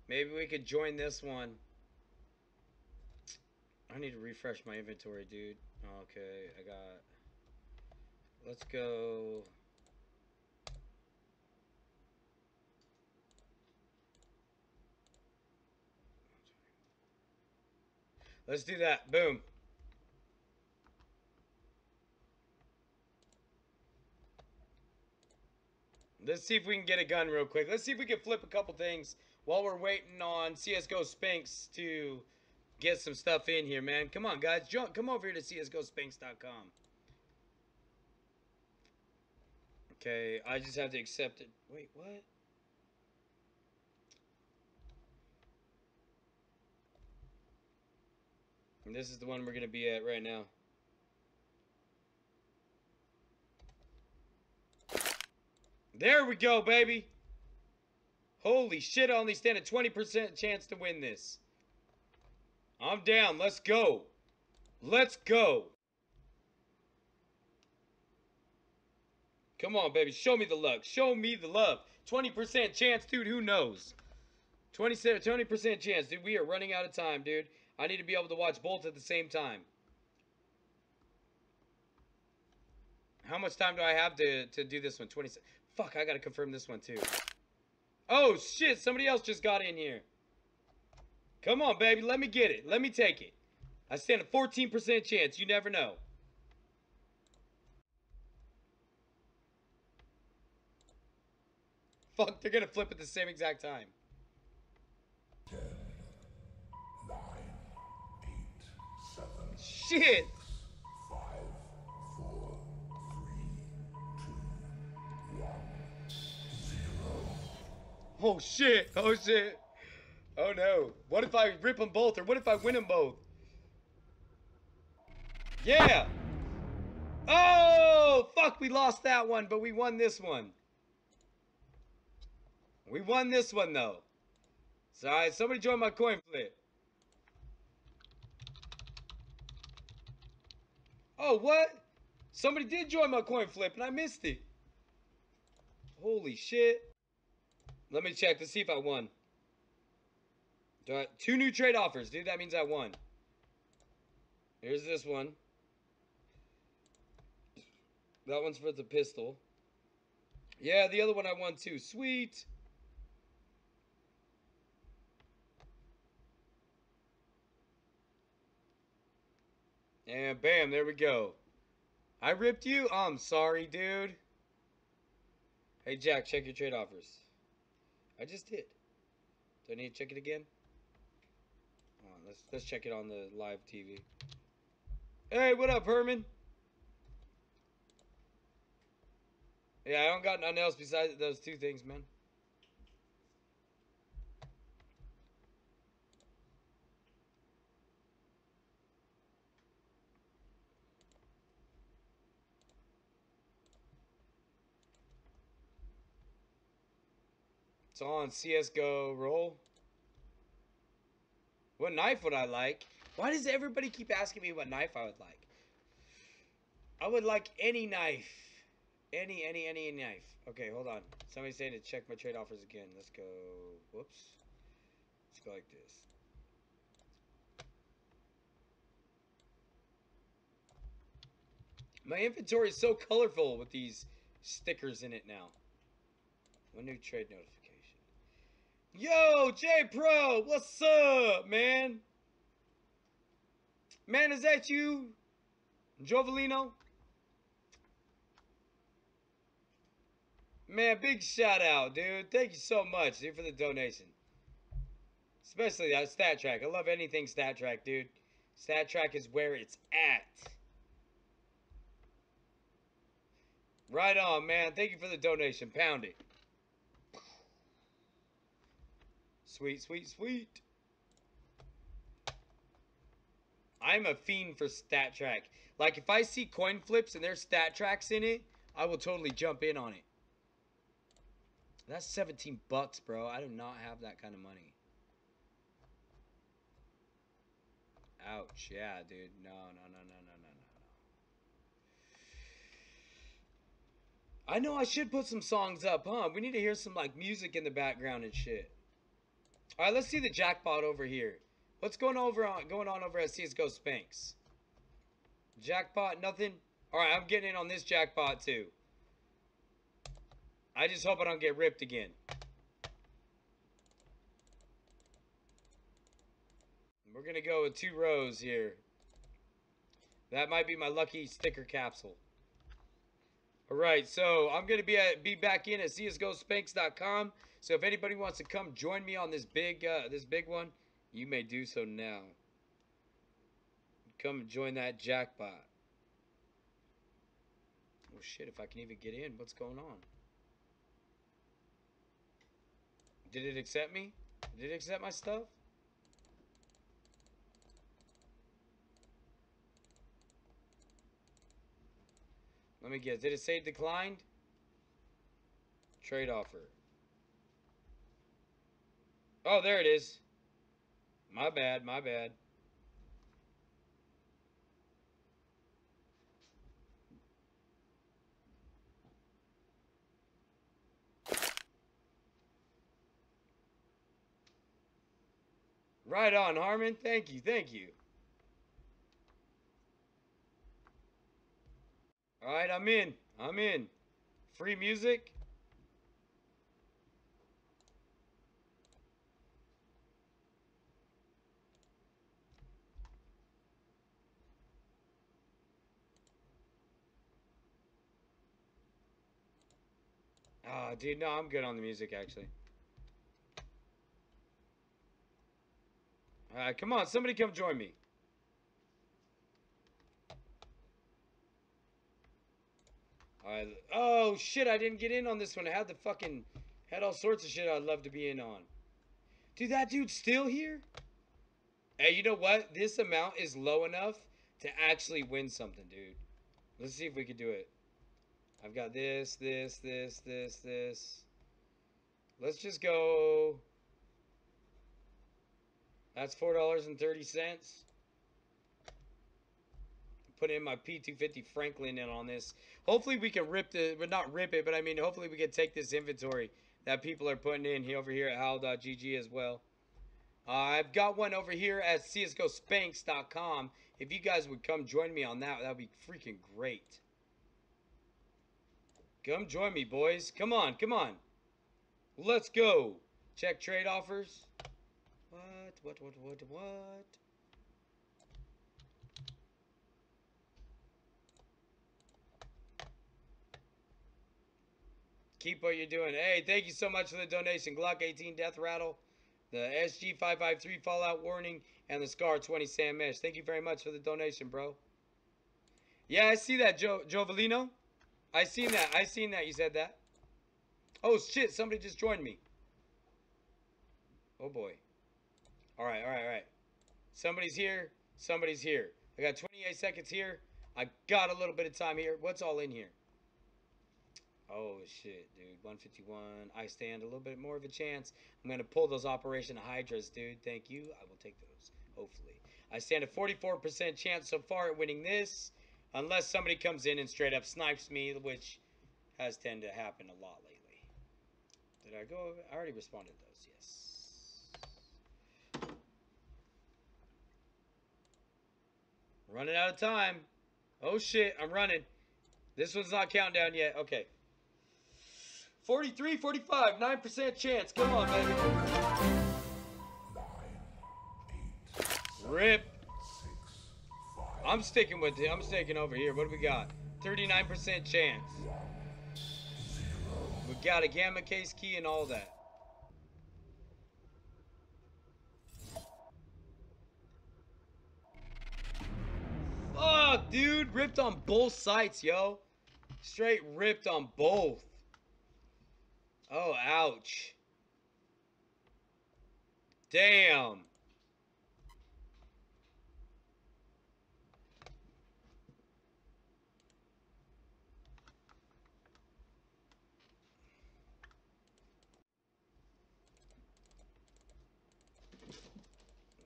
Maybe we could join this one. I need to refresh my inventory, dude. Okay, I got... Let's go... Let's do that. Boom. Let's see if we can get a gun real quick. Let's see if we can flip a couple things while we're waiting on CSGO Spanks to get some stuff in here, man. Come on, guys. Come over here to CSGOSpanks.com. Okay, I just have to accept it. Wait, what? And this is the one we're going to be at right now. There we go, baby. Holy shit, I only stand a 20% chance to win this. I'm down. Let's go. Let's go. Come on, baby. Show me the luck. Show me the love. 20% chance, dude. Who knows? 20% chance, dude. We are running out of time, dude. I need to be able to watch both at the same time. How much time do I have to do this one? 20. Fuck, I gotta confirm this one too. Oh shit, somebody else just got in here. Come on, baby, let me get it. Let me take it. I stand a 14% chance. You never know. Fuck, they're gonna flip at the same exact time. 10, 9, 8, 7, Shit. 5, 4, 3, 2, 1, 0. Oh shit. Oh shit. Oh no. What if I rip them both, or what if I win them both? Yeah. Oh, fuck, we lost that one, but we won this one. We won this one, though. So, all right, somebody join my coin flip. Oh, what? Somebody did join my coin flip and I missed it. Holy shit. Let me check to see if I won. 2 new trade offers, dude. That means I won. Here's this one. That one's for the pistol. Yeah, the other one I won too. Sweet. And bam, there we go. I ripped you? I'm sorry, dude. Hey, Jack, check your trade offers. I just did. Do I need to check it again? Let's check it on the live TV. Hey, what up, Herman? Yeah, I don't got nothing else besides those 2 things, man. It's on CSGO roll. What knife would I like? Why does everybody keep asking me what knife I would like? I would like any knife. Any knife. Okay, hold on. Somebody's saying to check my trade offers again. Let's go. Whoops. Let's go like this. My inventory is so colorful with these stickers in it now. One new trade notification. Yo, J-Pro, what's up, man? Man, is that you? Jovelino? Man, big shout out, dude. Thank you so much, dude, for the donation. Especially that StatTrak. I love anything StatTrak, dude. StatTrak is where it's at. Right on, man. Thank you for the donation. Pound it. Sweet, sweet, sweet. I'm a fiend for StatTrak. Like, if I see coin flips and there's StatTraks in it, I will totally jump in on it. That's 17 bucks, bro. I do not have that kind of money. Ouch. Yeah, dude. No. I know I should put some songs up, huh? We need to hear some, like, music in the background and shit. All right, let's see the jackpot over here. What's going on over at CSGO Spanx? Jackpot, nothing? All right, I'm getting in on this jackpot, too. I just hope I don't get ripped again. We're going to go with 2 rows here. That might be my lucky sticker capsule. All right, so I'm going to be back in at csgospanx.com. So if anybody wants to come join me on this big one, you may do so now. Come and join that jackpot. Oh shit, if I can even get in, what's going on? Did it accept me? Did it accept my stuff? Let me guess. Did it say declined? Trade offer. Oh, there it is. My bad, my bad. Right on, Harmon. Thank you, thank you. All right, I'm in. I'm in. Free music. Ah, dude, no, I'm good on the music, actually. All right, come on, somebody come join me. All right. Oh, shit, I didn't get in on this one. I had all sorts of shit I'd love to be in on. Dude, that dude's still here? Hey, you know what? This amount is low enough to actually win something, dude. Let's see if we can do it. I've got this. Let's just go. That's $4.30. putting in my P250 Franklin in on this. Hopefully we can but not rip it, but I mean, hopefully we can take this inventory that people are putting in here over here at howl.gg as well. I've got one over here at CSGOspanks.com. If you guys would come join me on that would be freaking great. Come join me, boys. Come on, come on. Let's go. Check trade offers. What? Keep what you're doing. Hey, thank you so much for the donation. Glock 18 Death Rattle, the SG553 Fallout Warning, and the Scar 20 Sam Mesh. Thank you very much for the donation, bro. Yeah, I see that, Jovelino. I seen that. You said that. Oh, shit. Somebody just joined me. Oh, boy. All right. Somebody's here. Somebody's here. I got 28 seconds here. I got a little bit of time here. What's all in here? Oh, shit, dude. 151. I stand a little bit more of a chance. I'm going to pull those Operation Hydras, dude. Thank you. I will take those, hopefully. I stand a 44% chance so far at winning this. Unless somebody comes in and straight up snipes me, which has tended to happen a lot lately. Did I go? I already responded to those, yes. Running out of time. Oh, shit. I'm running. This one's not countdown yet. Okay. 43, 45, 9% chance. Come on, baby. 9, 8, 7, Rip. 6, 5, I'm sticking with it. I'm sticking over here. What do we got? 39% chance. 1, 0. We got a gamma case key and all that. Fuck, dude. Ripped on both sites, yo. Straight ripped on both. Oh, ouch. Damn.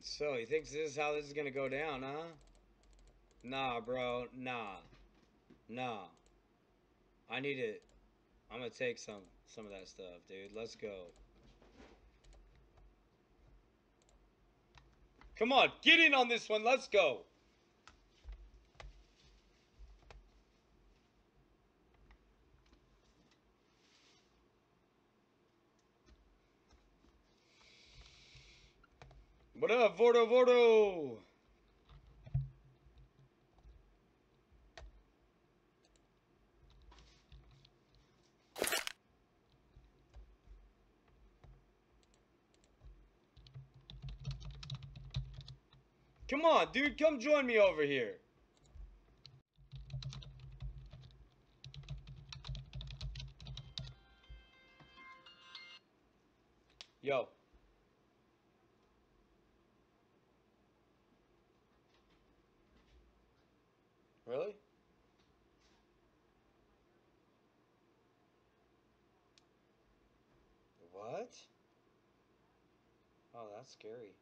So, he thinks this is how this is gonna go down, huh? Nah, bro. Nah. I need it. I'm gonna take some of that stuff, dude. Let's go. Come on, get in on this one. Let's go. What up, Vordo? Come on, dude. Come join me over here. Yo. Really? What? Oh, that's scary.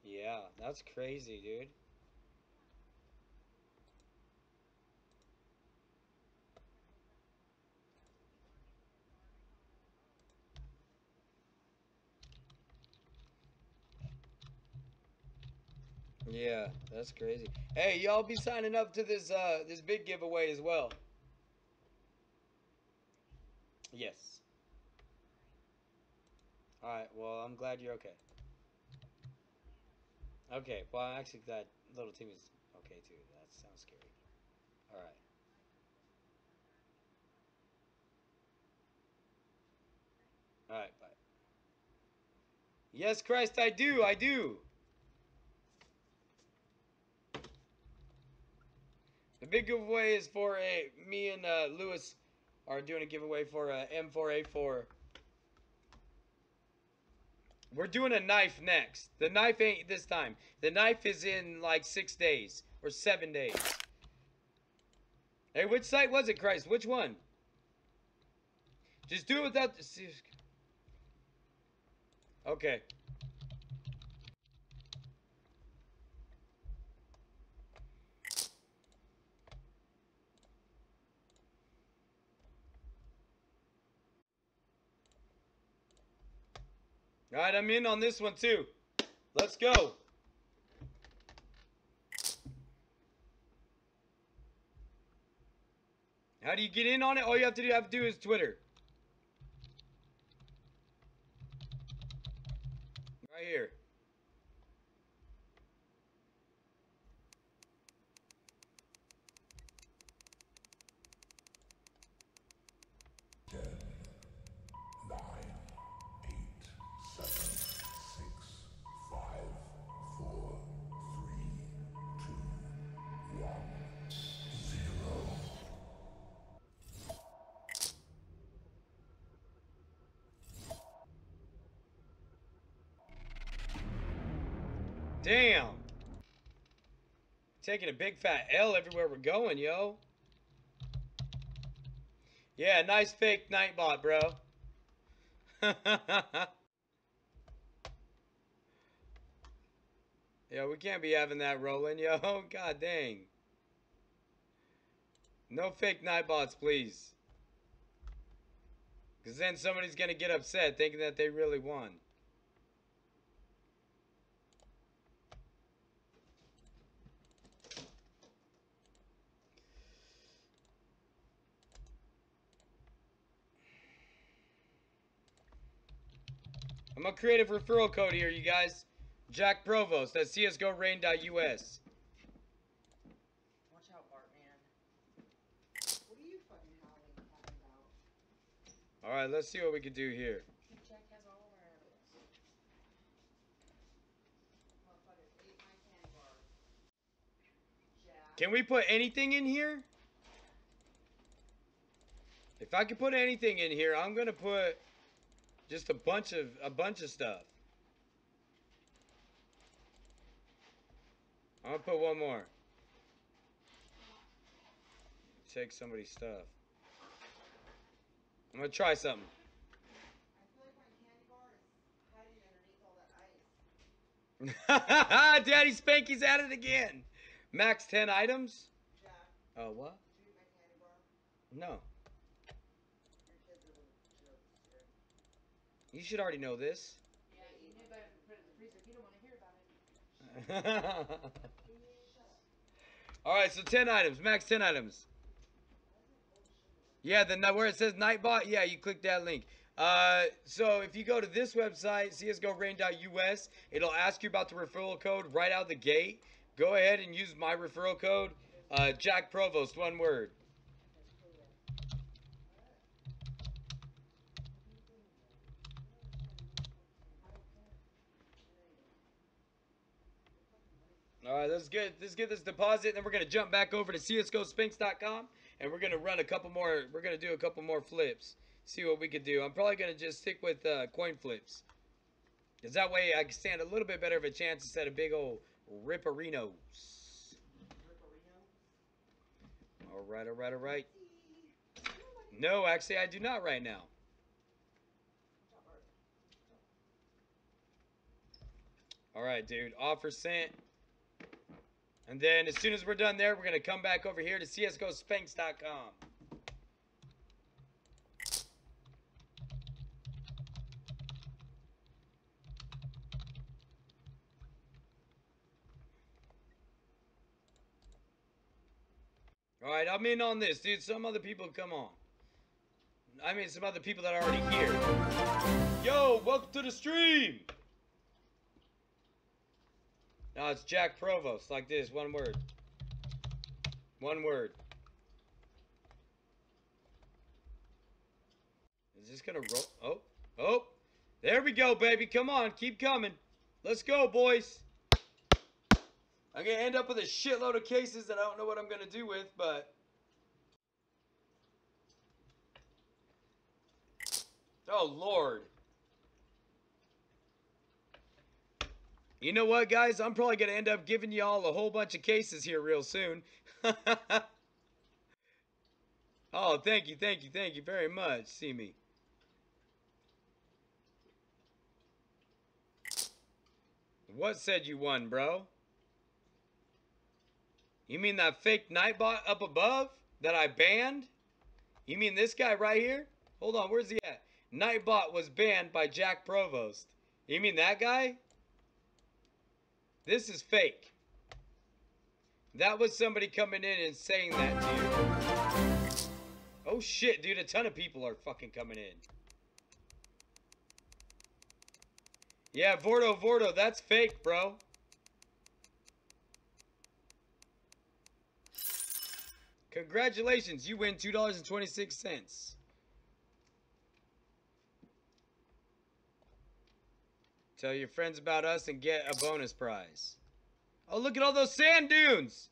Yeah, that's crazy, dude. Yeah, that's crazy. Hey, y'all be signing up to this this big giveaway as well. Yes. Alright, well, I'm glad you're okay. Okay, well, I'm actually glad little team is okay too. That sounds scary. Alright. Alright, bye. Yes, Christ, I do. The big giveaway is for me and Lewis are doing a giveaway for M4A4. We're doing a knife next. The knife ain't this time. The knife is in like 6 days or 7 days. Hey, which site was it, Christ? Which one? Just do it without the... Okay. All right, I'm in on this one too. Let's go. How do you get in on it? All you have to do is Twitter. Right here. Damn. Taking a big fat L everywhere we're going, yo. Yeah, nice fake Nightbot, bro. Yo, we can't be having that rolling, yo. God dang. No fake Nightbots, please. Because then somebody's going to get upset thinking that they really won. I'm going to create a referral code here, you guys. JackProvost at CSGORain.us. Watch out, Bartman. What are you fucking howling about? Alright, let's see what we can do here. Jack has all of our evidence. Motherfuckers ate my candy bars. Jack. Can we put anything in here? If I can put anything in here, I'm going to put just a bunch of stuff. I'm going to put one more. Take somebody's stuff. I'm going to try something. I feel like my candy bar is hiding underneath all that ice. Daddy Spanky's at it again. Max 10 items? Jack, What? did you eat my candy bar? No. Your kids are little jokes, here. You should already know this. Yeah, you knew better than put it in the freezer. You don't want to hear about it. Alright, so 10 items. Max 10 items. Yeah, then where it says Nightbot, yeah, you click that link. So if you go to this website, csgorain.us, it'll ask you about the referral code right out the gate. Go ahead and use my referral code, JackProvost, one word. All right, let's get this deposit, and then we're gonna jump back over to CSGOSpinks.com, and we're gonna run a couple more. We're gonna do a couple more flips. See what we can do. I'm probably gonna just stick with coin flips, cause that way I can stand a little bit better of a chance instead of big old ripperinos. All right, all right, all right. No, actually, I do not right now. All right, dude. Offer sent. And then as soon as we're done there, we're going to come back over here to CSGOSpanks.com. Alright, I'm in on this, dude. Some other people come on. I mean, some other people that are already here. Yo, welcome to the stream! No, it's JackProvost, like this, one word. One word. Is this gonna roll? Oh, oh. There we go, baby. Come on, keep coming. Let's go, boys. I'm gonna end up with a shitload of cases that I don't know what I'm gonna do with, but... Oh, Lord. You know what, guys? I'm probably going to end up giving y'all a whole bunch of cases here real soon. Oh, thank you very much. See me. What said you won, bro? You mean that fake Nightbot up above that I banned? You mean this guy right here? Hold on, where's he at? Nightbot was banned by JackProvost. You mean that guy? This is fake. That was somebody coming in and saying that to you. Oh shit, dude, a ton of people are fucking coming in. Yeah, Vordo, that's fake, bro. Congratulations, you win $2.26. Tell your friends about us and get a bonus prize. Oh, look at all those sand dunes!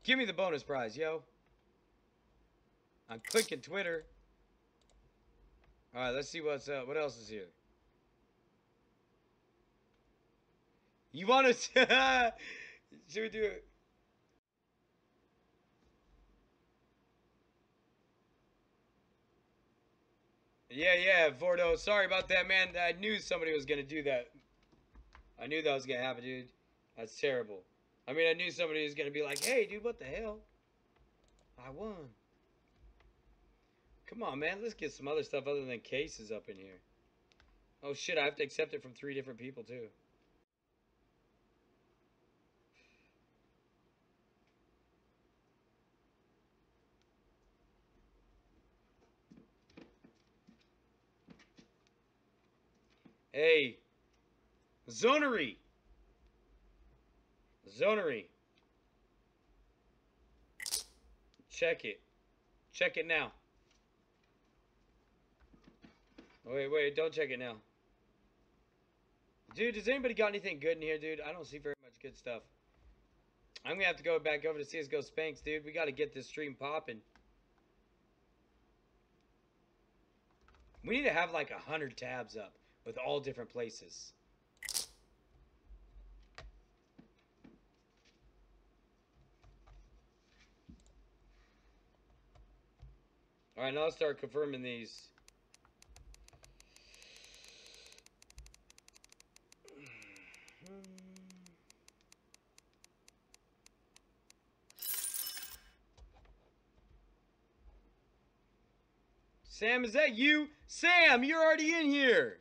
Give me the bonus prize, yo. I'm clicking Twitter. Alright, let's see what's up. What else is here? You want to... Should we do it? Yeah, Vordo. Sorry about that, man. I knew somebody was going to do that. I knew that was going to happen, dude. That's terrible. I mean, I knew somebody was going to be like, hey, dude, what the hell? I won. Come on, man. Let's get some other stuff other than cases up in here. Oh, shit. I have to accept it from 3 different people, too. Hey. Zonery. Zonery. Check it. Check it now. Wait, don't check it now. Dude, has anybody got anything good in here, dude? I don't see very much good stuff. I'm gonna have to go back over to CSGO Spanks, dude. We gotta get this stream popping. We need to have like 100 tabs up with all different places. Alright, now let's start confirming these. Sam, is that you? Sam, you're already in here.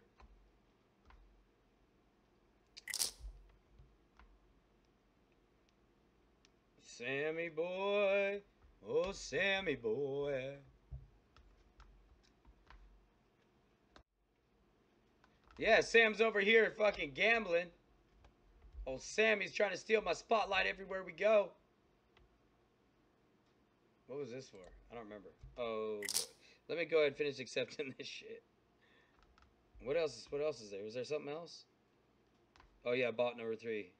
Sammy boy. Oh, Sammy boy. Yeah, Sam's over here fucking gambling. Old Sammy's trying to steal my spotlight everywhere we go. What was this for? I don't remember. Oh, boy. Let me go ahead and finish accepting this shit. What else is there? Was there something else? Oh yeah, bot number 3.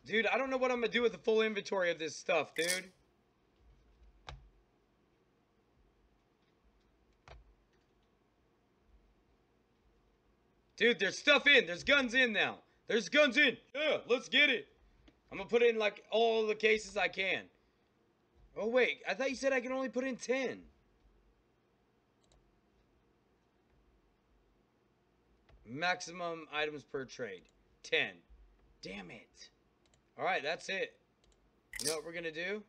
Dude, I don't know what I'm gonna do with the full inventory of this stuff, dude. Dude, there's stuff in. There's guns in now. There's guns in. Yeah, let's get it. I'm gonna put in like all the cases I can. Oh wait, I thought you said I can only put in 10. Maximum items per trade. 10. Damn it. Alright, that's it. You know what we're gonna do?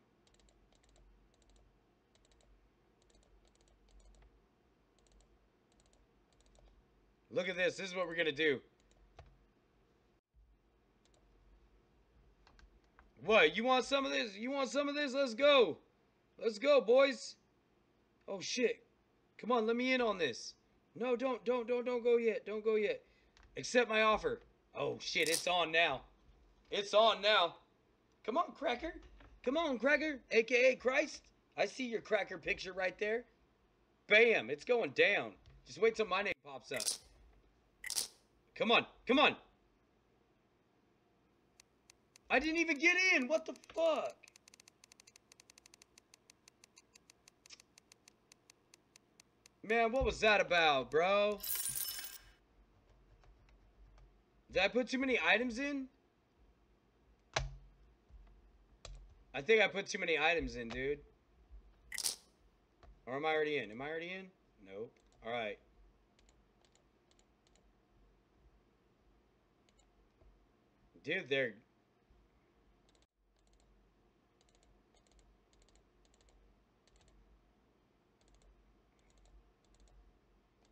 Look at this. This is what we're gonna do. What? You want some of this? You want some of this? Let's go. Let's go, boys. Oh, shit. Come on, let me in on this. No, don't go yet. Don't go yet. Accept my offer. Oh, shit. It's on now. It's on now. Come on, Cracker. Come on, Cracker. AKA Christ. I see your Cracker picture right there. Bam. It's going down. Just wait till my name pops up. Come on. Come on. I didn't even get in. What the fuck? Man, what was that about, bro? Did I put too many items in? I think I put too many items in, dude. Or am I already in? Am I already in? Nope. Alright. Dude, they're...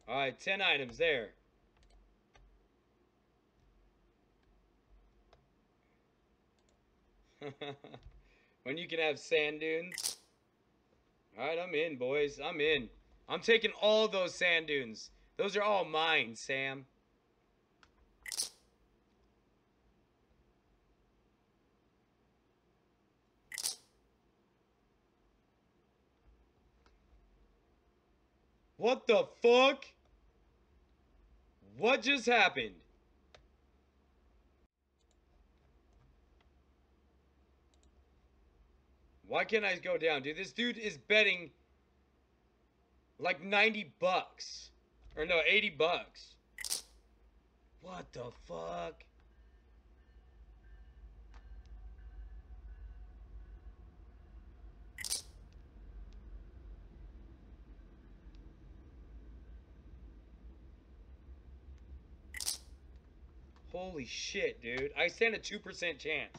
Alright, 10 items there. When you can have sand dunes. Alright, I'm in, boys. I'm in. I'm taking all those sand dunes. Those are all mine, Sam. What the fuck? What just happened? Why can't I go down, dude? This dude is betting like 90 bucks. Or no, 80 bucks. What the fuck? Holy shit, dude. I stand a 2% chance.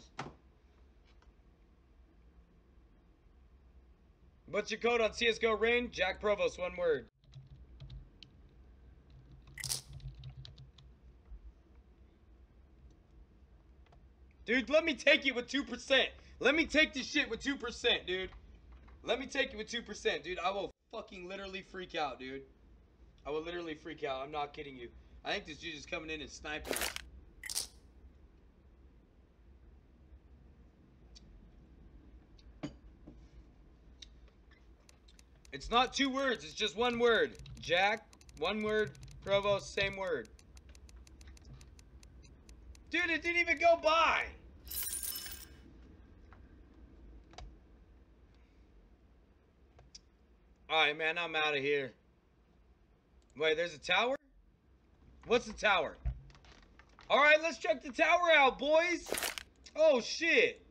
What's your code on CSGO Rain? JackProvost, one word. Dude, let me take it with 2%. Let me take this shit with 2%, dude. Let me take it with 2%, dude. I will fucking literally freak out, dude. I will literally freak out. I'm not kidding you. I think this dude is coming in and sniping us. It's not 2 words. It's just 1 word. Jack, 1 word. Provost, same word. Dude, it didn't even go by. Alright, man. I'm out of here. Wait, there's a tower? What's the tower? Alright, let's check the tower out, boys. Oh, shit.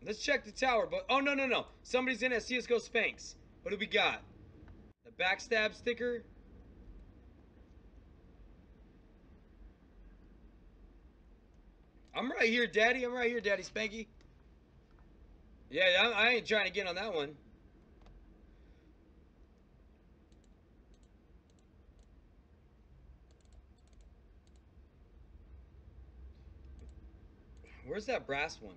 Let's check the tower, but... Oh, no. Somebody's in at CSGO Spanx. What do we got? The backstab sticker? I'm right here, Daddy. I'm right here, Daddy Spanky. Yeah, I ain't trying to get on that one. Where's that brass one?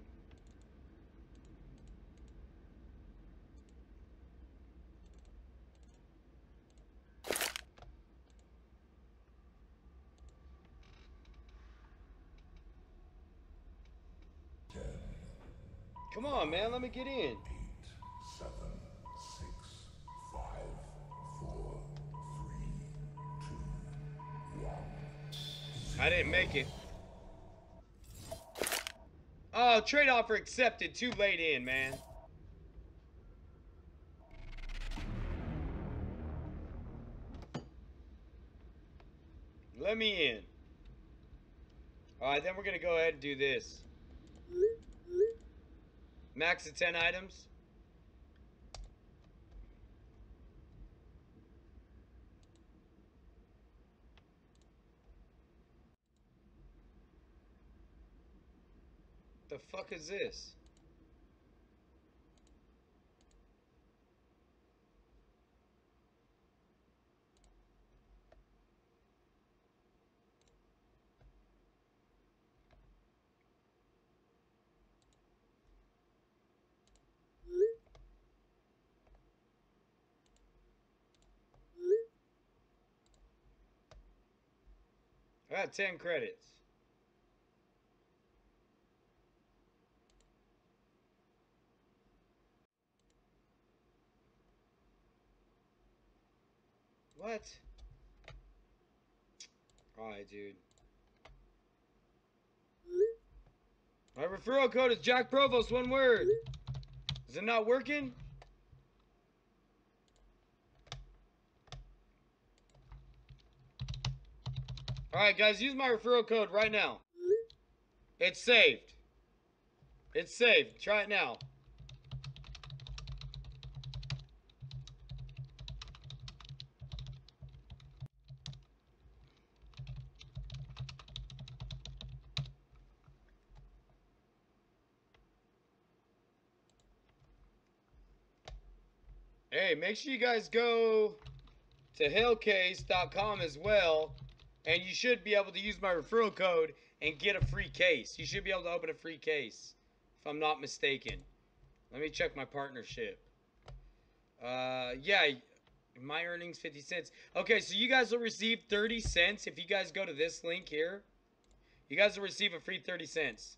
Come on, man. Let me get in. 8, 7, 6, 5, 4, 3, 2, 1. I didn't make it. Oh, trade offer accepted. Too late in, man. Let me in. Alright, then we're going to go ahead and do this. Max of 10 items. The fuck is this? I got 10 credits. What? Alright, dude. My referral code is JackProvost, one word. Is it not working? Alright, guys, use my referral code right now. It's saved. It's saved. Try it now. Hey, make sure you guys go to hellcase.com as well, and you should be able to use my referral code and get a free case. You should be able to open a free case, if I'm not mistaken. Let me check my partnership. Yeah, my earnings 50 cents. Okay, so you guys will receive 30 cents if you guys go to this link here. You guys will receive a free 30 cents.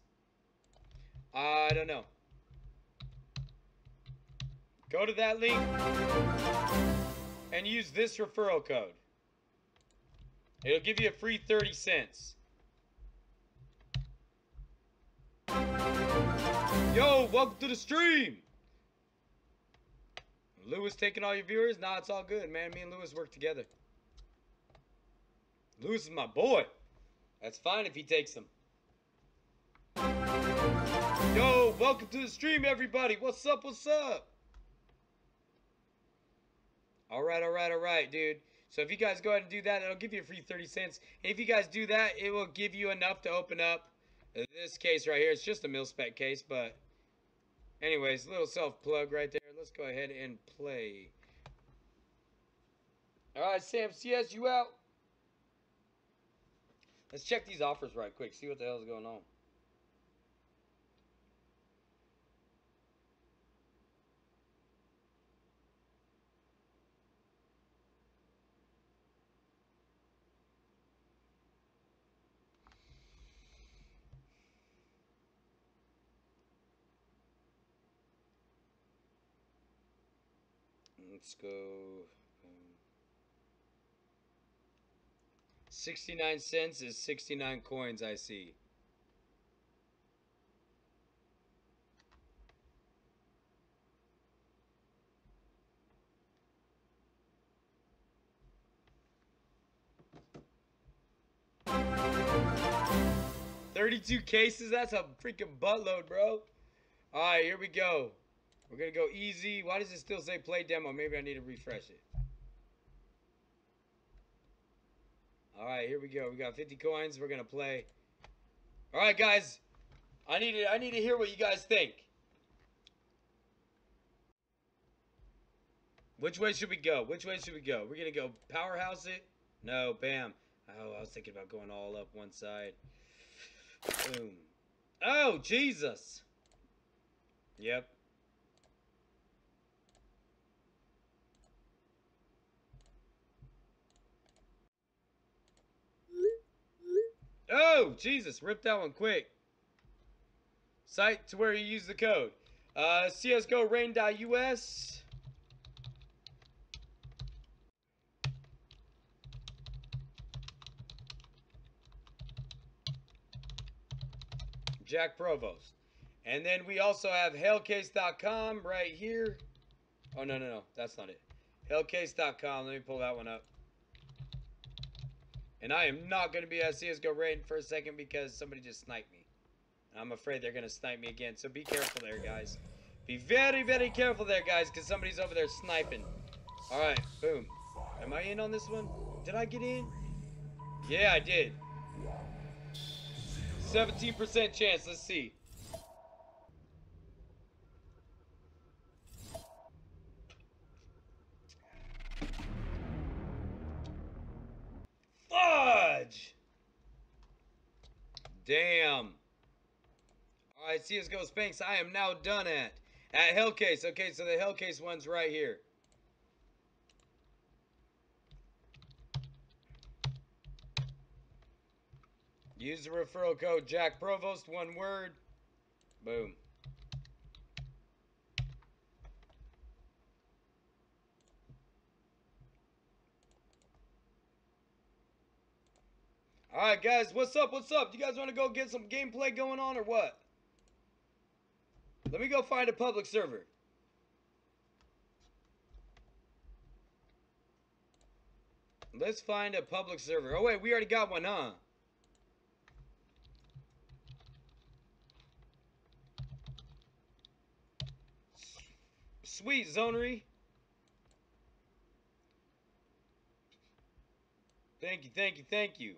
I don't know. Go to that link and use this referral code. It'll give you a free 30 cents. Yo, welcome to the stream. Lewis taking all your viewers? Nah, it's all good, man. Me and Lewis work together. Lewis is my boy. That's fine if he takes them. Yo, welcome to the stream, everybody. What's up, what's up? All right, dude. So if you guys go ahead and do that, it'll give you a free 30 cents. If you guys do that, it will give you enough to open up this case right here. It's just a mil-spec case, but anyways, little self-plug right there. Let's go ahead and play. All right, Sam CS, you out? Let's check these offers right quick. See what the hell is going on. Let's go. 69 cents is 69 coins, I see. $32 cases? That's a freaking buttload, bro. Alright, here we go. We're gonna go easy. Why does it still say play demo? Maybe I need to refresh it. Alright, here we go. We got 50 coins. We're gonna play. Alright, guys. I need to hear what you guys think. Which way should we go? Which way should we go? We're gonna go powerhouse it? No, bam. Oh, I was thinking about going all up one side. Boom. Oh, Jesus. Yep. Oh, Jesus. Rip that one quick. Site to where you use the code. CSGO rain.us. JackProvost. And then we also have hellcase.com right here. Oh, no. That's not it. Hellcase.com. Let me pull that one up. And I am not going to be at CSGO rain for a second because somebody just sniped me. And I'm afraid they're going to snipe me again. So be careful there, guys. Be very, very careful there, guys, because somebody's over there sniping. All right. Boom. Am I in on this one? Did I get in? Yeah, I did. 17% chance. Let's see. Fudge! Damn. Alright, CSGO Spanx, I am now done at Hellcase. Okay, so the Hellcase one's right here. Use the referral code JackProvost, one word. Boom. Alright, guys, what's up? What's up? You guys want to go get some gameplay going on or what? Let me go find a public server. Let's find a public server. Oh, wait, we already got one, huh? Sweet, Zonery. Thank you, thank you, thank you.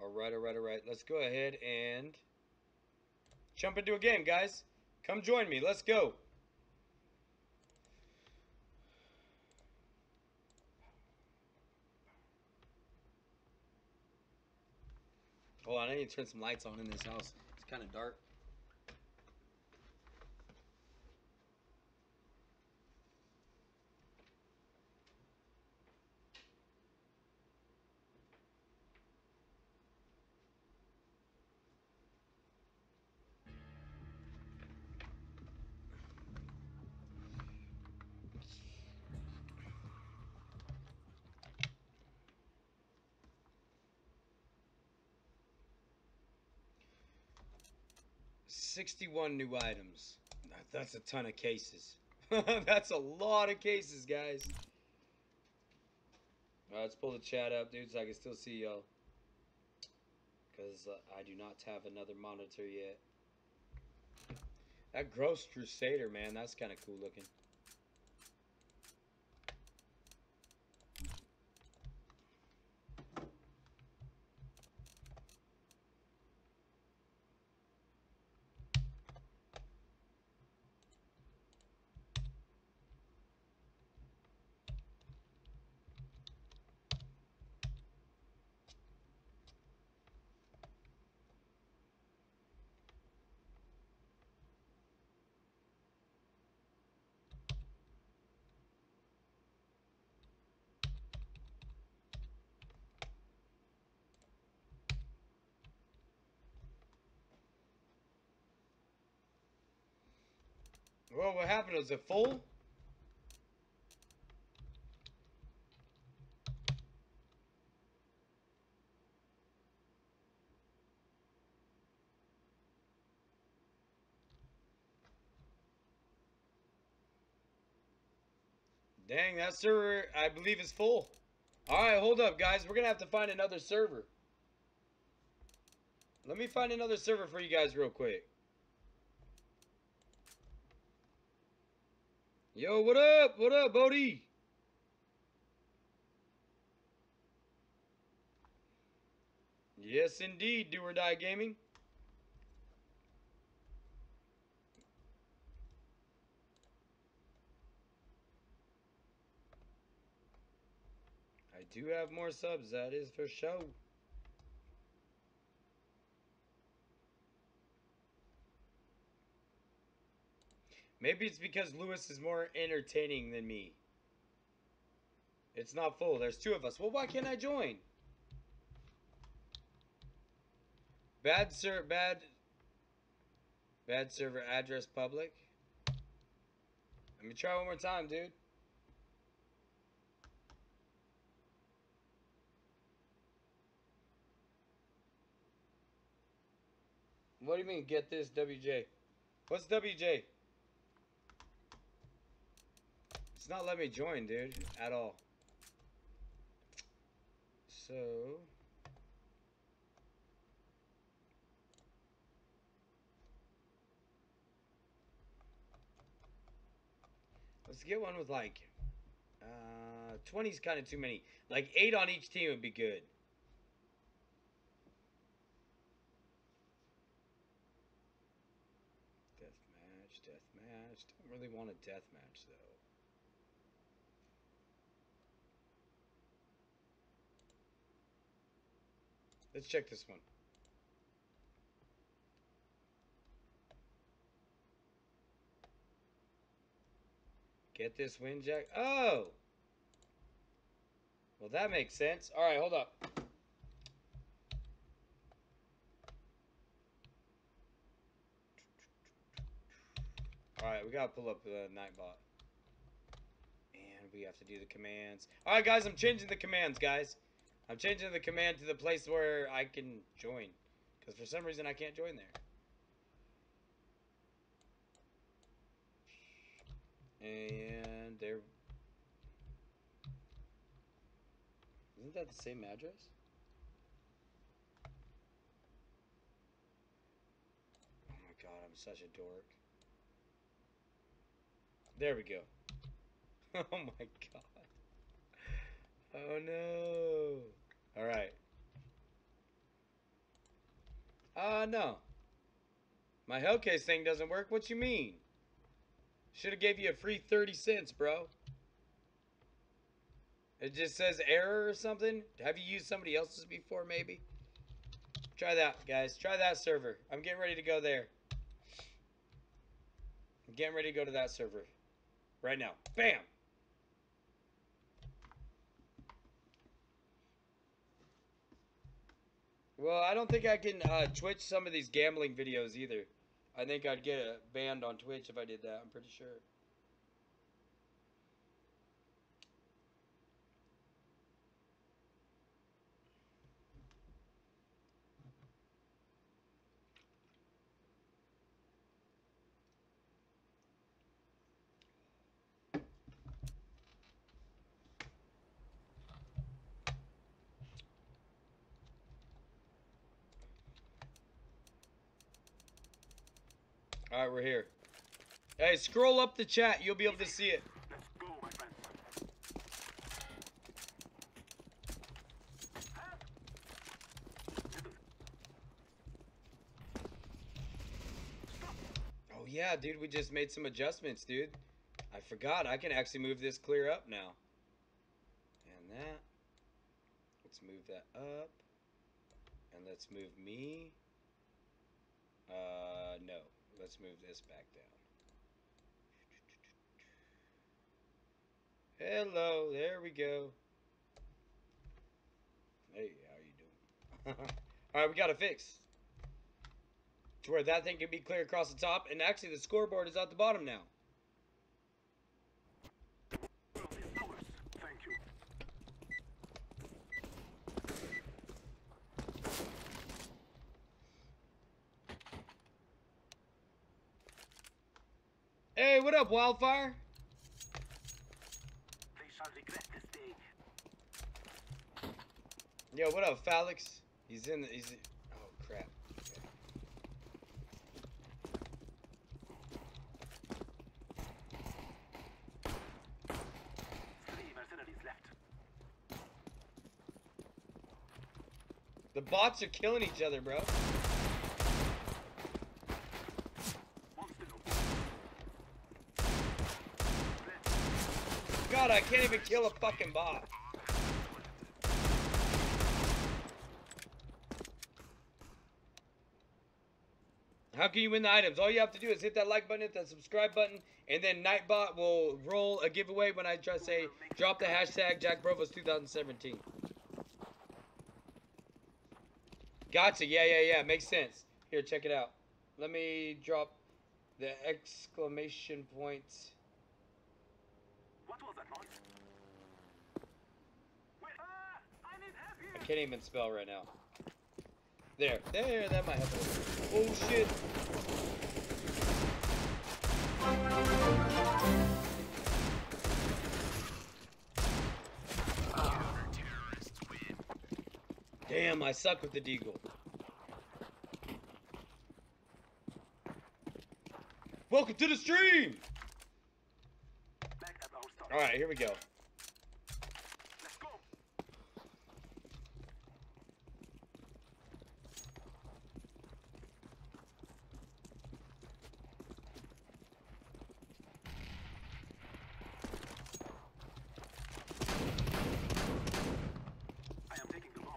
Alright, alright, alright. Let's go ahead and jump into a game, guys. Come join me. Let's go. Hold on, I need to turn some lights on in this house. It's kind of dark. $61 new items. That's a ton of cases. That's a lot of cases, guys. Alright, let's pull the chat up, dude, so I can still see y'all. Because I do not have another monitor yet. That Ghost Crusader, man, that's kind of cool looking. Well, what happened? Was it full? Dang, that server, I believe, is full. Alright, hold up, guys. We're going to have to find another server. Let me find another server for you guys real quick. Yo, what up? What up, Bodie? Yes, indeed, Do or Die Gaming. I do have more subs, that is for sure. Maybe it's because Lewis is more entertaining than me. It's not full. There's two of us. Well, why can't I join? Bad server address public. Let me try one more time, dude. What do you mean, get this, WJ? What's WJ? It's not letting me join, dude, at all. So... let's get one with like... 20 is kind of too many. Like 8 on each team would be good. Deathmatch, deathmatch. Don't really want a deathmatch though. Let's check this one. Get this win, Jack. Oh! Well, that makes sense. Alright, hold up. Alright, we gotta pull up the Nightbot. And we have to do the commands. Alright, guys, I'm changing the commands, guys. I'm changing the command to the place where I can join. Because for some reason, I can't join there. And there... isn't that the same address? such a dork. There we go. Oh my god. Oh no. Alright. No. My Hellcase thing doesn't work? What you mean? Should have gave you a free 30 cents, bro. It just says error or something? Have you used somebody else's before, maybe? Try that, guys. Try that server. I'm getting ready to go there. I'm getting ready to go to that server. Right now. Bam! Well, I don't think I can Twitch some of these gambling videos either. I think I'd get banned on Twitch if I did that. I'm pretty sure. Alright, we're here. Hey, scroll up the chat. You'll be able to see it. Let's go, my friend. Oh, yeah, dude. We just made some adjustments, dude. I forgot. I can actually move this clear up now. And that. Let's move that up. And let's move me. No. Let's move this back down. Hello, there we go. Hey, how you doing? Alright, we got a fix. To where that thing can be clear across the top, and actually the scoreboard is at the bottom now. Thank you. Hey, what up, Wildfire? They shall regret this day. Yo, what up, Falix? He's in. Oh crap. Okay. 3 mercenaries left. The bots are killing each other, bro. God, I can't even kill a fucking bot. How can you win the items? All you have to do is hit that like button, hit that subscribe button, and then Nightbot will roll a giveaway when I try to say, drop the hashtag JackProvost 2017. Gotcha. Yeah. Makes sense. Here, check it out. Let me drop the exclamation points. What was that noise? Wait, I need help here. I can't even spell right now. There, that might help. Oh shit. Damn, I suck with the deagle. Welcome to the stream! Back at our start. Alright, here we go. Let's go. I am taking the bomb.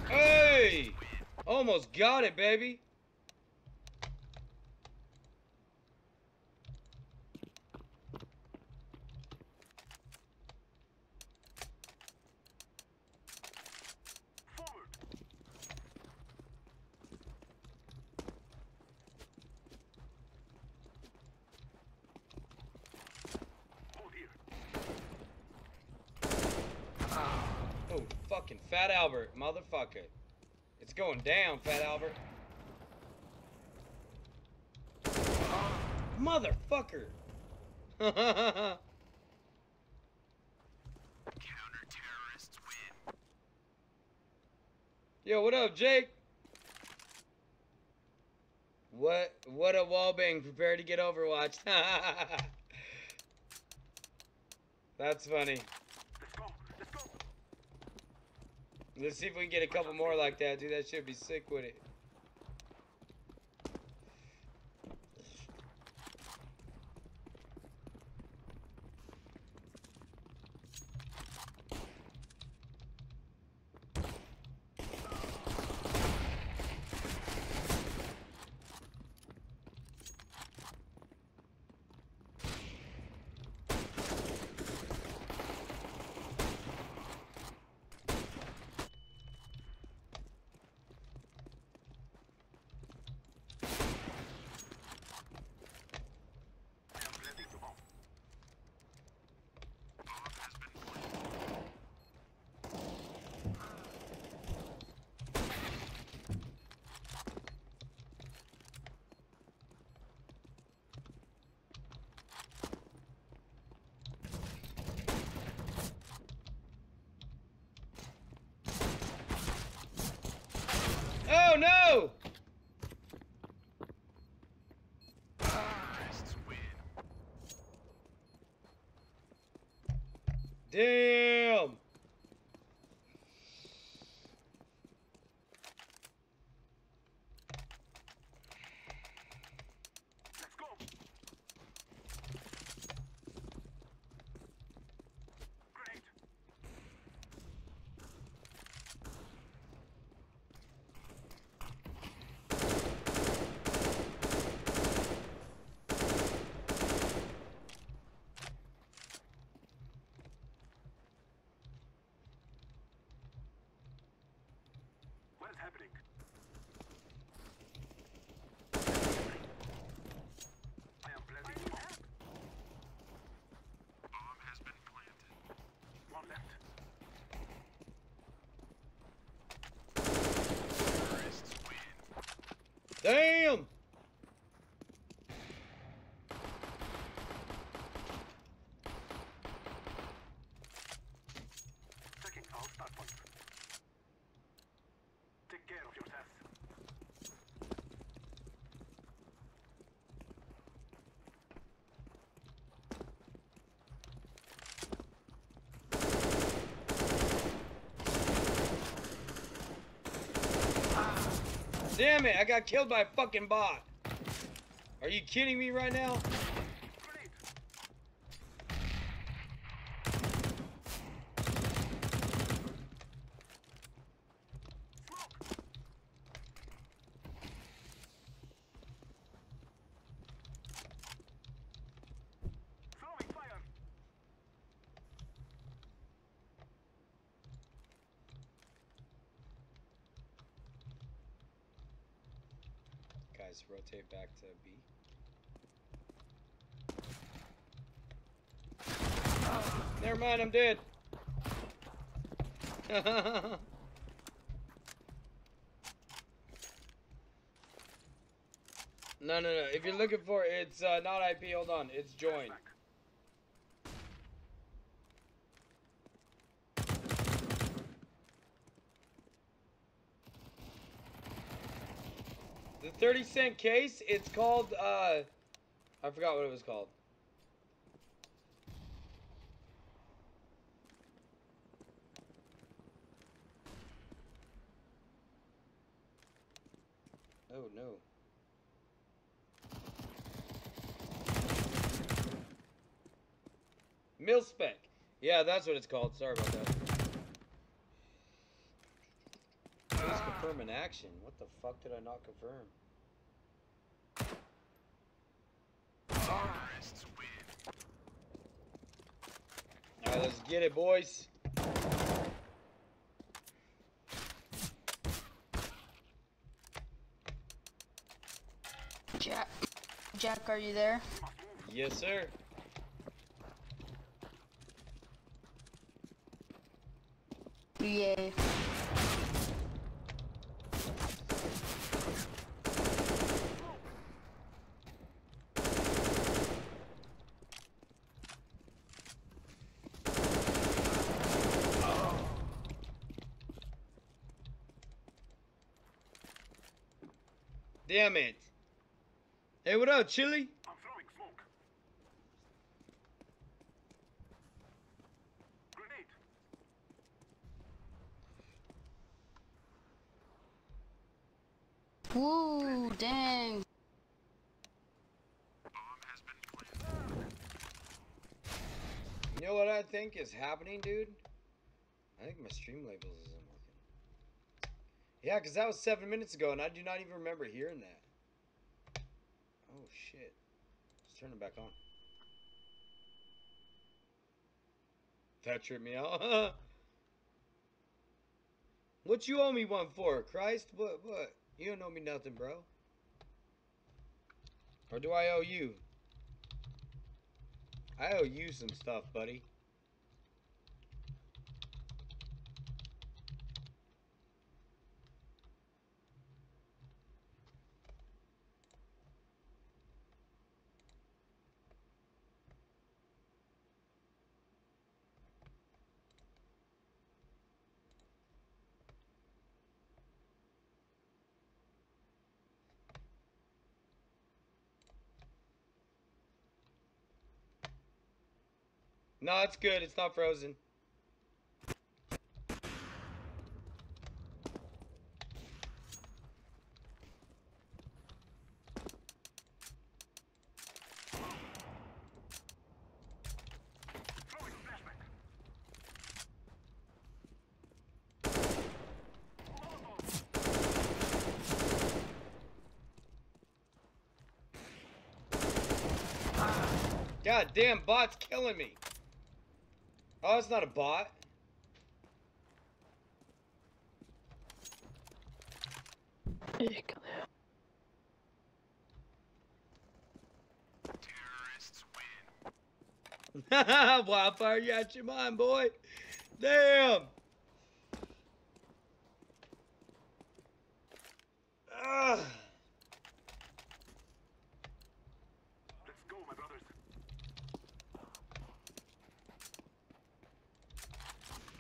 Hey! Almost got it, baby. Forward. Hold here. Oh, fucking Fat Albert, motherfucker. It's going down, Fat Albert. Motherfucker. Counter-terrorists win. Yo, what up, Jake? What a wallbang. Prepare to get Overwatch. That's funny. Let's go. Let's go. Let's see if we can get a couple more like that, dude. That should be sick with it. Oh no! Damn! Let's go. Great. What is happening? I am planting the bomb. Bomb has been planted. One left. Terrorists win. Damn! Checking our start point. Take care of yourself. Damn it, I got killed by a fucking bot. Are you kidding me right now? Grenade. Smoke. Throwing fire. Guys, rotate back to B. Never mind, I'm dead. No. If you're looking for it, it's not IP. Hold on. It's join. Back. The 30-cent case, it's called, I forgot what it was called. Oh, no. Mil-spec. Yeah, that's what it's called. Sorry about that. Please confirm an action. What the fuck did I not confirm? Terrorists win. Alright, let's get it, boys. Jack, are you there? Yes, sir. Yay. Damn it. Hey, what up, Chili? I'm throwing smoke. Grenade. Woo, dang. You know what I think is happening, dude? I think my stream labels isn't working. Yeah, because that was 7 minutes ago, and I do not even remember hearing that. Oh, shit. Let's turn it back on. That tripped me out. What you owe me one for, Christ? What? You don't owe me nothing, bro. Or do I owe you? I owe you some stuff, buddy. No, it's good. It's not frozen. Throwing flashback. God damn, bot's killing me. Oh, it's not a bot. Terrorists win. Wildfire, you out your mind, boy. Damn. Ugh. Let's go, my brothers.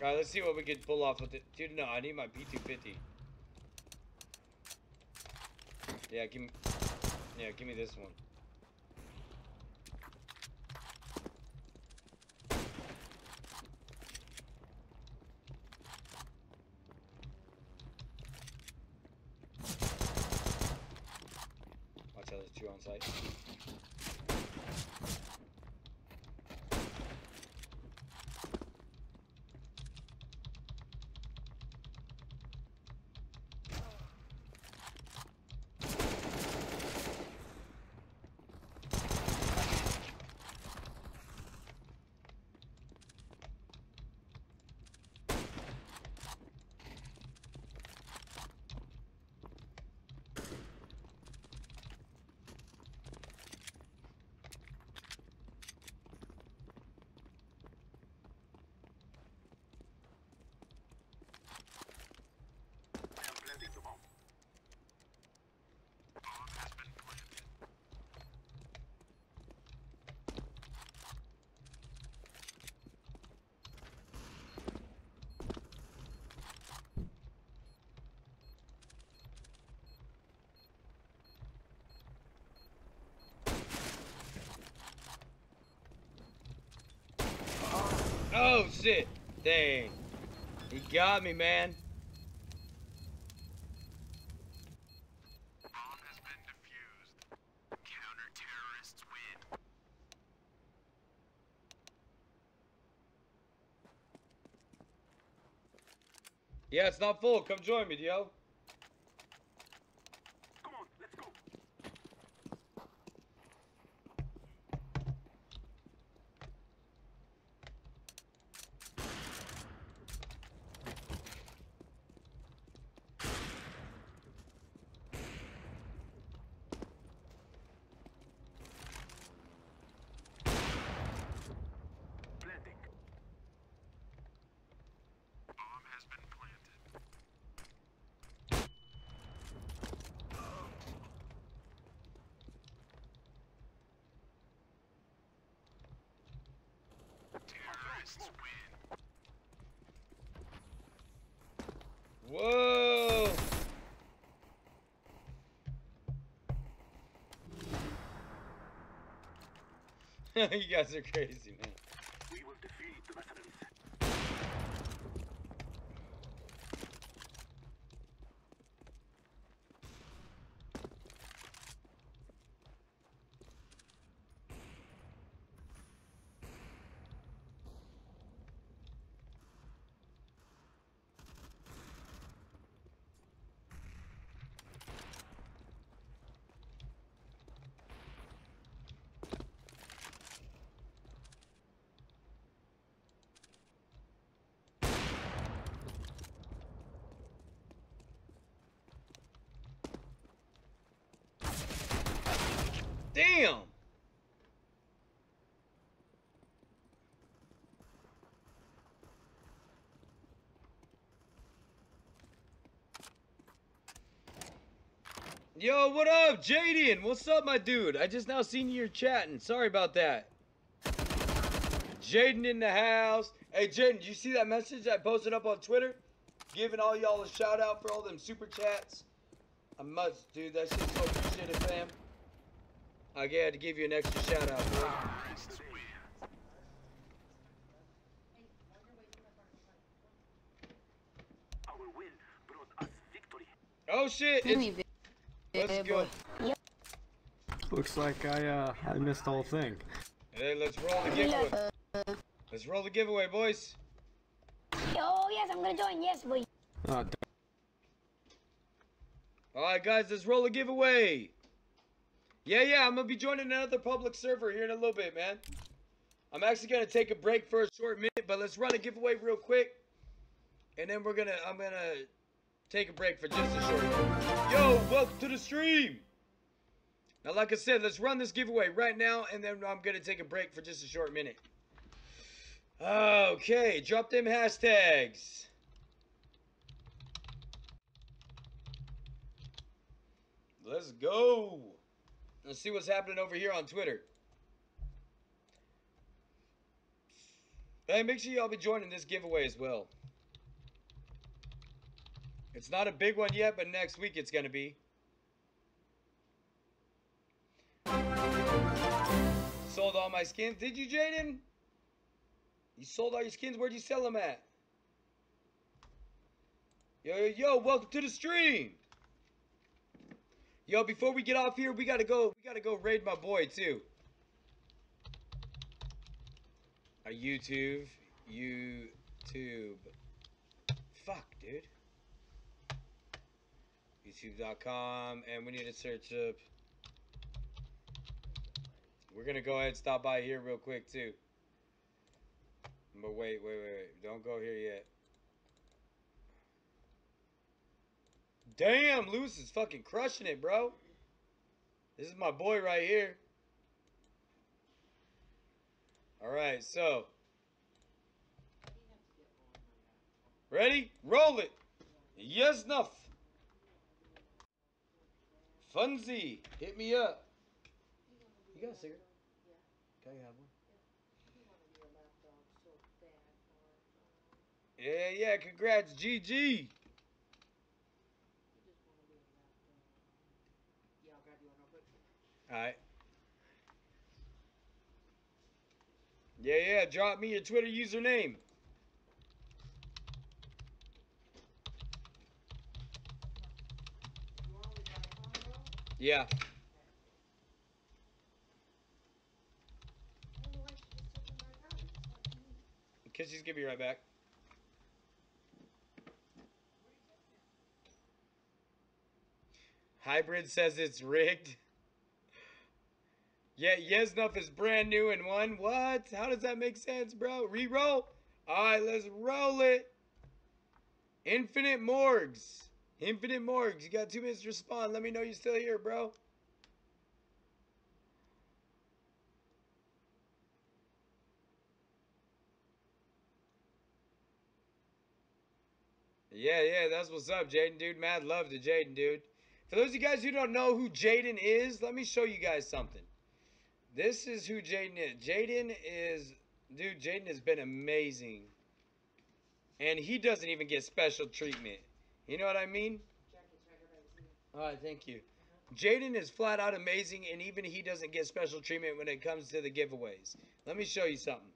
Alright, let's see what we can pull off with it. Dude, no, I need my P250. Yeah, give me this one. Watch out, there's two on site. I am planting the bomb. Bomb has been planted. Oh, shit. Dang. He got me, man. Bomb has been defused. Counter-terrorists win. Yeah, it's not full. Come join me, yo. Come on, let's go. Planting. Bomb has been planted. Terrorists win. Whoa. You guys are crazy, man. We will defeat the mercenaries. Damn! Yo, what up, Jaden? What's up, my dude? I just now seen you chatting. Sorry about that. Jaden in the house. Hey, Jaden, did you see that message I posted up on Twitter? Giving all y'all a shout out for all them super chats. I must, dude. That shit's so appreciated, fam. I had to give you an extra shout out, bro. Our win brought us victory. Oh shit! Let's go. Looks like I missed the whole thing. Hey, let's roll the giveaway. Let's roll the giveaway, boys. Oh, yes, I'm gonna join. Yes, boy. Oh, Alright, guys, let's roll a giveaway. Yeah, I'm gonna be joining another public server here in a little bit, man. I'm actually gonna take a break for a short minute, but let's run a giveaway real quick. And then I'm gonna take a break for just a short minute. Yo, welcome to the stream. Now, like I said, let's run this giveaway right now, and then I'm gonna take a break for just a short minute. Okay, drop them hashtags. Let's go. Let's see what's happening over here on Twitter. Hey, make sure y'all be joining this giveaway as well. It's not a big one yet, but next week it's gonna be. Sold all my skins. Did you, Jaden? You sold all your skins? Where'd you sell them at? Yo, welcome to the stream. Yo, before we get off here, we gotta go raid my boy too. YouTube. Fuck, dude. YouTube.com, and we need to search up. We're gonna go ahead and stop by here real quick too. But wait. Don't go here yet. Damn, Luis is fucking crushing it, bro. This is my boy right here. Alright, so. Ready? Roll it. Yes, enough. Funzy, hit me up. You got a cigarette? Can I have one? Yeah, congrats, GG. Alright. Yeah, drop me your Twitter username. Yeah. Because she's gonna be right back. Hybrid says it's rigged. Yeah, Yesnuff is brand new and one. What? How does that make sense, bro? Reroll? Alright, let's roll it. Infinite Morgues. Infinite Morgues. You got 2 minutes to respond. Let me know you're still here, bro. Yeah, that's what's up, Jaden, dude. Mad love to Jaden, dude. For those of you guys who don't know who Jaden is, let me show you guys something. This is who Jaden is. Jaden has been amazing. And he doesn't even get special treatment. You know what I mean? Alright, thank you. Jaden is flat out amazing, and even he doesn't get special treatment when it comes to the giveaways. Let me show you something.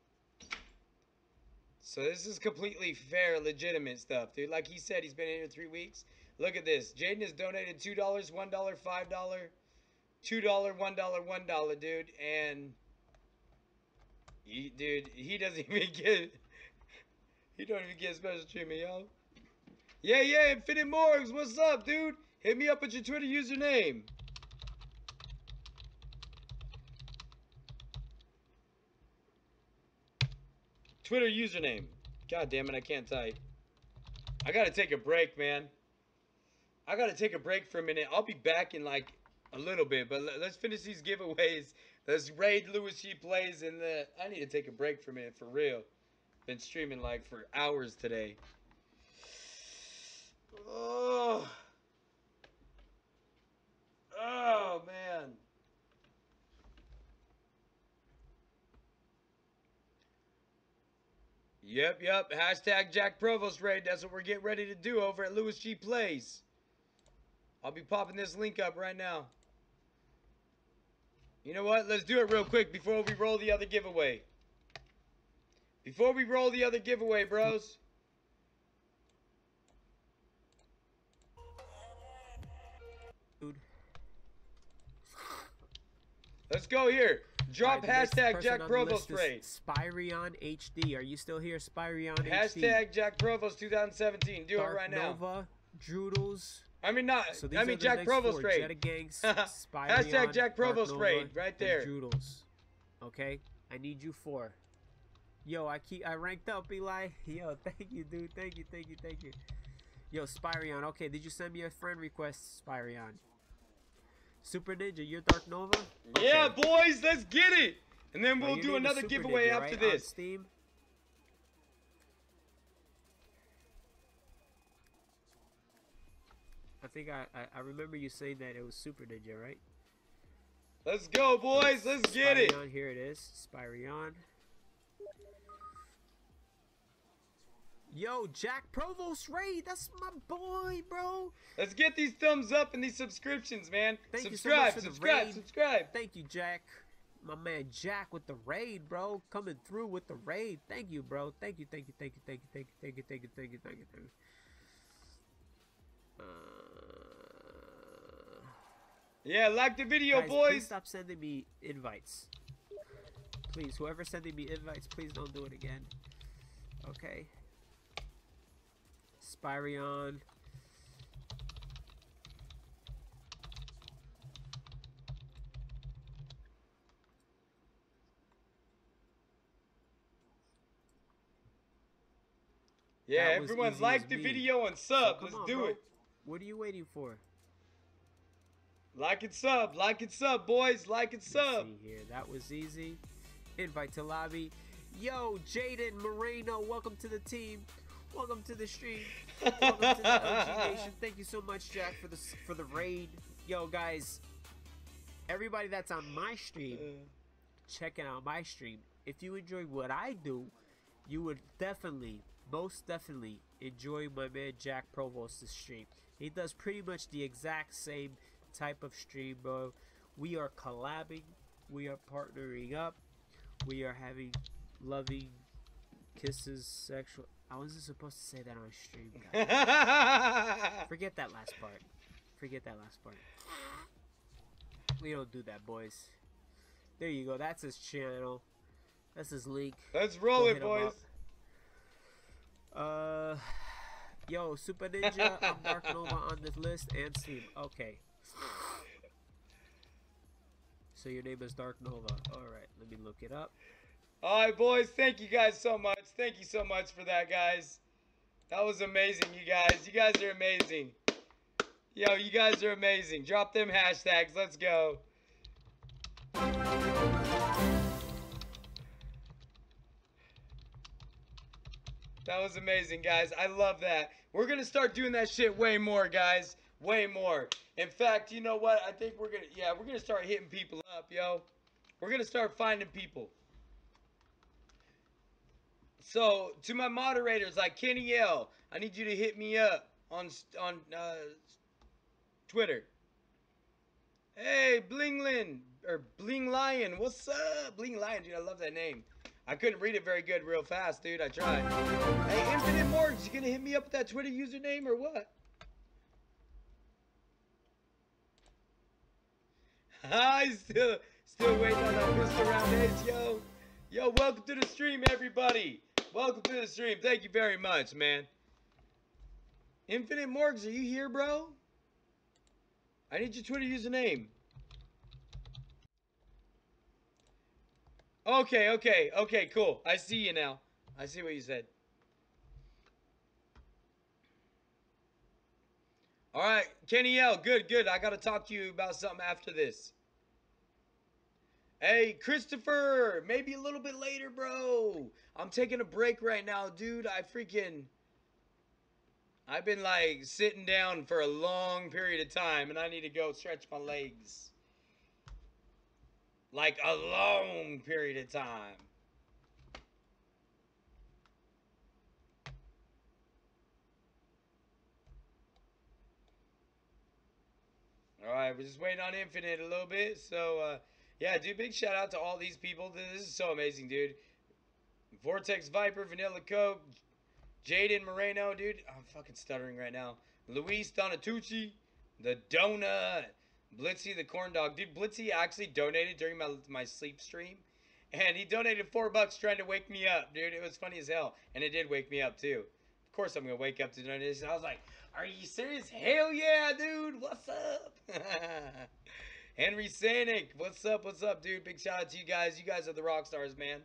So this is completely fair, legitimate stuff, dude. Like he said, he's been in here 3 weeks. Look at this. Jaden has donated $2, $1, $5, $2, $1, $1, dude. And, he doesn't even get, he don't even get special treatment, yo. Yeah, Infinite Morgs, what's up, dude? Hit me up with your Twitter username. Twitter username. God damn it, I can't type. I gotta take a break, man. I gotta take a break for a minute. I'll be back in like a little bit, but let's finish these giveaways. Let's raid LuisGPlays, and I need to take a break for a minute, for real. Been streaming like for hours today. Oh, man. Yep. Hashtag JackProvost raid. That's what we're getting ready to do over at LuisGPlays. I'll be popping this link up right now. You know what? Let's do it real quick before we roll the other giveaway. Before we roll the other giveaway, bros. Dude. Let's go here. Drop right, hashtag JackProvost raid. Spyrion HD. Are you still here, Spyrion HD? Hashtag JackProvost 2017. Do Dark it right now. Nova, Droodles. I mean So JackProvost raid. Jetta Gangs, Hashtag JackProvost raid right there. Droodles. Okay, I need you 4. Yo, I ranked up, Eli. Yo, thank you, dude. Thank you. Yo, Spyrion. Okay, did you send me a friend request, Spyrion? Super Ninja, you're Dark Nova? Okay. Yeah, boys, let's get it. And then we'll your do name is another Super giveaway Ninja, after right? On this. Steam? I think I remember you saying that it was Super Ninja, right? Let's go, boys. Let's get it. Spyrion, here it is. Spyrion. Yo, JackProvost raid. That's my boy, bro. Let's get these thumbs up and these subscriptions, man. Thank subscribe, you so much for the subscribe, raid. subscribe. Thank you, Jack. My man Jack with the raid, bro. Coming through with the raid. Thank you, bro. Thank you. Yeah, like the video, Guys, boys. please stop sending me invites. Please, whoever's sending me invites, please don't do it again. Okay. Spyrion. Yeah, That was everyone easy like as the me. video and So sub. come Let's on, do bro. it. What are you waiting for? Like and sub, boys. Like and Let's sub. see here. That was easy. Invite to lobby. Yo, Jaden Moreno, welcome to the team. Welcome to the stream. Welcome to the LG Nation. Thank you so much, Jack, for the raid. Yo, guys, everybody that's on my stream, checking out my stream. If you enjoy what I do, you would definitely, most definitely, enjoy my man JackProvost's stream. He does pretty much the exact same type of stream, bro. We are collabing. We are partnering up. We are having loving kisses, sexual. I wasn't supposed to say that on stream, guys. Forget that last part. We don't do that, boys. There you go. That's his channel. That's his link. Let's roll it, boys. Yo, Super Ninja, I'm Dark Nova on this list and Steam. Okay. So your name is Dark Nova. Alright, let me look it up. Alright, boys. Thank you guys so much. Thank you so much for that, guys. That was amazing, you guys. You guys are amazing. Yo, you guys are amazing. Drop them hashtags. Let's go. That was amazing, guys. I love that. We're going to start doing that shit way more, guys. Way more. In fact, you know what? I think we're going to, we're going to start hitting people up, yo. We're going to start finding people. So, to my moderators like Kenny L, I need you to hit me up on Twitter. Hey, Blinglin or Bling Lion, what's up? Bling Lion, dude, I love that name. I couldn't read it very good real fast, dude. I tried. Hey, Infinite Morgs, you gonna hit me up with that Twitter username or what? I still waiting on that Mr. Round Ace, yo. Yo, welcome to the stream, everybody. Welcome to the stream. Thank you very much, man. Infinite Morgs, are you here, bro? I need your Twitter username. Okay, cool. I see you now. I see what you said. All right, Kenny L, good. I got to talk to you about something after this. Hey, Christopher, maybe a little bit later, bro. I'm taking a break right now, dude. I've been like sitting down for a long period of time, and I need to go stretch my legs. Like a long period of time. Alright, we're just waiting on Infinite a little bit. So, yeah, dude, big shout out to all these people. This is so amazing, dude. Vortex Viper, Vanilla Coke, Jaden Moreno, dude. I'm fucking stuttering right now. Luis Donatucci, the Donut, Blitzy the Corn Dog. Dude, Blitzy actually donated during my sleep stream. And he donated $4 trying to wake me up, dude. It was funny as hell. And it did wake me up, too. Of course I'm going to wake up to donation. I was like, are you serious? Hell yeah, dude. What's up? Henry Sanic. What's up, dude? Big shout out to you guys. You guys are the rock stars, man.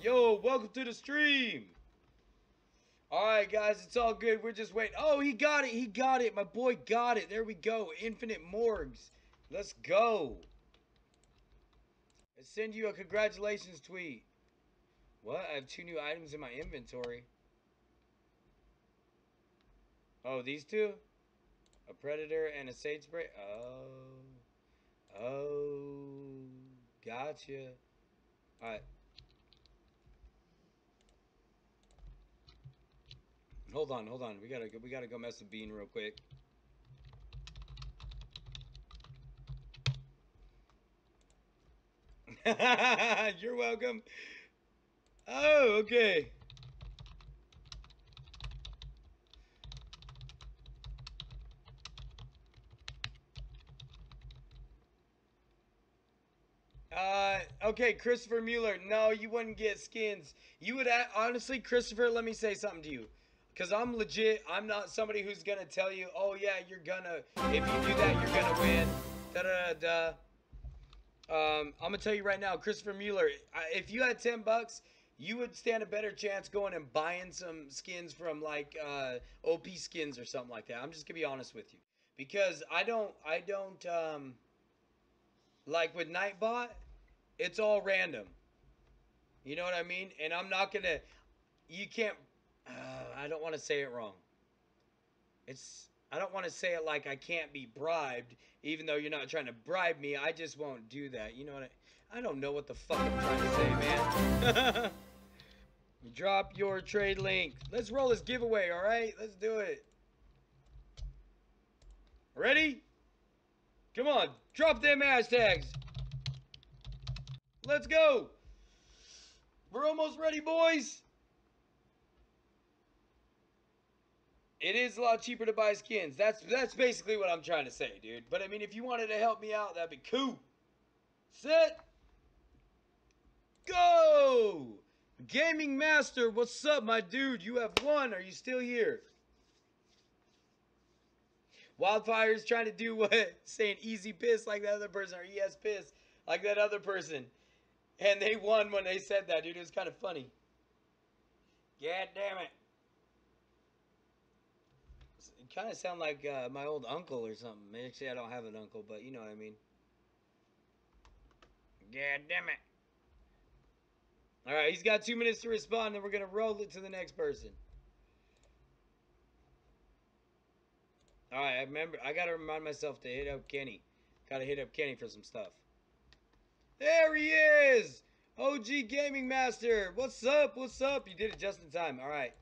Yo, welcome to the stream. Alright, guys, it's all good. We're just waiting. Oh, he got it. My boy got it. There we go. Infinite Morgs. Let's go. I send you a congratulations tweet. What? I have 2 new items in my inventory. Oh, these 2? A Predator and a Sage Spray? Oh. Gotcha. Alright. Hold on. We gotta go mess with Bean real quick. You're welcome. Oh, okay. Okay, Christopher Mueller. No, you wouldn't get skins. You would, honestly, Christopher, let me say something to you. Because I'm legit, I'm not somebody who's going to tell you, oh, yeah, you're going to, if you do that, you're going to win. Da-da-da-da. I'm going to tell you right now, Christopher Mueller, if you had $10, you would stand a better chance going and buying some skins from, like, OP skins or something like that. I'm just going to be honest with you. Because I don't, like with Nightbot, it's all random. You know what I mean? And I'm not going to, you can't, I don't want to say it wrong. I don't want to say it like I can't be bribed, even though you're not trying to bribe me. I just won't do that. You know what I don't know what the fuck I'm trying to say, man. Drop your trade link. Let's roll this giveaway, all right? Let's do it. Ready? Come on, drop them hashtags. Let's go. We're almost ready, boys. It is a lot cheaper to buy skins. That's basically what I'm trying to say, dude. But I mean, if you wanted to help me out, that'd be cool. Set. Go. Gaming Master, what's up, my dude? You have won. Are you still here? Wildfire's trying to do what? Saying easy piss like that other person, or ES piss like that other person. And they won when they said that, dude. It was kind of funny. God damn it. You kind of sound like my old uncle or something. Actually, I don't have an uncle, but you know what I mean. God damn it. Alright, he's got 2 minutes to respond, then we're going to roll it to the next person. Alright, I got to remind myself to hit up Kenny. Got to hit up Kenny for some stuff. There he is! OG Gaming Master! What's up? What's up? You did it just in time. Alright.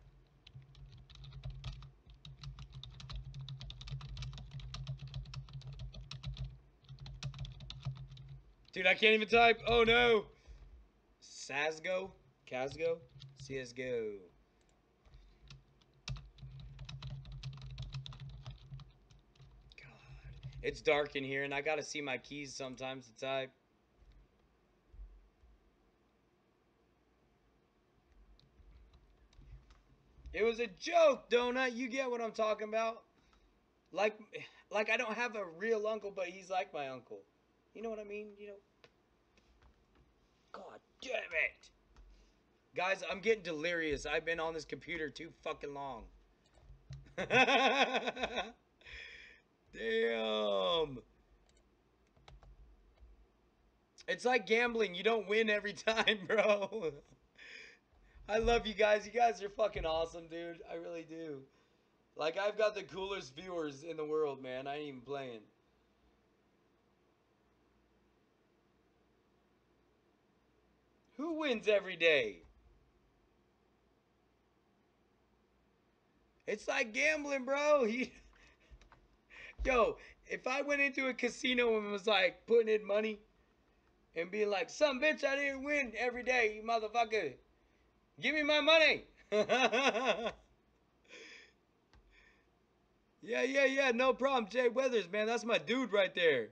Dude, I can't even type. Oh no. CSGO? CSGO? CSGO. God. It's dark in here and I gotta see my keys sometimes to type. It was a joke, Donut. You get what I'm talking about? Like I don't have a real uncle, but he's like my uncle. You know what I mean? You know. God damn it. Guys, I'm getting delirious. I've been on this computer too fucking long. Damn. It's like gambling. You don't win every time, bro. I love you guys. You guys are fucking awesome, dude. I really do. Like, I've got the coolest viewers in the world, man. I ain't even playing. Who wins every day? It's like gambling, bro. Yo, if I went into a casino and was like putting in money and being like, some bitch, I didn't win every day, you motherfucker. Give me my money. Yeah, no problem. Jay Weathers, man, that's my dude right there.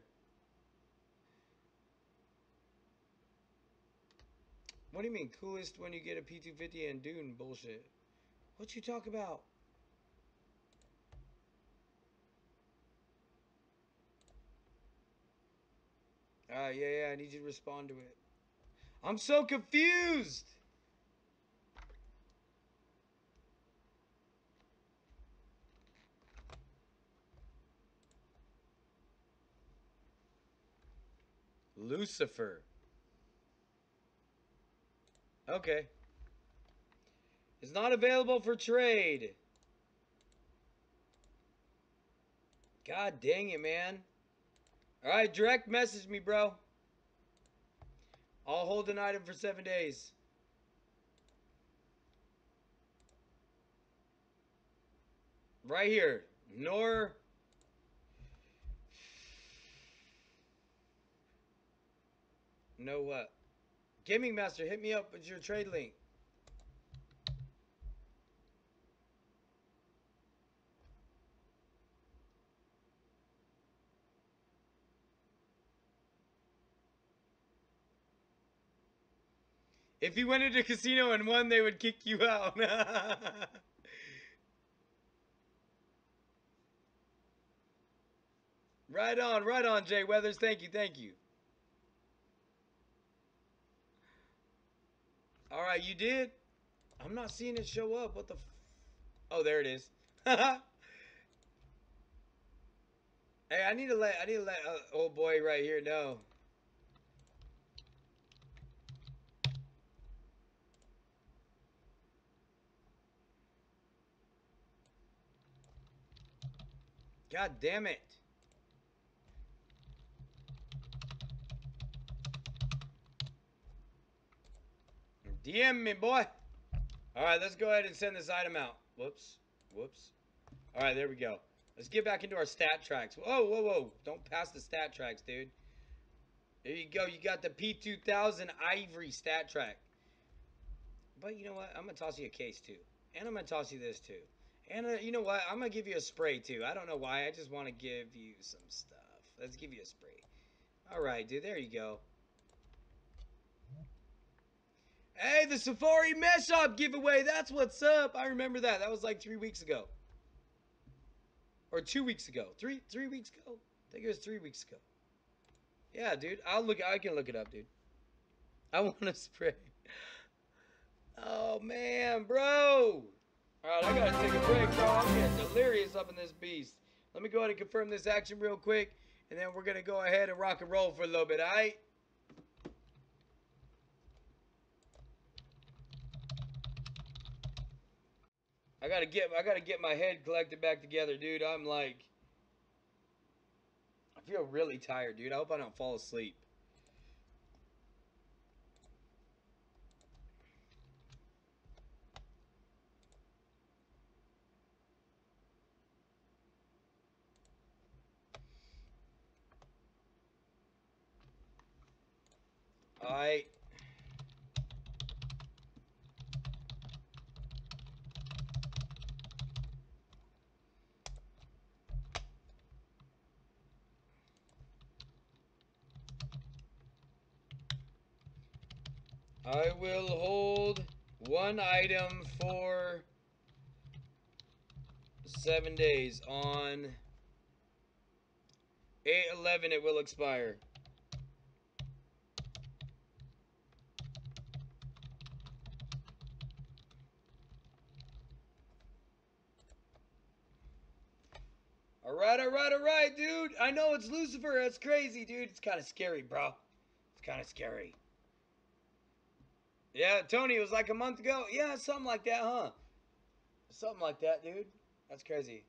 What do you mean, coolest when you get a P250 and Dune bullshit? What you talk about? Yeah, I need you to respond to it. I'm so confused. Lucifer. Okay. It's not available for trade. God dang it, man. Alright, direct message me, bro. I'll hold an item for 7 days. Right here. Nor. No what? Gaming Master, hit me up with your trade link. If you went into a casino and won, they would kick you out. Right on, Jay Weathers. Thank you. Alright, you did? I'm not seeing it show up. What the Oh, there it is. Hey, I need to let old boy right here know. God damn it. DM me, boy. Alright, let's go ahead and send this item out. Whoops. Alright, there we go. Let's get back into our stat tracks. Whoa. Don't pass the stat tracks, dude. There you go. You got the P2000 Ivory stat track. But you know what? I'm going to toss you a case, too. And I'm going to toss you this, too. And you know what? I'm going to give you a spray, too. I don't know why. I just want to give you some stuff. Let's give you a spray. Alright, dude. There you go. Hey, the Safari Mesh Up giveaway. That's what's up. I remember that. That was like 3 weeks ago. Or 2 weeks ago. Three weeks ago? I think it was 3 weeks ago. Yeah, dude. I can look it up, dude. I want to spray. Oh, man, bro. Alright, I gotta take a break, bro. I'm getting delirious up in this beast. Let me go ahead and confirm this action real quick. And then we're gonna go ahead and rock and roll for a little bit, alright? I gotta get my head collected back together, dude. I'm like, I feel really tired, dude. I hope I don't fall asleep. Alright. I will hold one item for 7 days. On 8/11 it will expire. Alright, dude. I know it's Lucifer. That's crazy, dude. It's kind of scary, bro. It's kind of scary. Yeah, Tony, it was like a month ago. Yeah, something like that, huh? Something like that, dude. That's crazy.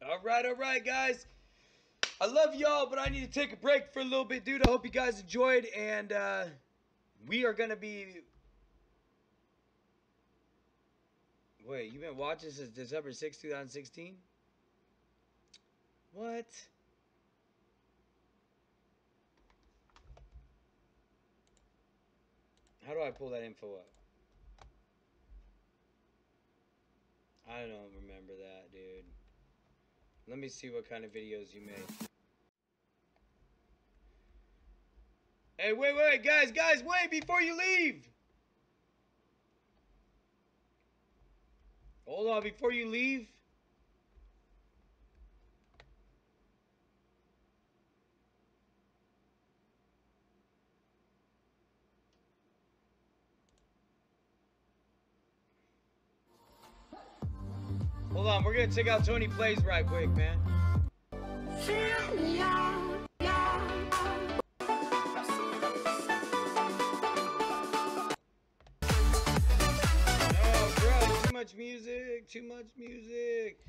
Alright, guys. I love y'all, but I need to take a break for a little bit, dude. I hope you guys enjoyed, and we are going to be... Wait, you've been watching since December 6, 2016? What? How do I pull that info up? I don't remember that, dude. Let me see what kind of videos you made. Hey, wait, guys, wait before you leave! Hold on, before you leave. Hold on, we're gonna check out Tony Plays right quick, man. Oh, bro, too much music, too much music.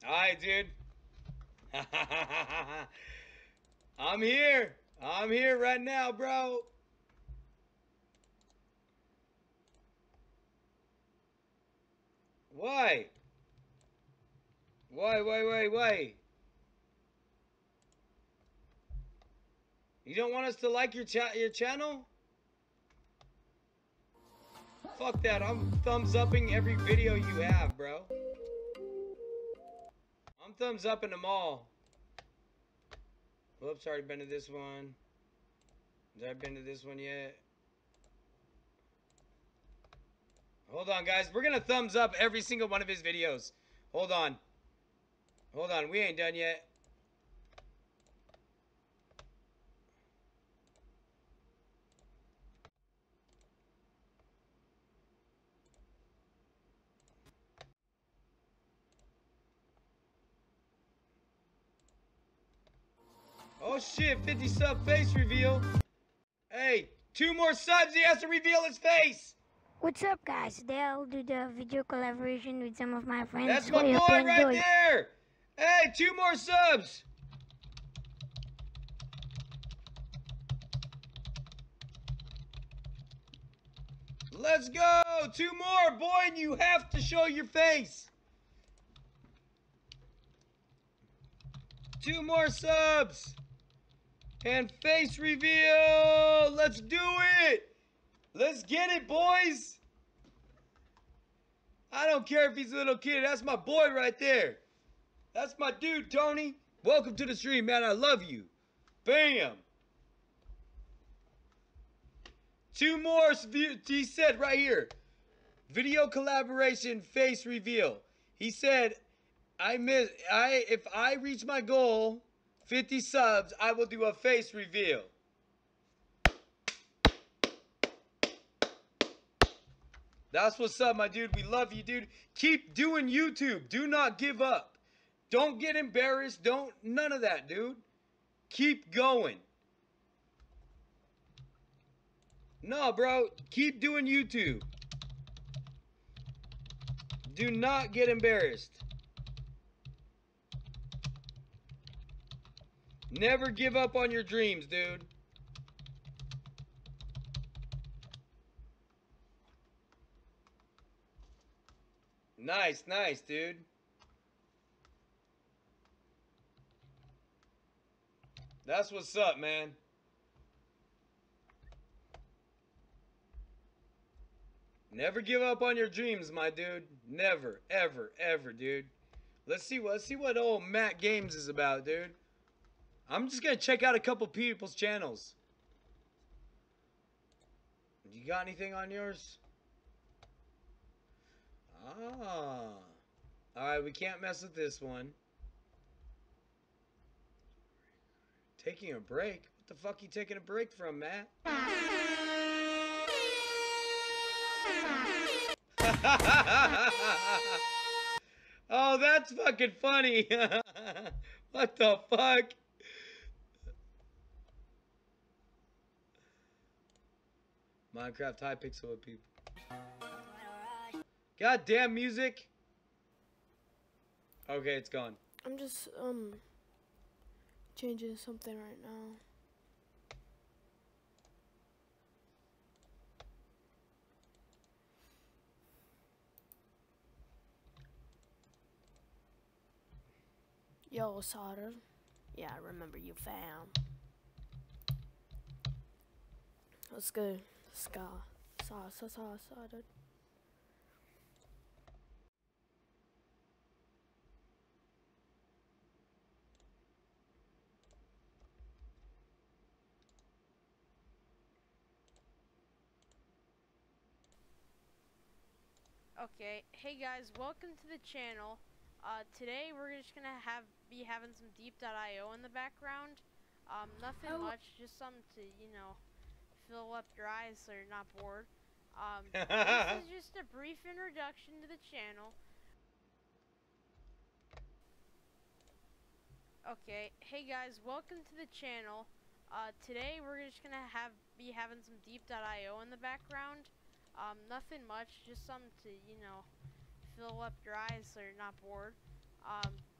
Alright, dude. I'm here. I'm here right now, bro. Why? Why? You don't want us to like your channel? Fuck that. I'm thumbs upping every video you have, bro. I'm thumbs upping them all. Whoops, already been to this one. Has I been to this one yet? Hold on, guys. We're gonna thumbs up every single one of his videos. Hold on. Hold on. We ain't done yet. Oh shit, 50 sub face reveal. Hey, 2 more subs, he has to reveal his face. What's up, guys? Today I'll do the video collaboration with some of my friends. That's my boy right there. Hey, 2 more subs. Let's go. 2 more, boy, and you have to show your face. 2 more subs. And face reveal. Let's do it. Let's get it, boys. I don't care if he's a little kid. That's my boy right there. That's my dude, Tony. Welcome to the stream, man. I love you. Bam. 2 more, he said right here. Video collaboration face reveal. He said, if I reach my goal, 50 subs, I will do a face reveal. That's what's up, my dude. We love you, dude. Keep doing YouTube. Do not give up. Don't get embarrassed. None of that, dude. Keep going. No, bro. Keep doing YouTube. Do not get embarrassed. Never give up on your dreams, dude. Nice, nice, dude. That's what's up, man. Never give up on your dreams, my dude. Never, ever, ever, dude. Let's see what old Matt Games is about, dude. I'm just gonna check out a couple people's channels. You got anything on yours? Ah. Alright, we can't mess with this one. Taking a break? What the fuck you taking a break from, Matt? Oh, that's fucking funny. What the fuck? Minecraft high pixel with people. Goddamn music. Okay, it's gone. I'm just changing something right now. Yo, Solder. Yeah, I remember you, fam. Let's go. Solder. Okay, hey guys, welcome to the channel. Today we're just gonna be having some deep.io in the background. Nothing much, just something to, you know, fill up your eyes so you're not bored. This is just a brief introduction to the channel. Okay, hey guys, welcome to the channel. Today we're just gonna be having some deep.io in the background. Nothing much, just something to, you know, fill up your eyes so you're not bored.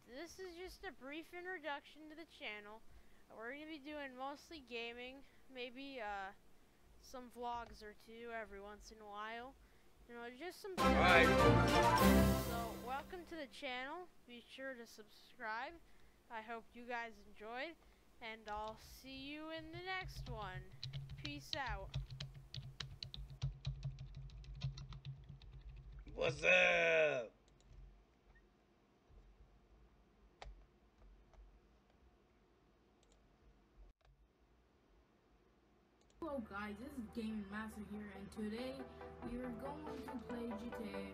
This is just a brief introduction to the channel. We're gonna be doing mostly gaming, maybe some vlogs or two every once in a while. You know, just some. Alright. So welcome to the channel. Be sure to subscribe. I hope you guys enjoyed, and I'll see you in the next one. Peace out. What's up? Hello guys, this is Gaming Master here, and today we are going to play GTA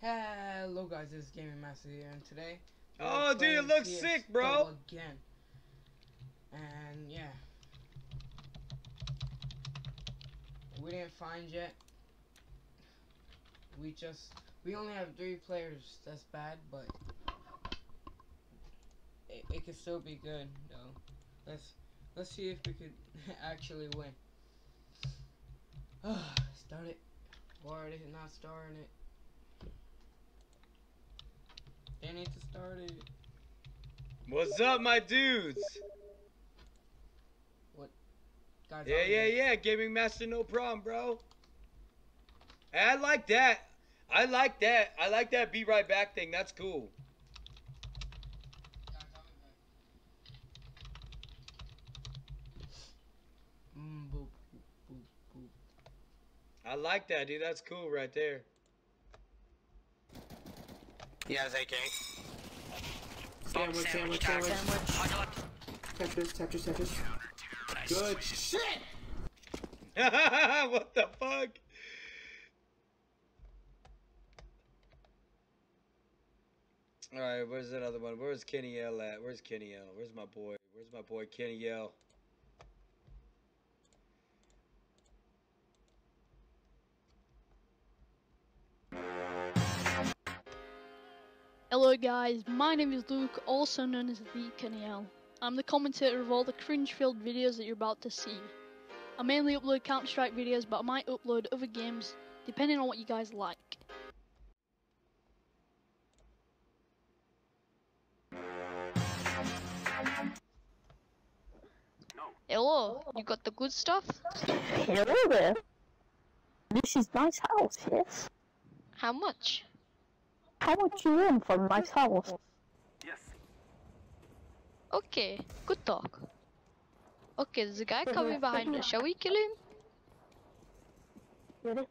5. Hello guys, this is Gaming Master here, and today Oh, dude, it looks sick, bro. Again. And yeah, we didn't find yet. We only have 3 players. That's bad, but it could still be good though. Let's see if we could actually win. Start it, or it is not starting it. They need to start it. What's up, my dudes? What? Guys, Yeah. Gaming Master, no problem, bro. Hey, I like that. I like that be right back thing. That's cool. Boop, boop, boop. I like that, dude. That's cool right there. He has AK. Sandwich. Tetris. Good shit! What the fuck? Alright, where's that other one? Where's Kenny L at? Where's Kenny L? Where's my boy? Where's my boy Kenny L? Hello guys, my name is Luke, also known as the Kenny L. I'm the commentator of all the cringe-filled videos that you're about to see. I mainly upload Counter-Strike videos, but I might upload other games, depending on what you guys like. Hello, you got the good stuff? Hello there. This is nice house, yes? How much? How much you want for a nice house? Yes. Okay, good talk. Okay, there's a guy coming behind us. Shall we kill him? Ready?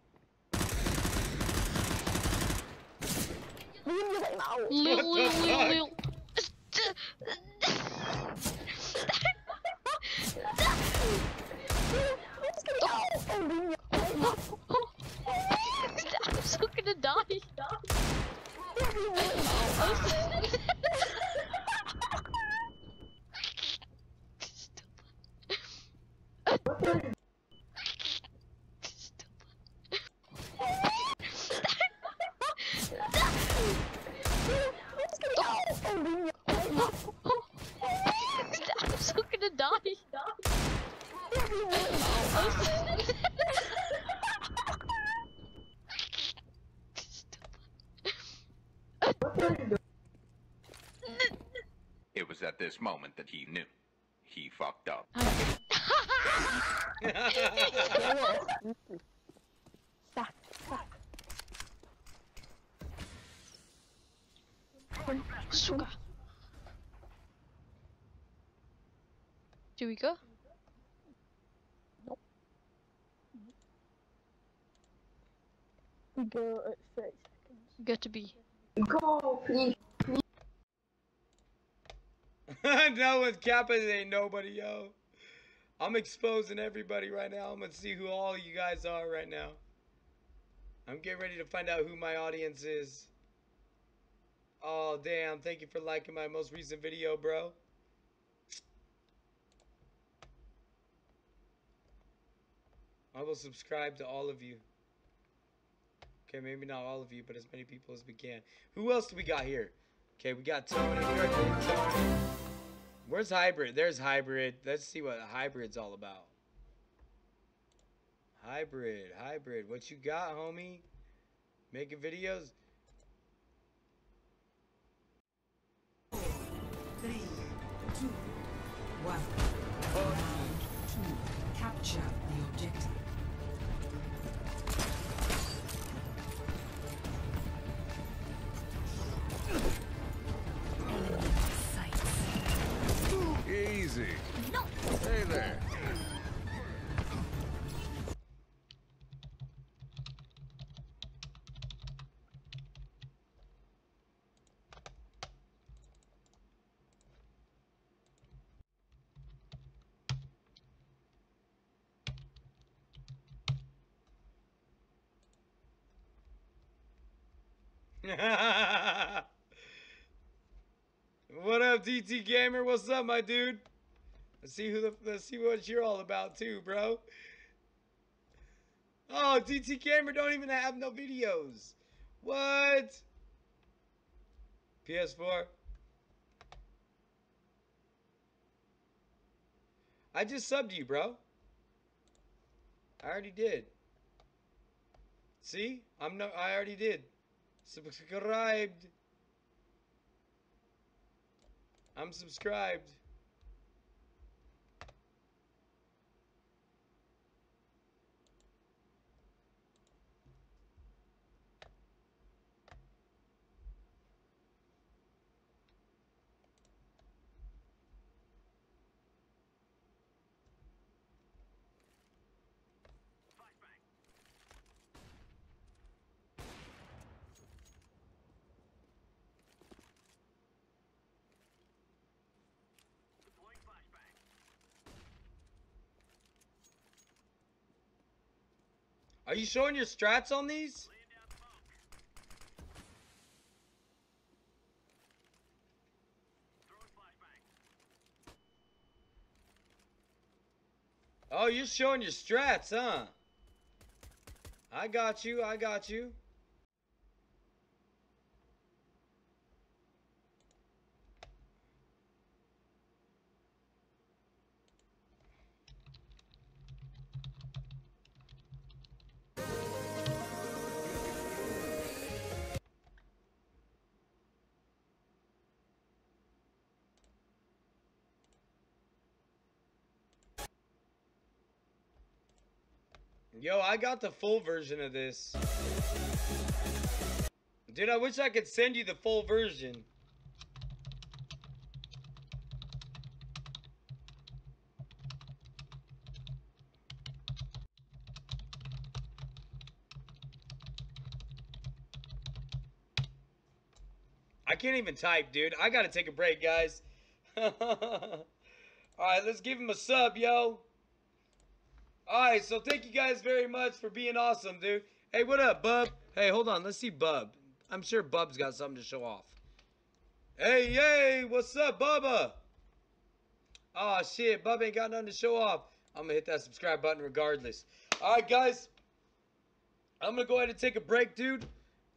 Lil. I'm so gonna die. I'm so gonna die. It was at this moment that he knew. He fucked up. Suka. Do we go? Nope. We go at 30 seconds. Go to B. Go, please. No, with Kappa, there ain't nobody, yo. I'm exposing everybody right now. I'm gonna see who all you guys are right now. I'm getting ready to find out who my audience is. Oh, damn. Thank you for liking my most recent video, bro. I will subscribe to all of you. Okay, maybe not all of you, but as many people as we can. Who else do we got here? Okay, we got Tony. We already did Tony. Where's Hybrid? There's Hybrid. Let's see what Hybrid's all about. Hybrid. What you got, homie? Making videos? 3, 2, 1. To capture the objective. Easy. No. Hey there. What up, DT Gamer? What's up, my dude? Let's see what you're all about too, bro. Oh, DT Gamer don't even have no videos. What? PS4. I just subbed you, bro. I already did. See? I already did. Subscribed. I'm subscribed. Are you showing your strats on these? Oh, you're showing your strats, huh? I got you. Yo, I got the full version of this. Dude, I wish I could send you the full version. I can't even type, dude. I gotta take a break, guys. Alright, let's give him a sub, yo. Alright, so thank you guys very much for being awesome, dude. Hey, what up, Bub? Hey, hold on. Let's see Bub. I'm sure Bub's got something to show off. Hey, yay! What's up, Bubba? Oh shit, Bub ain't got nothing to show off. I'm gonna hit that subscribe button regardless. Alright, guys. I'm gonna go ahead and take a break, dude.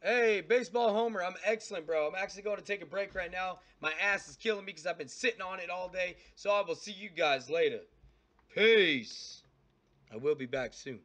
Hey, Baseball Homer, I'm excellent, bro. I'm actually going to take a break right now. My ass is killing me because I've been sitting on it all day. So I will see you guys later. Peace. I will be back soon.